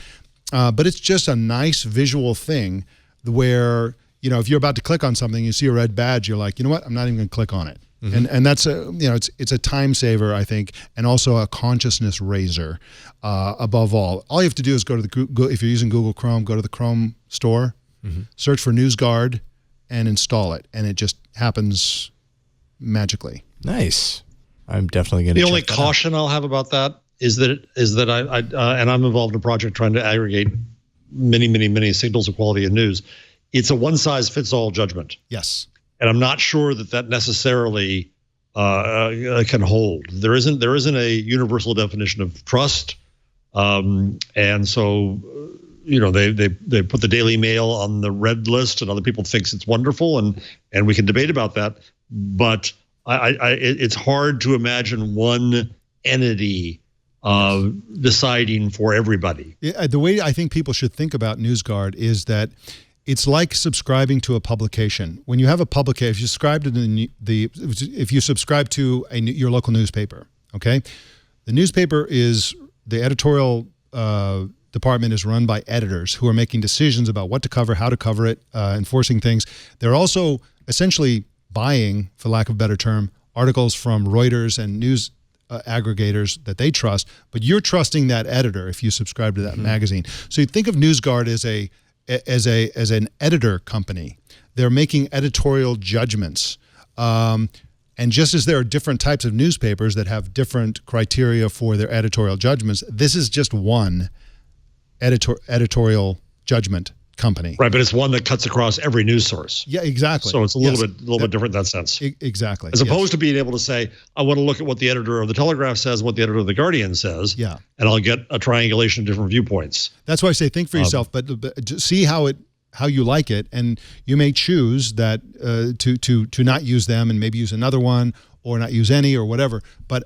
But it's just a nice visual thing where, if you're about to click on something, you see a red badge, you're like, you know what? I'm not even going to click on it. And that's it's a time saver, I think, and also a consciousness raiser. Above all you have to do is go to if you're using Google Chrome, go to the Chrome store, search for Newsguard, and install it, and it just happens magically. Nice. I'm definitely going to. The only caution I'll have about that is that I and I'm involved in a project trying to aggregate many signals of quality of news. It's a one-size-fits-all judgment. Yes. And I'm not sure that necessarily can hold. There isn't a universal definition of trust, and so they put the Daily Mail on the red list, and other people thinks it's wonderful, and we can debate about that. But it's hard to imagine one entity deciding for everybody. Yeah, the way I think people should think about Newsguard is that it's like subscribing to a publication. When you have a publication, if you subscribe to your local newspaper, okay, the newspaper the editorial department is run by editors who are making decisions about what to cover, how to cover it, enforcing things. They're also essentially buying, for lack of a better term, articles from Reuters and news aggregators that they trust, but you're trusting that editor if you subscribe to that magazine. So you think of Newsguard as an editor company. They're making editorial judgments. And just as there are different types of newspapers that have different criteria for their editorial judgments, this is just one editorial judgment company. Right, but it's one that cuts across every news source. Yeah, exactly. So it's a little bit different in that sense. Exactly. As opposed to being able to say, I want to look at what the editor of the Telegraph says, what the editor of the Guardian says, and I'll get a triangulation of different viewpoints. That's why I say think for yourself, but see how you like it, and you may choose that to not use them and maybe use another one or not use any or whatever. But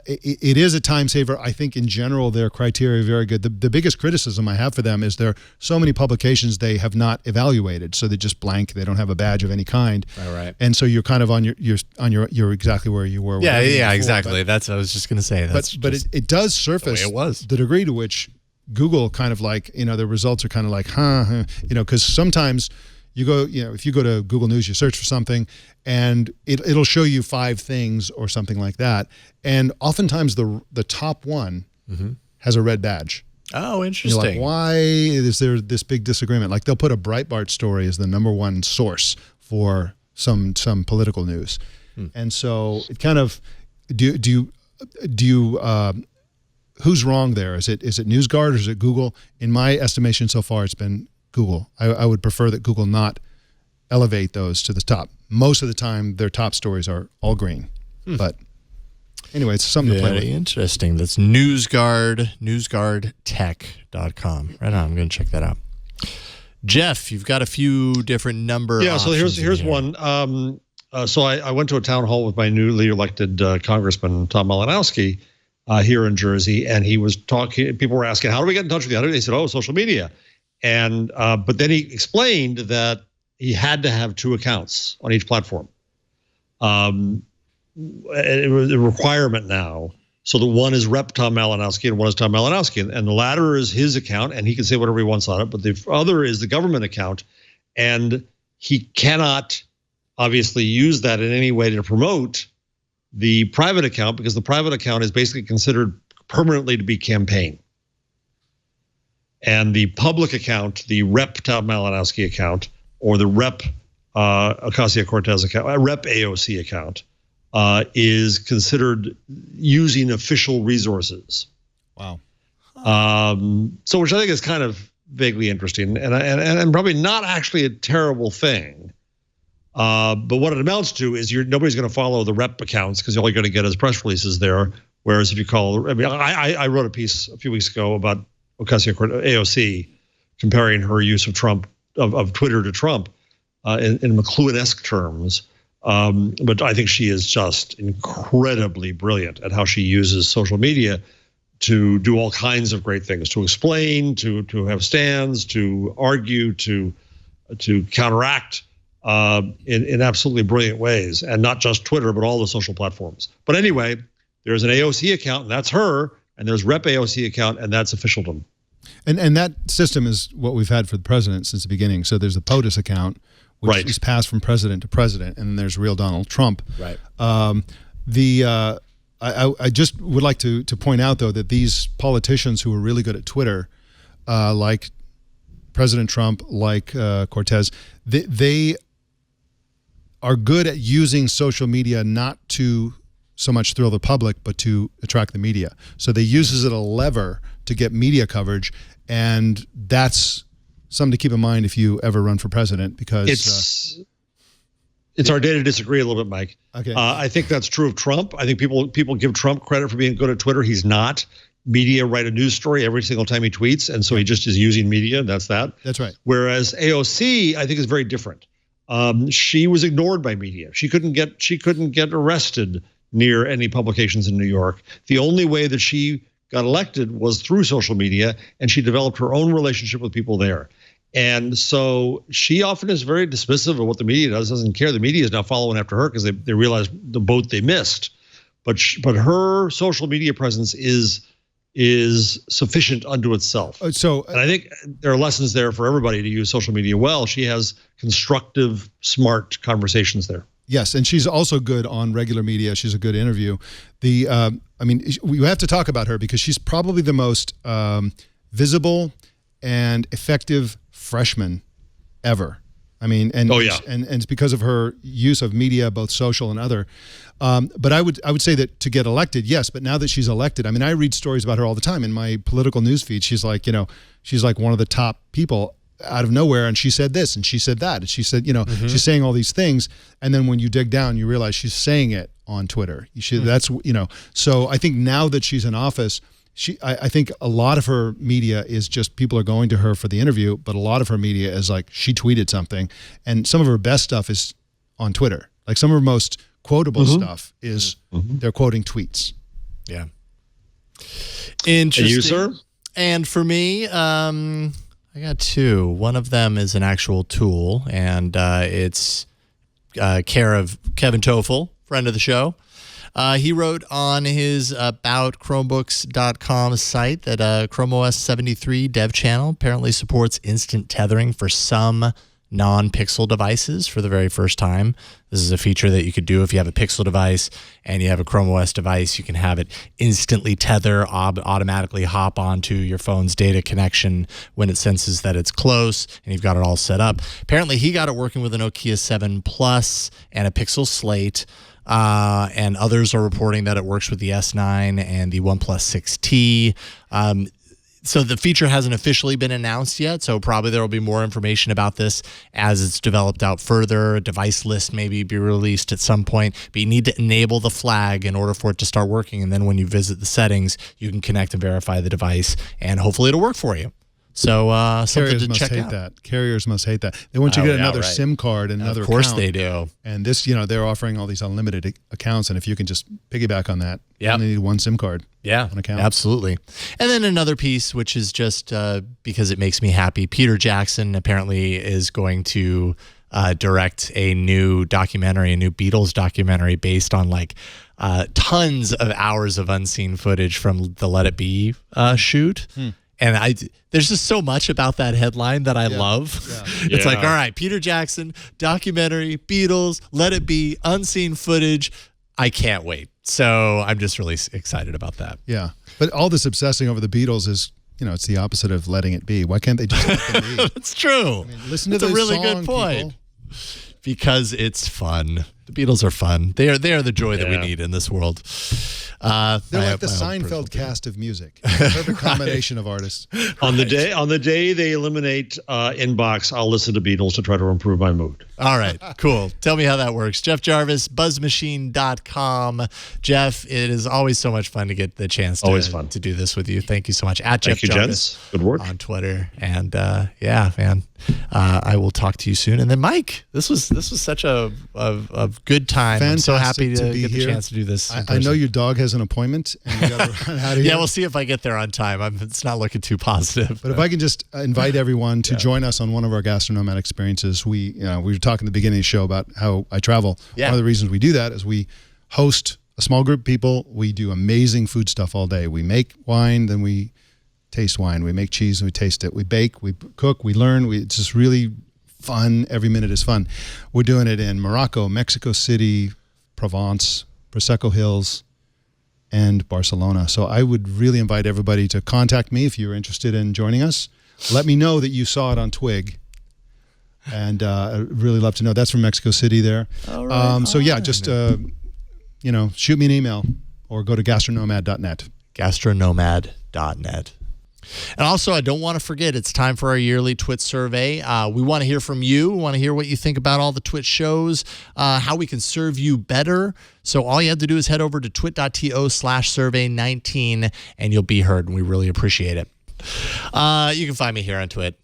it is a time saver. I think in general their criteria are very good. The biggest criticism I have for them is there are so many publications they have not evaluated, so they're just blank. They don't have a badge of any kind. Right. And so you're kind of you're exactly where you were. Yeah, before, exactly. That's what I was just going to say. But it does surface the degree to which Google kind of like, the results are kind of like, because sometimes you go, if you go to Google News, you search for something and it'll show you 5 things or something like that. And oftentimes the top one has a red badge. Oh, interesting. And you're like, why is there this big disagreement? Like they'll put a Breitbart story as the #1 source for some political news. And so it kind of, do you who's wrong there? Is it Newsguard or is it Google? In my estimation so far, it's been Google. I would prefer that Google not elevate those to the top. Most of the time, their top stories are all green. But anyway, it's something to play with. Very interesting. That's Newsguard, newsguardtech.com. Right on. I'm going to check that out. Jeff, you've got a few different number options. So here's one. So I went to a town hall with my newly elected Congressman, Tom Malinowski, here in Jersey, and he was talking. People were asking, how do we get in touch with you? They said, social media. And but then he explained that he had to have 2 accounts on each platform. It was a requirement now. So the one is Rep Tom Malinowski and one is Tom Malinowski. And the latter is his account, and he can say whatever he wants on it. But the other is the government account, and he cannot obviously use that in any way to promote the private account, because the private account is basically considered permanently to be campaign. And the public account, the Rep Tom Malinowski account, or the Rep Ocasio-Cortez account, Rep AOC account, is considered using official resources. Wow. So which I think is kind of vaguely interesting, and probably not actually a terrible thing. But what it amounts to is nobody's going to follow the Rep accounts because all you're going to get is press releases there. Whereas if you I wrote a piece a few weeks ago about Ocasio-Cortez, AOC, comparing her use of Trump, of Twitter to Trump, in McLuhan-esque terms. But I think she is just incredibly brilliant at how she uses social media to do all kinds of great things, to explain, to have stands, to argue, to counteract in absolutely brilliant ways, and not just Twitter, but all the social platforms. But anyway, there's an AOC account, and that's her, and there's Rep AOC account, and that's officialdom. And that system is what we've had for the president since the beginning. So there's the POTUS account, which is passed from president to president, and then there's real Donald Trump. Right. I just would like to point out, though, that these politicians who are really good at Twitter, like President Trump, like Cortez, they are good at using social media not to so much thrill the public, but to attract the media. So they use it as a lever to get media coverage, and that's something to keep in mind if you ever run for president, because it's our day to disagree a little bit, Mike. Okay. I think that's true of Trump. I think people give Trump credit for being good at Twitter. He's not. Media write a news story every single time he tweets, and so he just is using media. That's that. That's right. Whereas AOC, I think, is very different. She was ignored by media. She couldn't get arrested near any publications in New York. The only way that she got elected was through social media, and she developed her own relationship with people there. And so she often is very dismissive of what the media does, doesn't care. The media is now following after her because they realize the boat they missed. But her social media presence is sufficient unto itself. And I think there are lessons there for everybody to use social media well. She has constructive, smart conversations there. Yes, and she's also good on regular media. She's a good interview. I mean, we have to talk about her because she's probably the most visible and effective freshman ever. I mean, and it's because of her use of media, both social and other. But I would say that to get elected, yes. But now that she's elected, I mean, I read stories about her all the time in my political news feed. She's like, she's like one of the top people out of nowhere, and she said this and she said that, and she said, she's saying all these things, and then when you dig down, you realize she's saying it on Twitter. That's So I think now that she's in office, I think a lot of her media is just people are going to her for the interview, but a lot of her media is like she tweeted something, and some of her best stuff is on Twitter. Like some of her most quotable stuff is they're quoting tweets. Yeah. Interesting. And you, sir? And for me, I got two. One of them is an actual tool, and it's care of Kevin Toffel, friend of the show. He wrote on his about Chromebooks.com site that Chrome OS 73 dev channel apparently supports instant tethering for some non-Pixel devices for the very first time. This is a feature that you could do if you have a Pixel device and you have a Chrome OS device. You can have it instantly tether, automatically hop onto your phone's data connection when it senses that it's close, and you've got it all set up. Apparently, he got it working with a Nokia 7 Plus and a Pixel Slate. And others are reporting that it works with the S9 and the OnePlus 6T. So the feature hasn't officially been announced yet, so probably there will be more information about this as it's developed out further. A device list maybe be released at some point, but you need to enable the flag in order for it to start working, and then when you visit the settings, you can connect and verify the device, and hopefully it'll work for you. So something to check out. Carriers must hate that. They want you to get another SIM card and another account. Of course they do. And this, they're offering all these unlimited accounts, and if you can just piggyback on that, you only need one SIM card. Yeah, an account. Absolutely. And then another piece, which is just because it makes me happy. Peter Jackson apparently is going to direct a new documentary, a new Beatles documentary based on tons of hours of unseen footage from the Let It Be shoot. And there's just so much about that headline that I love. Yeah. It's like, all right, Peter Jackson, documentary, Beatles, Let It Be, unseen footage. I can't wait. So I'm just really excited about that. Yeah. But all this obsessing over the Beatles is, it's the opposite of letting it be. Why can't they just let them be? That's true. Listen to That's the a really song, good point. people. Because it's fun. The Beatles are fun. They are the joy that we need in this world. They're like the Seinfeld cast of music. Perfect combination of artists. On the day they eliminate Inbox, I'll listen to Beatles to try to improve my mood. All right, cool. Tell me how that works. Jeff Jarvis, buzzmachine.com. Jeff, it is always so much fun to get the chance to do this with you. Thank you so much. At Jeff Jarvis, gents. Good work on Twitter. And man, I will talk to you soon. And then Mike, this was such a good time. I'm so happy to be get here. the chance to do this. I know your dog has an appointment, and you got to run out of here. Yeah, we'll see if I get there on time. It's not looking too positive. But if I can just invite everyone to join us on one of our gastronomad experiences. We were talking at the beginning of the show about how I travel. Yeah. One of the reasons we do that is we host a small group of people. We do amazing food stuff all day. We make wine, then we taste wine. We make cheese and we taste it. We bake, we cook, we learn. It's just really fun. Every minute is fun. We're doing it in Morocco, Mexico City, Provence, Prosecco Hills, and Barcelona. So I would really invite everybody to contact me if you're interested in joining us. Let me know that you saw it on Twig. And I'd really love to know. That's from Mexico City there. All right, just shoot me an email or go to gastronomad.net. Gastronomad.net. And also, I don't want to forget, it's time for our yearly Twit survey. We want to hear from you. We want to hear what you think about all the Twit shows, how we can serve you better. So all you have to do is head over to twit.to/survey19 and you'll be heard, and we really appreciate it. You can find me here on Twit.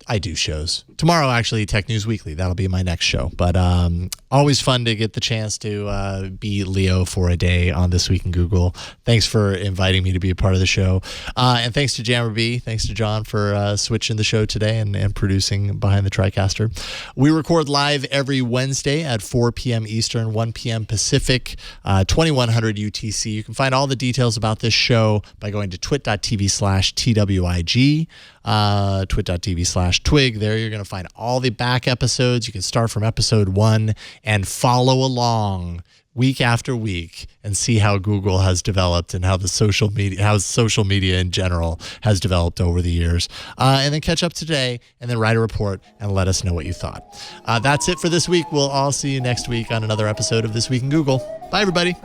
I do shows. Tomorrow, actually, Tech News Weekly. That'll be my next show. But always fun to get the chance to be Leo for a day on This Week in Google. Thanks for inviting me to be a part of the show. And thanks to Jammer B. Thanks to John for switching the show today and producing Behind the TriCaster. We record live every Wednesday at 4 p.m. Eastern, 1 p.m. Pacific, 2100 UTC. You can find all the details about this show by going to twit.tv/TWIG. Twit.tv/twig. There you're going to find all the back episodes. You can start from episode 1 and follow along week after week and see how Google has developed and how social media in general has developed over the years. And then catch up today and then write a report and let us know what you thought. That's it for this week. We'll all see you next week on another episode of This Week in Google. Bye, everybody.